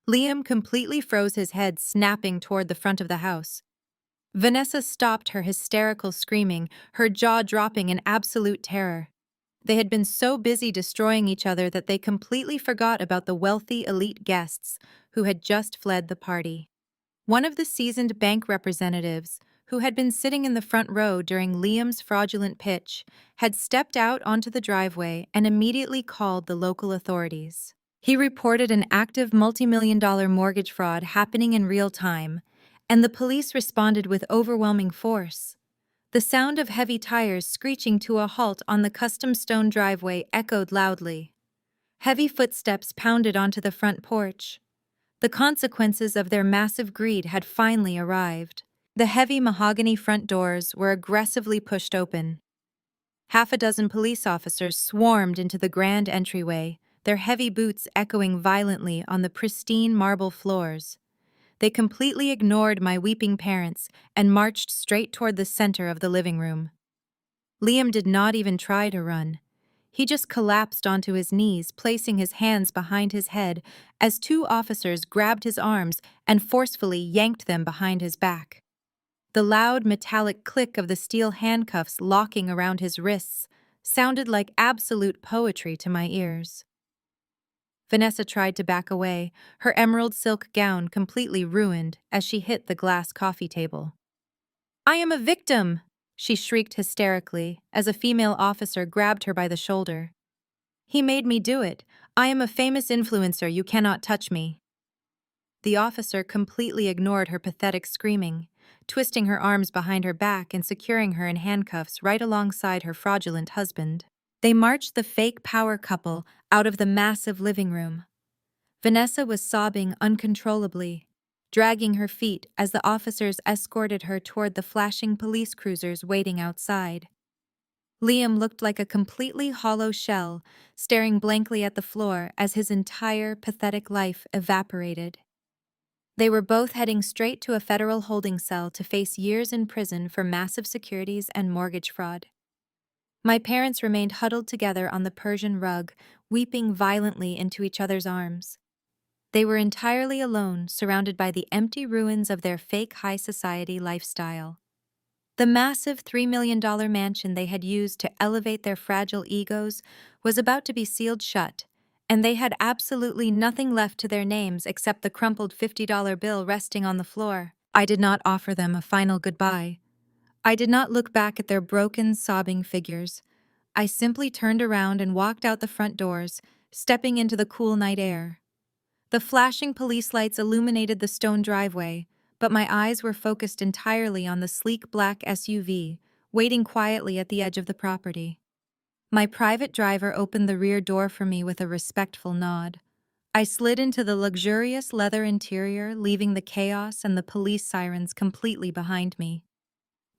Liam completely froze, his head snapping toward the front of the house. Vanessa stopped her hysterical screaming, her jaw dropping in absolute terror. They had been so busy destroying each other that they completely forgot about the wealthy elite guests who had just fled the party. One of the seasoned bank representatives, who had been sitting in the front row during Liam's fraudulent pitch, had stepped out onto the driveway and immediately called the local authorities. He reported an active multi-million-dollar mortgage fraud happening in real time, and the police responded with overwhelming force. The sound of heavy tires screeching to a halt on the custom stone driveway echoed loudly. Heavy footsteps pounded onto the front porch. The consequences of their massive greed had finally arrived. The heavy mahogany front doors were aggressively pushed open. Half a dozen police officers swarmed into the grand entryway, their heavy boots echoing violently on the pristine marble floors. They completely ignored my weeping parents and marched straight toward the center of the living room. Liam did not even try to run. He just collapsed onto his knees, placing his hands behind his head as two officers grabbed his arms and forcefully yanked them behind his back. The loud metallic click of the steel handcuffs locking around his wrists sounded like absolute poetry to my ears. Vanessa tried to back away, her emerald silk gown completely ruined as she hit the glass coffee table. "I am a victim!" she shrieked hysterically as a female officer grabbed her by the shoulder. "He made me do it. I am a famous influencer, you cannot touch me." The officer completely ignored her pathetic screaming, twisting her arms behind her back and securing her in handcuffs right alongside her fraudulent husband. They marched the fake power couple out of the massive living room. Vanessa was sobbing uncontrollably, dragging her feet as the officers escorted her toward the flashing police cruisers waiting outside. Liam looked like a completely hollow shell, staring blankly at the floor as his entire pathetic life evaporated. They were both heading straight to a federal holding cell to face years in prison for massive securities and mortgage fraud. My parents remained huddled together on the Persian rug, weeping violently into each other's arms. They were entirely alone, surrounded by the empty ruins of their fake high society lifestyle. The massive $3 million mansion they had used to elevate their fragile egos was about to be sealed shut, and they had absolutely nothing left to their names except the crumpled $50 bill resting on the floor. I did not offer them a final goodbye. I did not look back at their broken, sobbing figures. I simply turned around and walked out the front doors, stepping into the cool night air. The flashing police lights illuminated the stone driveway, but my eyes were focused entirely on the sleek black SUV, waiting quietly at the edge of the property. My private driver opened the rear door for me with a respectful nod. I slid into the luxurious leather interior, leaving the chaos and the police sirens completely behind me.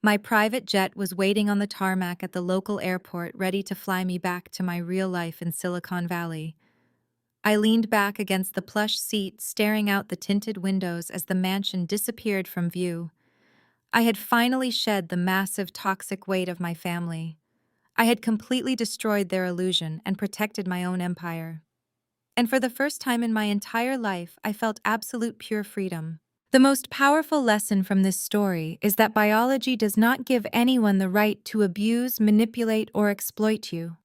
My private jet was waiting on the tarmac at the local airport, ready to fly me back to my real life in Silicon Valley. I leaned back against the plush seat, staring out the tinted windows as the mansion disappeared from view. I had finally shed the massive toxic weight of my family. I had completely destroyed their illusion and protected my own empire. And for the first time in my entire life, I felt absolute pure freedom. The most powerful lesson from this story is that biology does not give anyone the right to abuse, manipulate, or exploit you.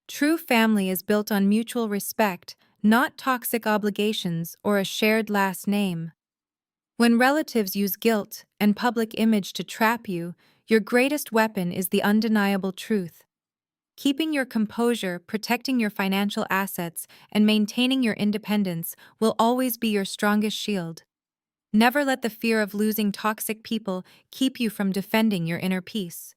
True family is built on mutual respect, not toxic obligations or a shared last name. When relatives use guilt and public image to trap you, your greatest weapon is the undeniable truth. Keeping your composure, protecting your financial assets, and maintaining your independence will always be your strongest shield. Never let the fear of losing toxic people keep you from defending your inner peace.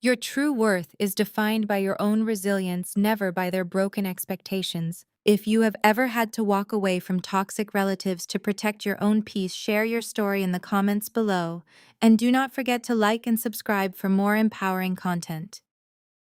Your true worth is defined by your own resilience, never by their broken expectations. If you have ever had to walk away from toxic relatives to protect your own peace, share your story in the comments below, and do not forget to like and subscribe for more empowering content.